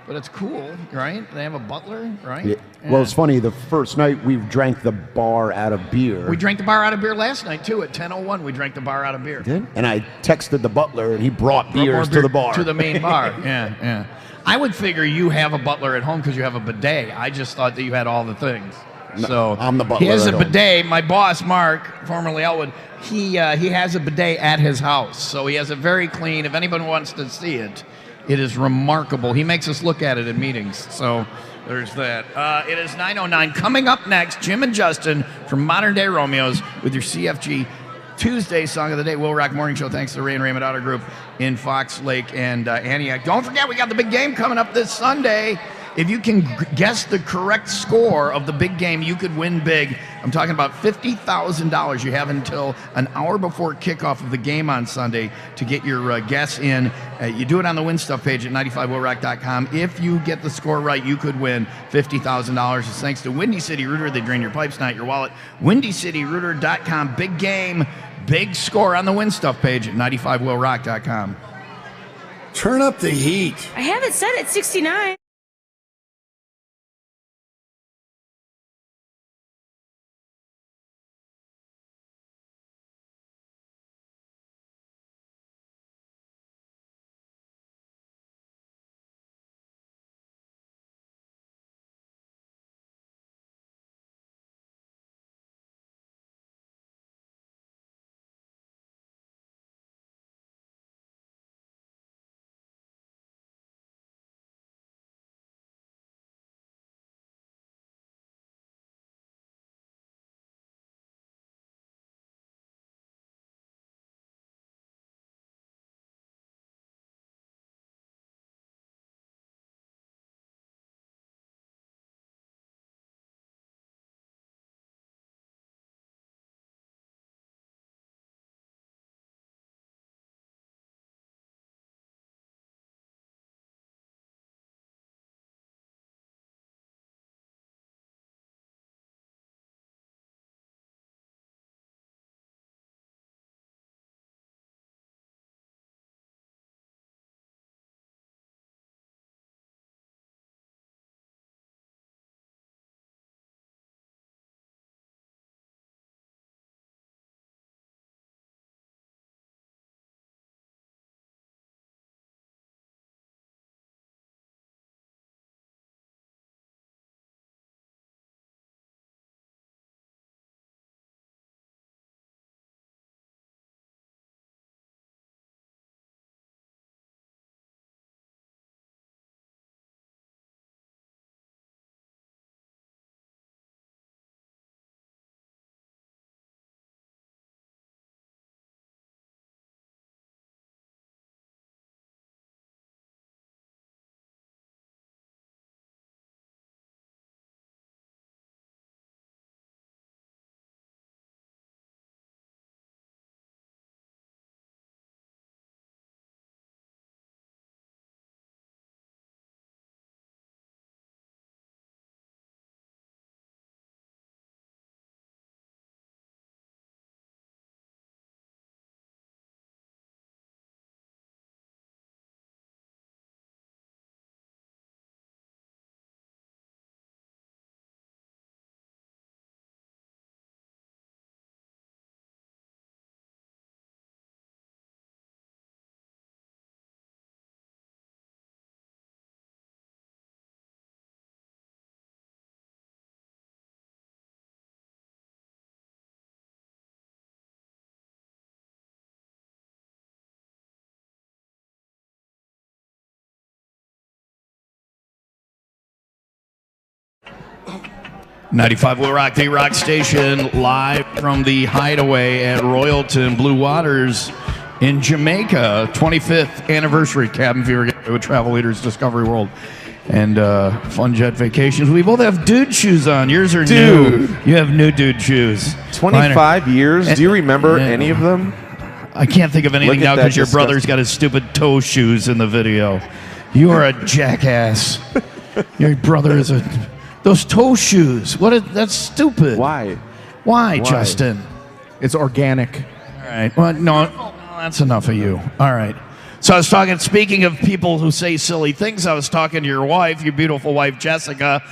But it's cool, right? They have a butler, right? Yeah. Well, it's funny. The first night we drank the bar out of beer. We drank the bar out of beer last night too. At 10:01, we drank the bar out of beer. Did? And I texted the butler, and he brought beers to the bar. To the main bar. Yeah. I would figure you have a butler at home because you have a bidet. I just thought that you had all the things. No, so I'm the butler. He has a at home. bidet. My boss, Mark, formerly Elwood, he has a bidet at his house. So he has it very clean. If anyone wants to see it, it is remarkable. He makes us look at it in meetings. So there's that. It is 9:09. Coming up next, Jim and Justin from Modern Day Romeos with your CFG Tuesday Song of the Day. Will Rock Morning Show. Thanks to the Ray and Raymond Auto Group in Fox Lake and Antioch. Don't forget, we got the big game coming up this Sunday. If you can guess the correct score of the big game, you could win big. I'm talking about $50,000. You have until an hour before kickoff of the game on Sunday to get your guess in. You do it on the Win Stuff page at 95willrock.com. If you get the score right, you could win $50,000. It's thanks to Windy City Rooter. They drain your pipes, not your wallet. WindyCityRooter.com. Big game, big score on the Win Stuff page at 95willrock.com. Turn up the heat. I have it set at 69. .95 Will Rock, the rock station, live from the Hideaway at Royalton, Blue Waters in Jamaica. 25th anniversary Cabin Fever Getaway with Travel Leaders Discovery World and Fun Jet Vacations. We both have dude shoes on. Yours are new. You have new dude shoes. 25 years? Do you remember any of them? I can't think of anything Look at now that because your disgusting- brother's got his stupid toe shoes in the video. You are a jackass. Your brother is a... Those toe shoes. That's stupid. Why, Justin? It's organic. All right. Well, no, that's enough of you. All right. So I was talking, speaking of people who say silly things, I was talking to your wife, your beautiful wife, Jessica.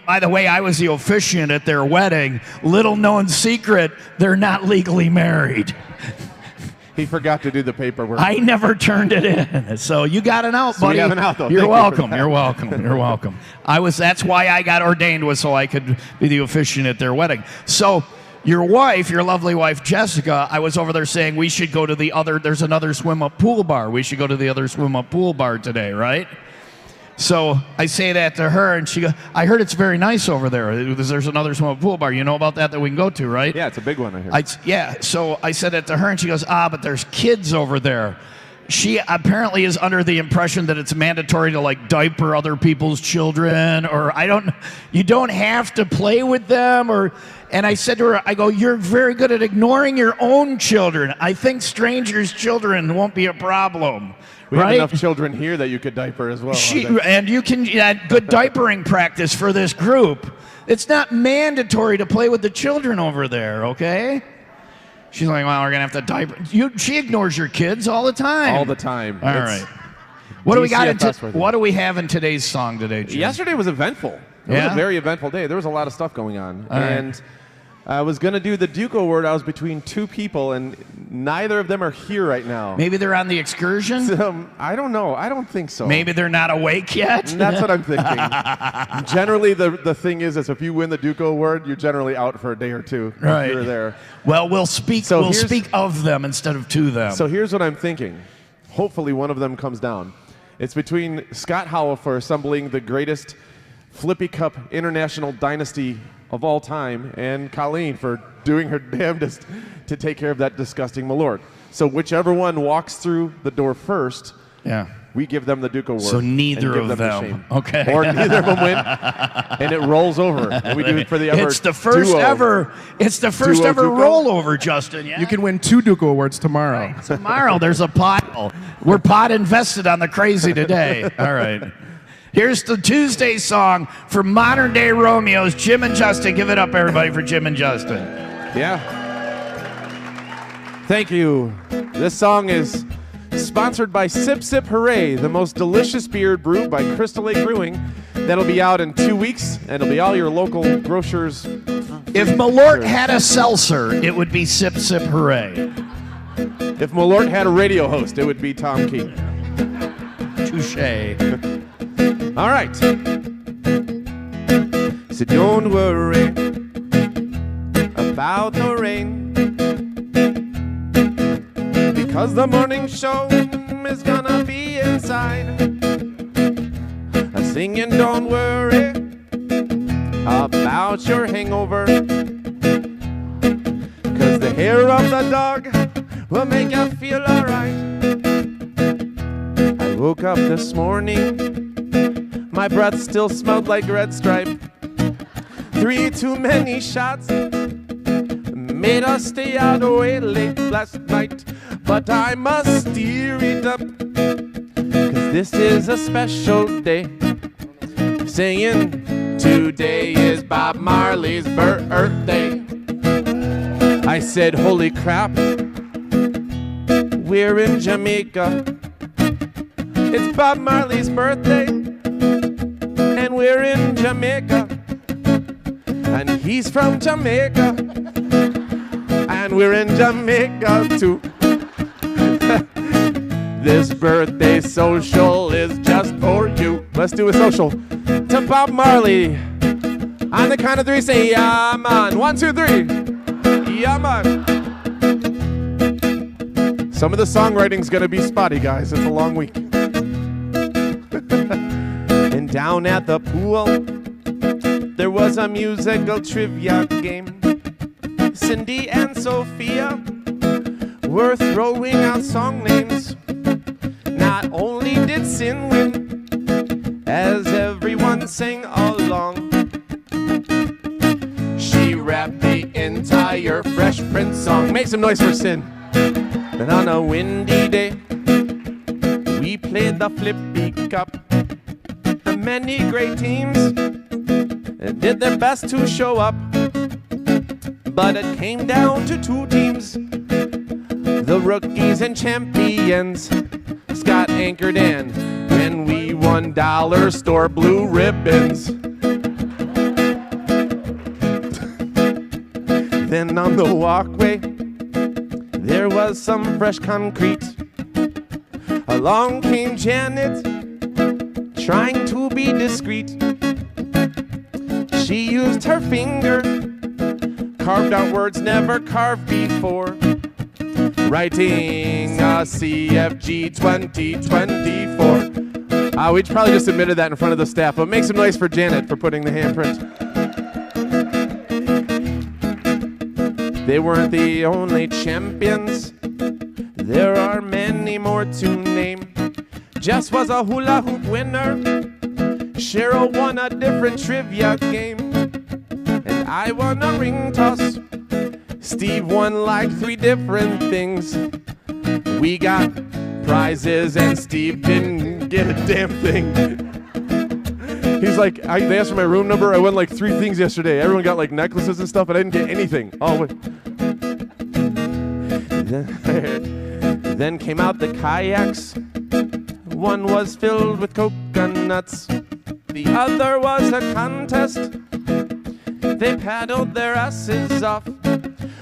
By the way, I was the officiant at their wedding. Little known secret, they're not legally married. He forgot to do the paperwork. I never turned it in. So you got an out, So buddy. you have an out, though. You're Thank you for welcome. that. You're welcome. You're welcome. That's why I got ordained, was so I could be the officiant at their wedding. So your wife, your lovely wife, Jessica, I was over there saying we should go to there's another swim-up pool bar. We should go to the other swim-up pool bar today, right? So I say that to her, and she goes, I heard it's very nice over there. There's another swim-up pool bar. You know about that we can go to, right? Yeah, it's a big one, I hear. Yeah, so I said that to her, and she goes, but there's kids over there. She apparently is under the impression that it's mandatory to like diaper other people's children, or you don't have to play with them, and I said to her, I go, you're very good at ignoring your own children. I think strangers' children won't be a problem. We have right? enough children here that you could diaper as well. And you can good diapering practice for this group. It's not mandatory to play with the children over there, okay? She's like, well, we're going to have to diaper. She ignores your kids all the time. All the time. All right. What do we got? What do we have in today's song today, Jim? Yesterday was eventful. It was a very eventful day. There was a lot of stuff going on. All right. And I was going to do the Duke Award. I was between two people, and neither of them are here right now. Maybe they're on the excursion? I don't know. I don't think so. Maybe they're not awake yet? That's what I'm thinking. Generally, the thing is if you win the Duke Award, you're generally out for a day or two. Right. If you're there. Well, we'll speak of them instead of to them. So here's what I'm thinking. Hopefully one of them comes down. It's between Scott Howell for assembling the greatest Flippy Cup international dynasty of all time, and Colleen for doing her damnedest to take care of that disgusting Malort. So whichever one walks through the door first, we give them the Duke Award. So neither and give of the them. shame. Okay. Or neither of them win, and it rolls over. And we do it for the other It's the first duo. ever. It's the first Duo ever Duco? rollover, Justin. Yeah. You can win 2 Duke Awards tomorrow. Tomorrow there's a pot. We're pot invested on the crazy today. All right. Here's the Tuesday song for modern day Romeos, Jim and Justin. Give it up, everybody, for Jim and Justin. Yeah. Thank you. This song is sponsored by Sip Sip Hooray, the most delicious beer brewed by Crystal Lake Brewing. That'll be out in 2 weeks, and it'll be all your local grocers. If Malort had a seltzer, it would be Sip Sip Hooray. If Malort had a radio host, it would be Tom Keith. Touche. All right. So don't worry about the rain, because the morning show is gonna be inside. Singing don't worry about your hangover, cause the hair of the dog will make you feel alright. I woke up this morning, my breath still smelled like Red Stripe. 3 too many shots made us stay out way late last night, but I must steer it up, cause this is a special day. Saying today is Bob Marley's birthday. I said, holy crap, we're in Jamaica. It's Bob Marley's birthday, and we're in Jamaica. And he's from Jamaica, and we're in Jamaica too. This birthday social is just for you. Let's do a social to Bob Marley. On the count of 3, say, yeah, man. 1, 2, 3. Yeah, man. Some of the songwriting's gonna be spotty, guys. It's a long week. And down at the pool, there was a musical trivia game. Cindy and Sophia were throwing out song names. Not only did Sin win, as everyone sang along, she rapped the entire Fresh Prince song. Make some noise for Sin. Then on a windy day, we played the Flippy Cup. Many great teams did their best to show up, but it came down to two teams, the rookies and champions. Scott anchored in when we won dollar store blue ribbons. Then on the walkway, there was some fresh concrete. Along came Janet, trying to be discreet. She used her finger, carved out words never carved before, writing a CFG 2024. We probably just admitted that in front of the staff, but make some noise for Janet for putting the handprint. They weren't the only champions. There are many more to name. Jess was a hula hoop winner. Cheryl won a different trivia game. And I won a ring toss. Steve won like 3 different things. We got prizes and Steve didn't get a damn thing. He's like, they asked for my room number. I won like 3 things yesterday. Everyone got like necklaces and stuff, and I didn't get anything. Oh, wait. Then came out the kayaks. One was filled with coconuts. The other was a contest. They paddled their asses off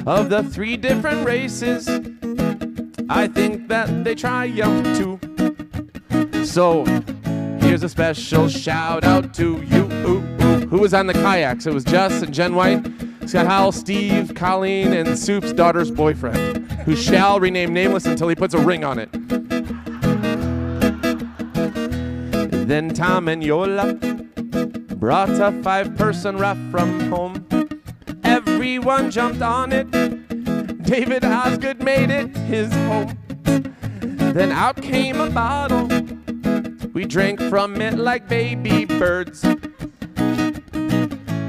of the 3 different races. I think that they triumphed too. So here's a special shout out to you. Who was on the kayaks? It was Jess and Jen White, Scott Howell, Steve, Colleen, and Soup's daughter's boyfriend, who shall remain nameless until he puts a ring on it. Then Tom and Yola brought a 5-person raft from home. Everyone jumped on it. David Osgood made it his home. Then out came a bottle. We drank from it like baby birds.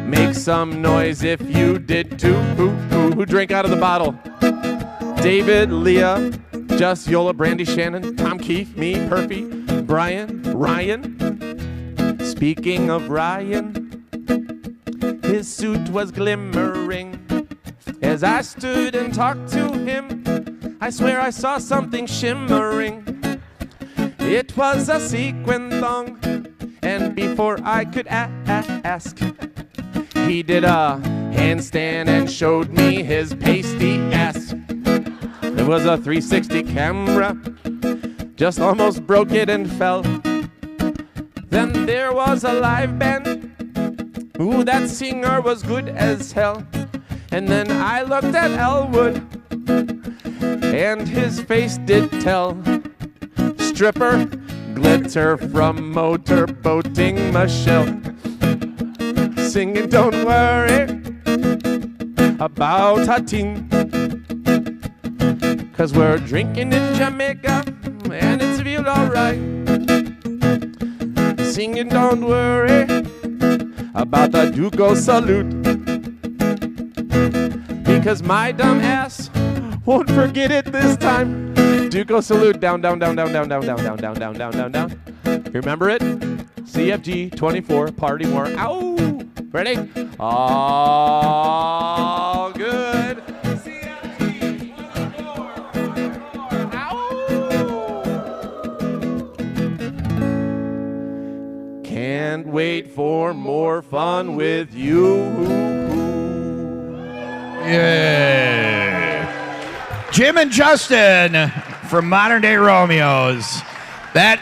Make some noise if you did too. Who drank out of the bottle? David, Leah, Jess, Yola, Brandy, Shannon, Tom Keith, me, Perfy, Brian, Ryan. Speaking of Ryan, his suit was glimmering. As I stood and talked to him, I swear I saw something shimmering. It was a sequin thong, and before I could ask, he did a handstand and showed me his pasty ass. It was a 360 camera, just almost broke it and fell. Then there was a live band. Ooh, that singer was good as hell. And then I looked at Elwood, and his face did tell. Stripper, glitter from motorboating Michelle. Singing, don't worry about a thing, 'cause we're drinking in Jamaica, and it's real alright. Singing, don't worry about the Duco salute, because my dumb ass won't forget it this time. Duco salute, down, down, down, down, down, down, down, down, down, down, down, down, down. You remember it? CFG 24, party more. Ow! Ready? All good. CFG 24, Ow! Can't wait for more fun with you. Yeah. Jim and Justin from Modern Day Romeos. That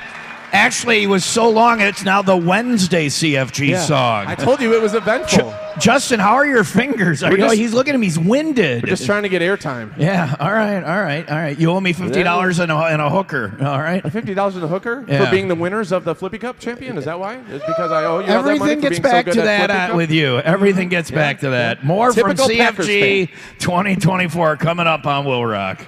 actually was so long, it's now the Wednesday CFG song. I told you it was eventful. Justin, how are your fingers? He's looking at me, he's winded. We're just trying to get airtime. Yeah, all right. You owe me $50 and a hooker, all right? $50 and a hooker? Yeah. For being the winners of the Flippy Cup champion? Is that why? It's because I owe you all that money Everything for gets being back so to good at Flippy that Cup? with you. Everything gets back to that. More Typical from Packers CFG 2024 coming up on WIIL Rock.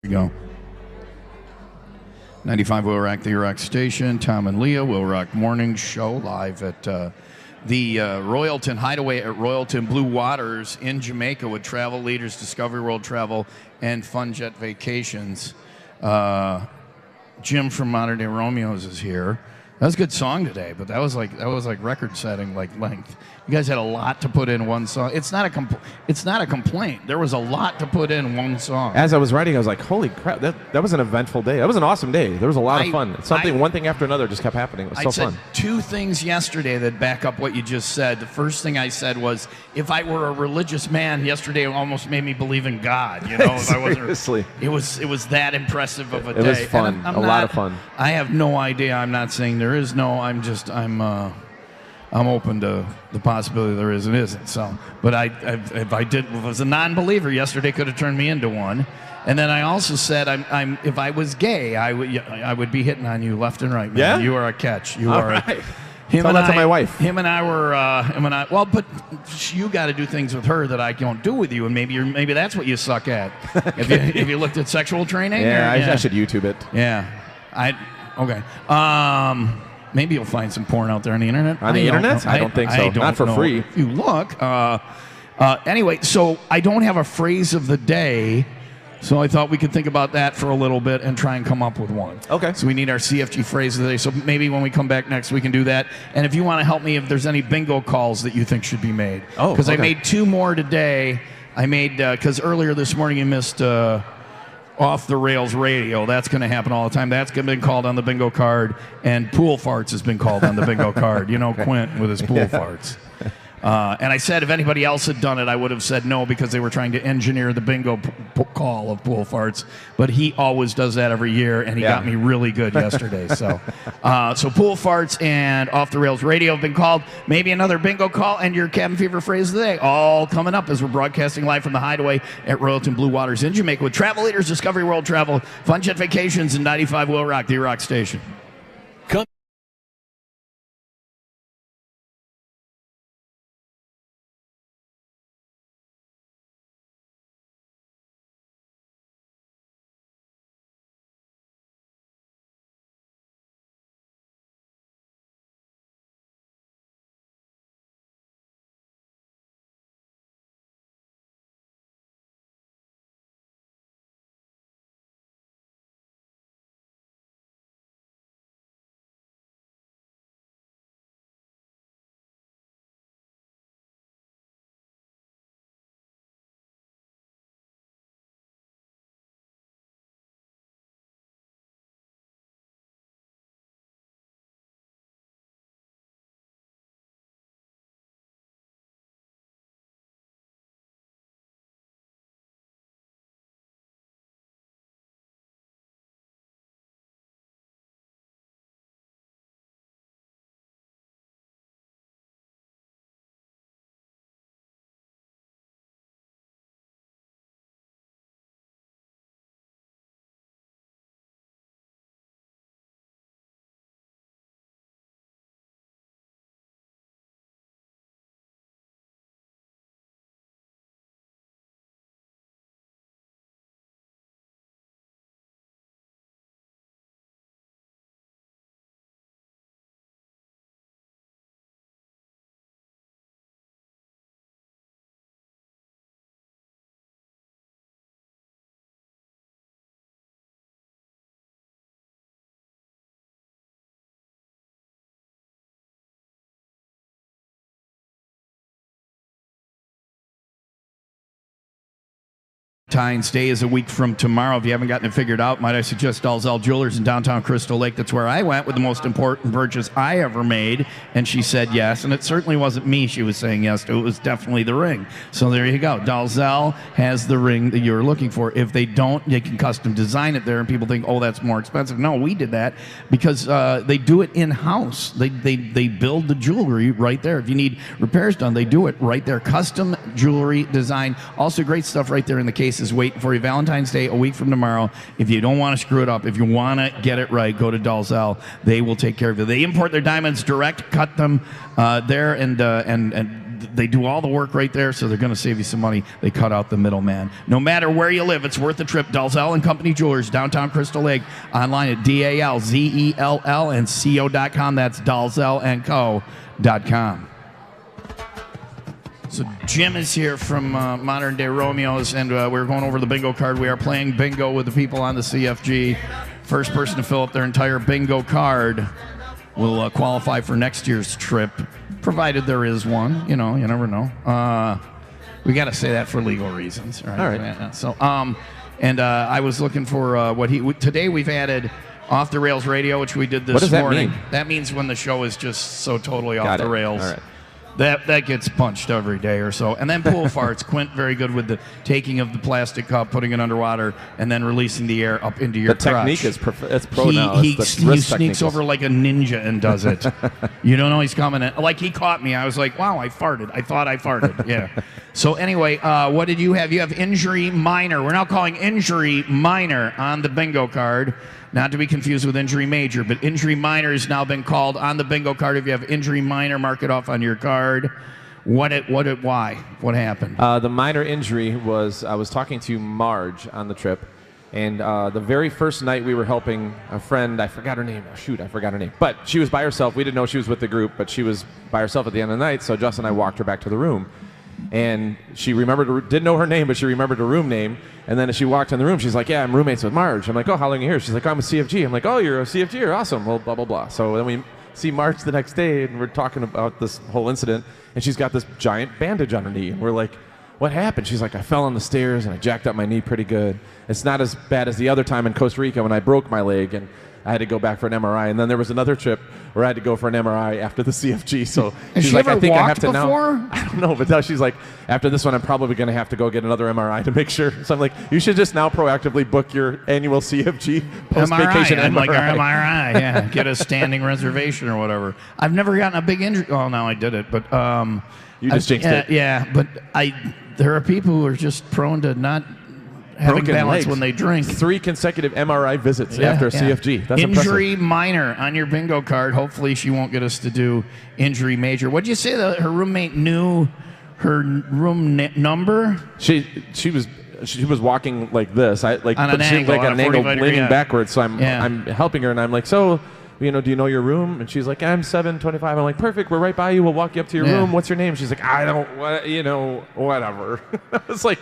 Here we go. 95 Will Rock, the Rock Station. Tom and Leah, Will Rock Morning Show, live at the Royalton Hideaway at Royalton Blue Waters in Jamaica with travel leaders, Discovery World Travel, and Fun Jet Vacations. Jim from Modern Day Romeos is here. That was a good song today, but that was like record-setting length. You guys had a lot to put in one song. It's not a complaint. There was a lot to put in one song. As I was writing, I was like, "Holy crap! That was an eventful day. That was an awesome day. There was a lot of fun. One thing after another just kept happening. It was so fun." I said two things yesterday that back up what you just said. The first thing I said was, if I were a religious man, yesterday almost made me believe in God. You know, if I wasn't. Seriously. It was that impressive of a day. It was fun. I'm a lot of fun. I have no idea. I'm not saying there is no. I'm open to the possibility there is and isn't. So, but if I was a non-believer yesterday, could have turned me into one. And then I also said, if I was gay, I would be hitting on you left and right, man. Yeah? You are a catch. You All are. Right. Tell that to my wife. Him and I were. Well, but you got to do things with her that I don't do with you, and maybe that's what you suck at. If you looked at sexual training. Yeah, I should YouTube it. Yeah. Okay. Maybe you'll find some porn out there on the internet. On the internet? I don't think so. Not for free. If you look. Anyway, so I don't have a phrase of the day, so I thought we could think about that for a little bit and try and come up with one. Okay. So we need our CFG phrase of the day. So maybe when we come back next, we can do that. And if you want to help me, if there's any bingo calls that you think should be made. Oh, because okay. I made two more today. I made, because earlier this morning you missed... Off the Rails Radio. That's going to happen all the time. That's been called on the bingo card, and pool farts has been called on the bingo card. You know, Quint with his pool farts. And I said if anybody else had done it, I would have said no because they were trying to engineer the bingo call of pool farts. But he always does that every year, and he got me really good yesterday. So pool farts and Off the Rails Radio have been called. Maybe another bingo call and your cabin fever phrase of the day. All coming up as we're broadcasting live from the Hideaway at Royalton Blue Waters in Jamaica with travel leaders, Discovery World Travel, Fun Jet Vacations, and 95 Will Rock, the Rock Station. Valentine's Day is a week from tomorrow. If you haven't gotten it figured out, might I suggest Dalzell Jewelers in downtown Crystal Lake. That's where I went with the most important purchase I ever made. And she said yes. And it certainly wasn't me she was saying yes to. It was definitely the ring. So there you go. Dalzell has the ring that you're looking for. If they don't, they can custom design it there. And people think, oh, that's more expensive. No, we did that because they do it in-house. They build the jewelry right there. If you need repairs done, they do it right there. Custom jewelry design. Also great stuff right there in the cases waiting for you. Valentine's Day, a week from tomorrow. If you don't want to screw it up, if you want to get it right, go to Dalzell. They will take care of you. They import their diamonds direct, cut them there, and they do all the work right there, so they're going to save you some money. They cut out the middleman. No matter where you live, it's worth the trip. Dalzell and Company Jewelers, downtown Crystal Lake. Online at DALZELL and CO.com. That's DalzellandCo.com. So Jim is here from Modern Day Romeos, and we're going over the bingo card. We are playing bingo with the people on the CFG. First person to fill up their entire bingo card will qualify for next year's trip, provided there is one. You know, you never know. We got to say that for legal reasons. Right? All right. So, I was looking for today we've added Off the Rails Radio, which we did this morning. Mean? That means when the show is just so totally off the rails. All right. That gets punched every day or so. And then pool farts. Quint very good with the taking of the plastic cup, putting it underwater, and then releasing the air up into your crotch. Technique is it's pro now. He sneaks over like a ninja and does it. You don't know he's coming in. Like he caught me. I was like, wow, I farted. I thought I farted. Yeah. So anyway, what did you have? You have injury minor. We're now calling injury minor on the bingo card. Not to be confused with injury major, but injury minor has now been called on the bingo card. If you have injury minor, mark it off on your card. Why? What happened? The minor injury was I was talking to Marge on the trip, and the very first night we were helping a friend. I forgot her name. Shoot, I forgot her name. But she was by herself. We didn't know she was with the group, but she was by herself at the end of the night. So Justin and I walked her back to the room. And she didn't know her name, but she remembered her room name. And then as she walked in the room, she's like, yeah, I'm roommates with Marge. I'm like, oh, how long are you here? She's like, oh, I'm a CFG. I'm like, oh, you're a CFG? You're awesome. Well, blah, blah, blah. So then we see Marge the next day, and we're talking about this whole incident. And she's got this giant bandage on her knee. And we're like, what happened? She's like, I fell on the stairs, and I jacked up my knee pretty good. It's not as bad as the other time in Costa Rica when I broke my leg, and I had to go back for an MRI. And then there was another trip where I had to go for an MRI after the CFG. So she's like, I think I have to before? now. I don't know, but now she's like, after this one, I'm probably going to have to go get another MRI to make sure. So I'm like, you should just now proactively book your annual CFG post-vacation MRI. I'm like, MRI, yeah. Get a standing reservation or whatever. I've never gotten a big injury. Oh, no, I did it, but you just jinxed it. Yeah, but there are people who are just prone to not having broken balance legs when they drink. 3 consecutive MRI visits after a CFG. That's injury impressive. Minor on your bingo card. Hopefully she won't get us to do injury major. What'd you say that her roommate knew her room number? She was walking like this. On an angle, like on an a angle 45 leaning degree, backwards. So I'm helping her, and I'm like, so, do you know your room? And she's like, I'm 725. I'm like, perfect. We're right by you. We'll walk you up to your room. What's your name? She's like, I don't, whatever. It's like.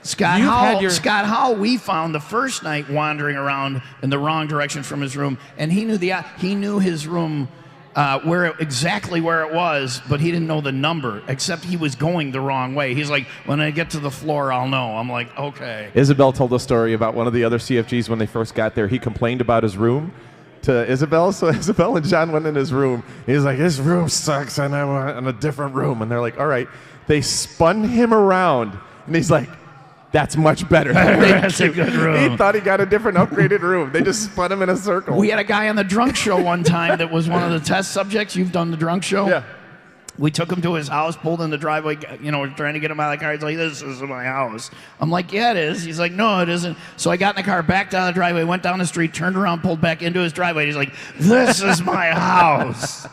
Scott Howell, we found the first night wandering around in the wrong direction from his room, and he knew his room exactly where it was, but he didn't know the number, except he was going the wrong way. He's like, when I get to the floor, I'll know. I'm like, okay. Isabel told a story about one of the other CFGs when they first got there. He complained about his room to Isabel, so Isabel and John went in his room. He's like, his room sucks, and I want a different room. And they're like, all right. They spun him around, and he's like, that's much better. That's a good room. He thought he got a different upgraded room. They just spun him in a circle. We had a guy on the drunk show one time that was one of the test subjects. You've done the drunk show? Yeah. We took him to his house, pulled in the driveway, we're trying to get him out of the car. He's like, this is my house. I'm like, yeah, it is. He's like, no, it isn't. So I got in the car, backed out of the driveway, went down the street, turned around, pulled back into his driveway. He's like, this is my house.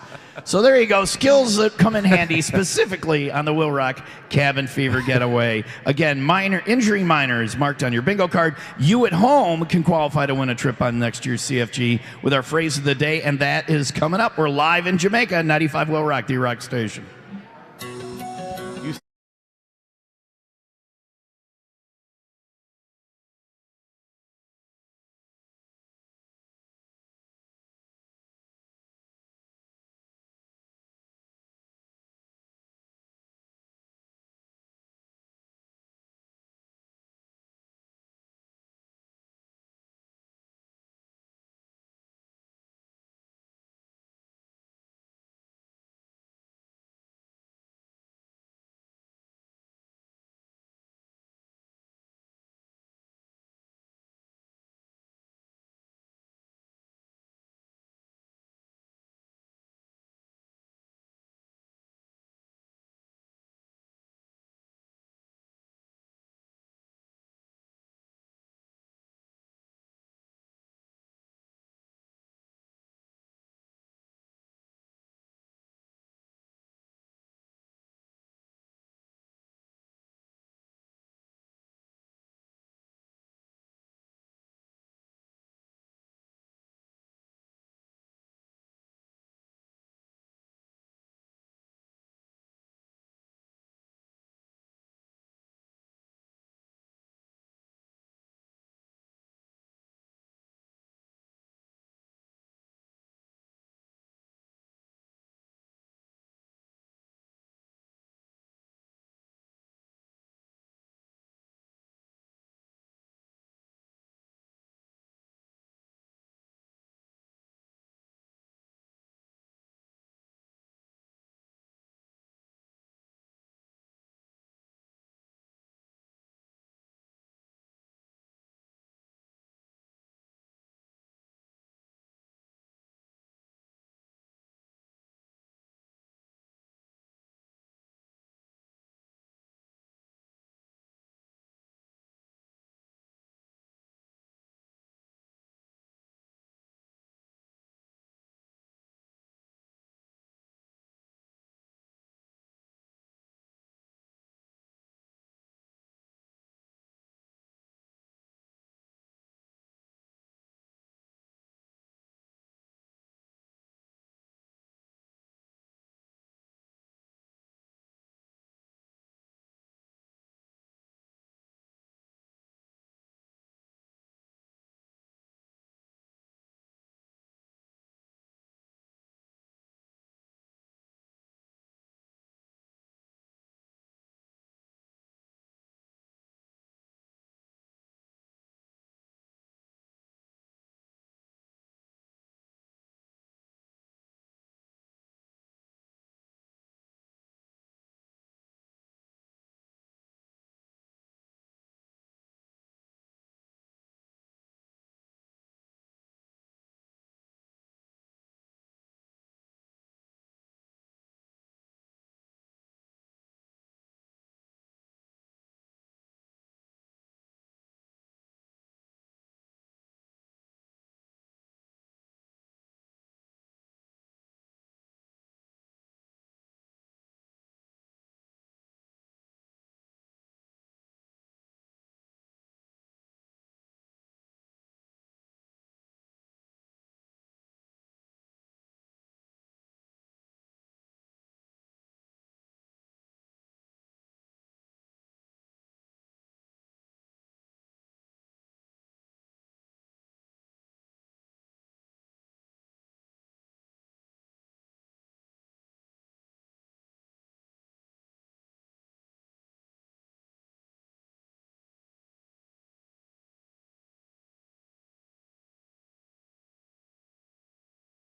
So there you go. Skills that come in handy specifically on the WIIL Rock Cabin Fever Getaway. Again, injury minor is marked on your bingo card. You at home can qualify to win a trip on next year's CFG with our phrase of the day, and that is coming up. We're live in Jamaica, 95 WIIL Rock, the Rock Station.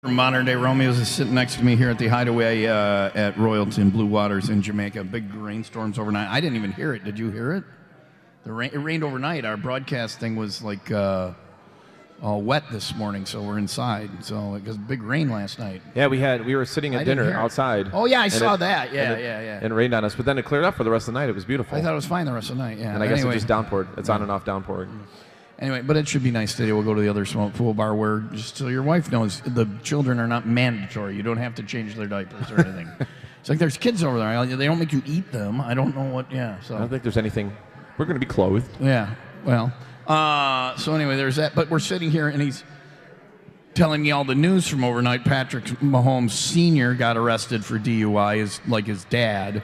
From Modern Day Romeos is sitting next to me here at the Hideaway at Royalton, Blue Waters in Jamaica. Big rainstorms overnight. I didn't even hear it. Did you hear it? It rained overnight. Our broadcast thing was like all wet this morning, so we're inside. So it was big rain last night. Yeah, we were sitting at dinner outside. Oh yeah, I saw that. Yeah. And it rained on us, but then it cleared up for the rest of the night. It was beautiful. I thought it was fine the rest of the night. Yeah. And I guess it just downpoured. It's on and off downpouring. Anyway, but it should be nice today. We'll go to the other smoke pool bar where, just so your wife knows, the children are not mandatory. You don't have to change their diapers or anything. It's like there's kids over there. They don't make you eat them. I don't know what. Yeah. So I don't think there's anything. We're going to be clothed. Yeah. Well. So anyway, there's that. But we're sitting here and he's telling me all the news from overnight. Patrick Mahomes Sr. got arrested for DUI, his dad.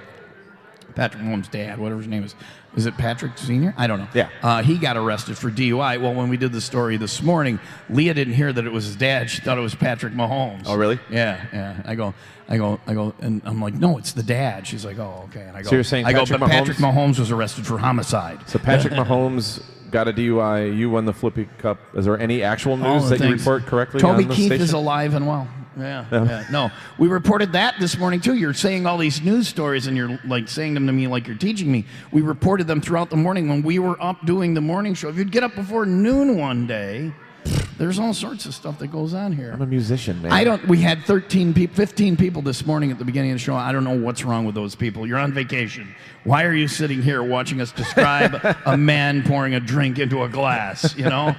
Patrick Mahomes' dad, whatever his name is. Is it Patrick Sr.? I don't know. Yeah. He got arrested for DUI. Well, when we did the story this morning, Leah didn't hear that it was his dad. She thought it was Patrick Mahomes. Oh, really? Yeah. I go, and I'm like, no, it's the dad. She's like, oh, okay. And I go, so you're saying Patrick Mahomes was arrested for homicide. So Patrick Mahomes got a DUI. You won the Flippy Cup. Is there any actual news that you report correctly? Toby on the Keith station? is alive and well. Yeah. No, we reported that this morning too. You're saying all these news stories and you're like saying them to me like you're teaching me. We reported them throughout the morning when we were up doing the morning show. If you'd get up before noon one day, there's all sorts of stuff that goes on here. I'm a musician, man. We had 15 people this morning at the beginning of the show. I don't know what's wrong with those people. You're on vacation. Why are you sitting here watching us describe a man pouring a drink into a glass, you know?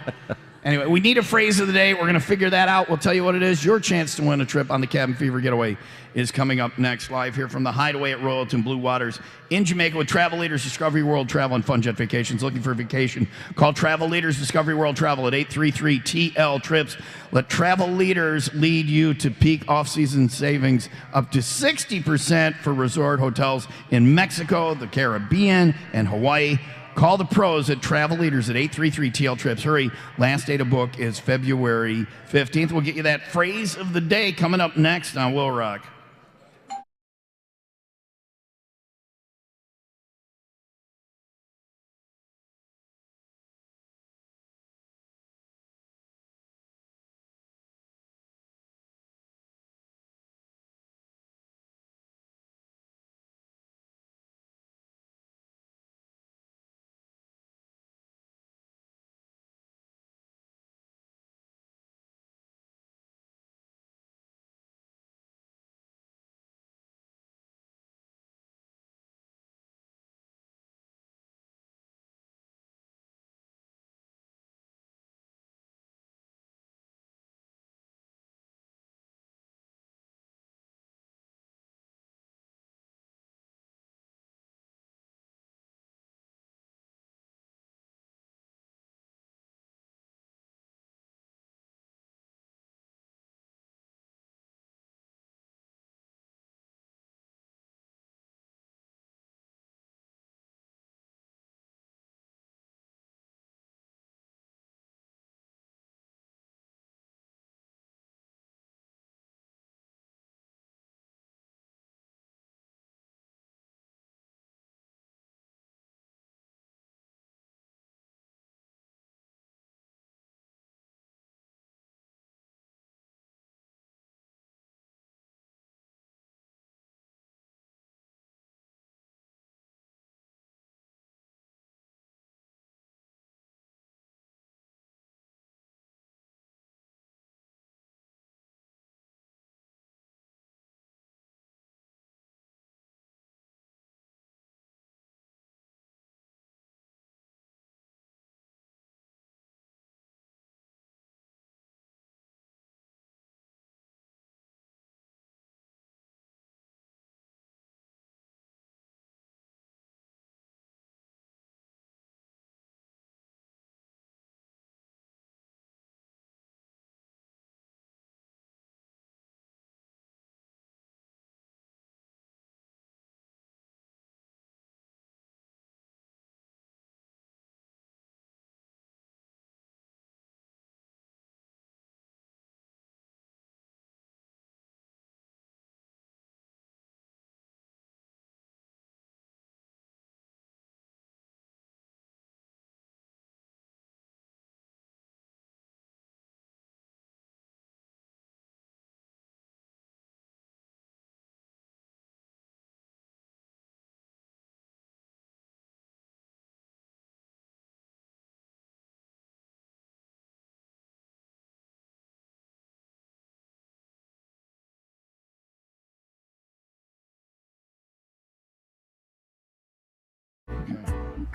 Anyway, we need a phrase of the day. We're going to figure that out. We'll tell you what it is. Your chance to win a trip on the Cabin Fever Getaway is coming up next, live here from the Hideaway at Royalton, Blue Waters in Jamaica with Travel Leaders Discovery World Travel and Fun Jet Vacations. Looking for a vacation? Call Travel Leaders Discovery World Travel at 833-TL-TRIPS. Let Travel Leaders lead you to peak off-season savings up to 60% for resort hotels in Mexico, the Caribbean, and Hawaii. Call the pros at Travel Leaders at 833-TL-TRIPS. Hurry. Last day to book is February 15th. We'll get you that phrase of the day coming up next on WIIL Rock.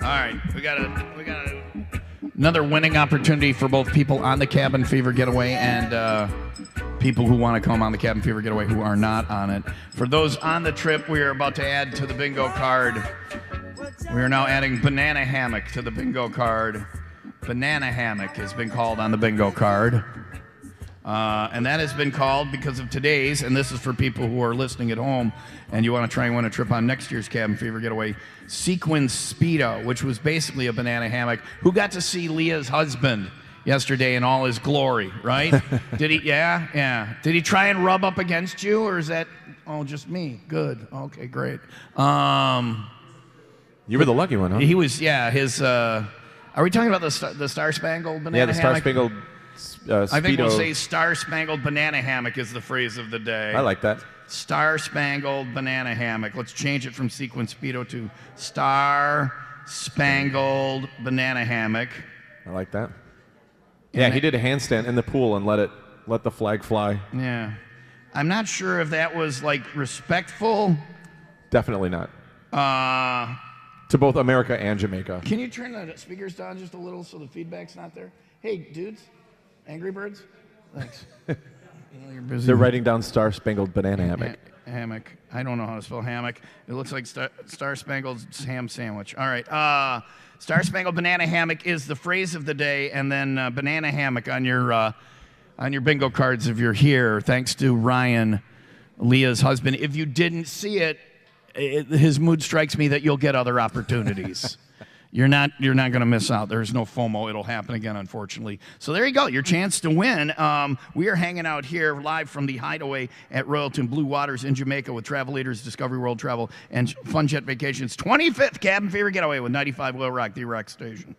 All right, we got another winning opportunity for both people on the Cabin Fever Getaway and people who want to come on the Cabin Fever Getaway who are not on it. For those on the trip, we are about to add to the bingo card. We are now adding banana hammock to the bingo card. Banana hammock has been called on the bingo card. And that has been called because of today's, and this is for people who are listening at home and you want to try and win a trip on next year's Cabin Fever Getaway, Sequin Speedo, which was basically a banana hammock. Who got to see Leah's husband yesterday in all his glory, right? Did he? Yeah. Did he try and rub up against you, or is that, just me? Good. Okay, great. You were the lucky one, huh? He was, his, are we talking about the Star-Spangled Banana Yeah, the Hammock? Star-Spangled Speedo. I think we'll say Star-Spangled Banana Hammock is the phrase of the day. I like that. Star-Spangled Banana Hammock. Let's change it from Sequin Speedo to Star-Spangled Banana Hammock. I like that. Yeah, he did a handstand in the pool and let the flag fly. Yeah. I'm not sure if that was, respectful. Definitely not. To both America and Jamaica. Can you turn the speakers down just a little so the feedback's not there? Hey, dudes. Angry Birds? Thanks. You're busy. They're writing down Star-Spangled Banana Hammock. Hammock. I don't know how to spell hammock. It looks like Star-Spangled ham sandwich. All right. Star-Spangled Banana Hammock is the phrase of the day, and then banana hammock on your bingo cards if you're here. Thanks to Ryan, Leah's husband. If you didn't see it, his mood strikes me that you'll get other opportunities. You're not going to miss out. There's no FOMO. It'll happen again, unfortunately. So there you go. Your chance to win. We are hanging out here live from the Hideaway at Royalton Blue Waters in Jamaica with Travel Leaders, Discovery World Travel, and Fun Jet Vacations. 25th Cabin Fever Getaway with 95 WIIL Rock, the Rock Station.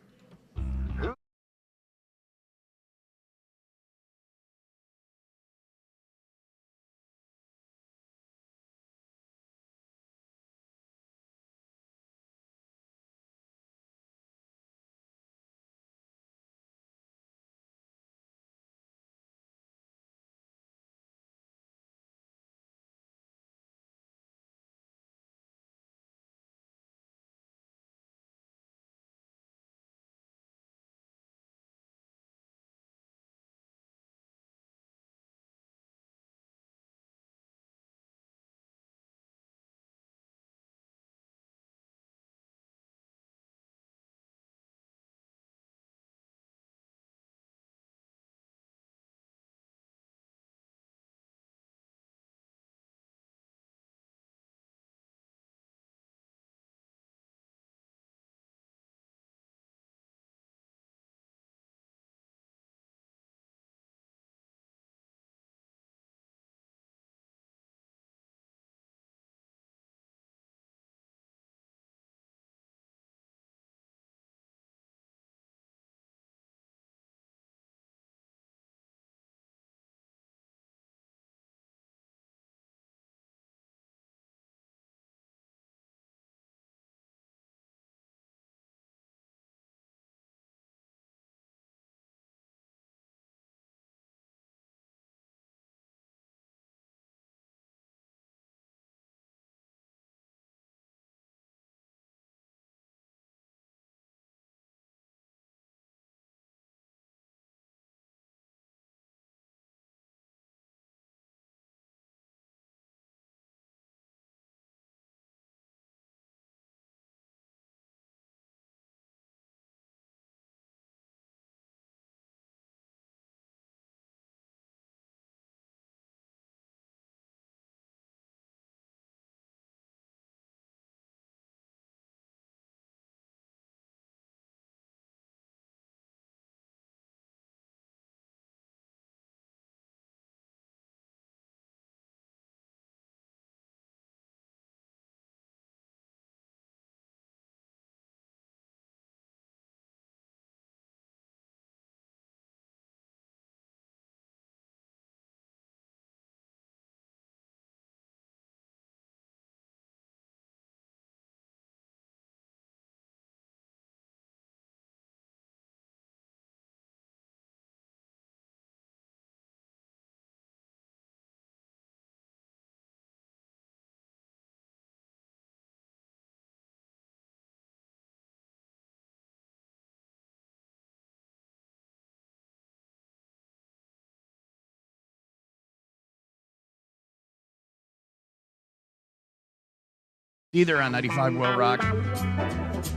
Either on 95 Will Rock,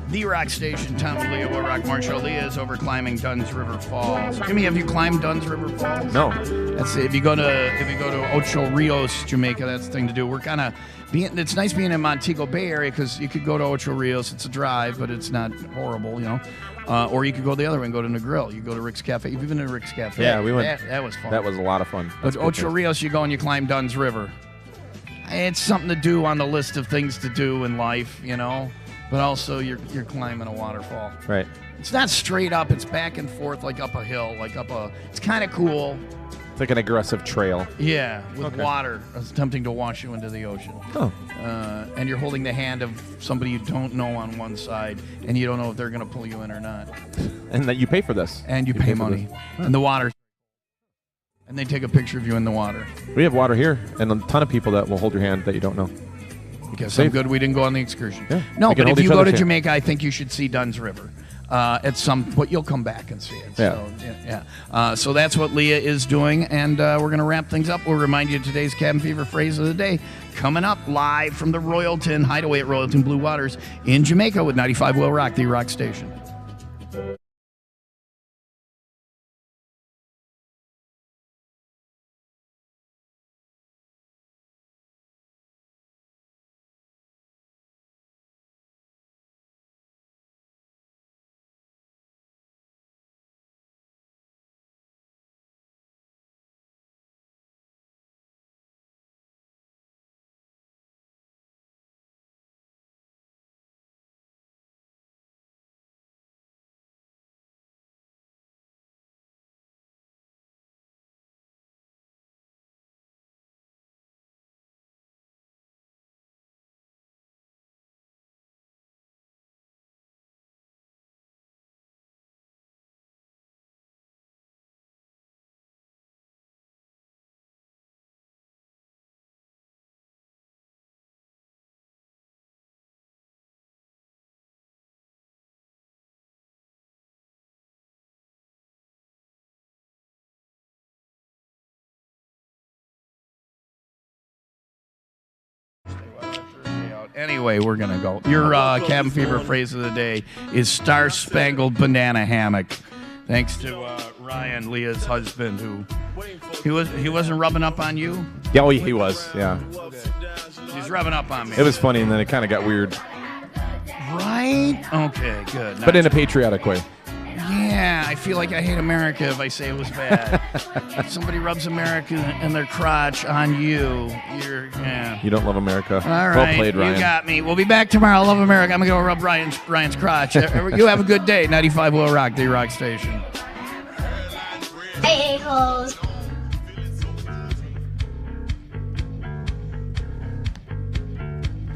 the rock station, Tom and Leah, Will Rock Morning Show. Leah is over climbing Dunn's River Falls. Jimmy, have you climbed Dunn's River Falls? No. That's it. If you go to Ocho Rios, Jamaica, that's the thing to do. We're kind of it's nice being in Montego Bay area because you could go to Ocho Rios. It's a drive, but it's not horrible, you know. Or you could go the other way and go to Negril. You go to Rick's Cafe. You've been to Rick's Cafe? Yeah, we went. That was fun. That was a lot of fun. But Ocho Rios, you go and you climb Dunn's River. It's something to do on the list of things to do in life, you know. But also, you're climbing a waterfall. Right. It's not straight up. It's back and forth, like up a hill, It's kind of cool. It's like an aggressive trail. Yeah, with water attempting to wash you into the ocean. Oh. And you're holding the hand of somebody you don't know on one side, and you don't know if they're going to pull you in or not. And that you pay for this. And you pay money. And the water. And they take a picture of you in the water. We have water here, and a ton of people that will hold your hand that you don't know. Because I'm good we didn't go on the excursion. Yeah, no, but if you go to Jamaica, I think you should see Dunn's River. At some point, you'll come back and see it. Yeah. So that's what Leah is doing, and we're going to wrap things up. We'll remind you of today's Cabin Fever phrase of the day. Coming up live from the Royalton Hideaway at Royalton Blue Waters in Jamaica with 95 Will Rock, the rock station. Anyway, we're going to go. Your Cabin Fever phrase of the day is Star Spangled Banana Hammock. Thanks to Ryan, Leah's husband, who he wasn't rubbing up on you? Yeah, oh, he was, yeah. He's rubbing up on me. It was funny, and then it kind of got weird. Right? Okay, good. But in a patriotic way. Yeah, I feel like I hate America if I say it was bad. If somebody rubs America and their crotch on you, You don't love America. All right, well played, Ryan. You got me. We'll be back tomorrow. I love America. I'm going to go rub Ryan's crotch. You have a good day. 95 Will Rock, the rock station. Hey, hoes.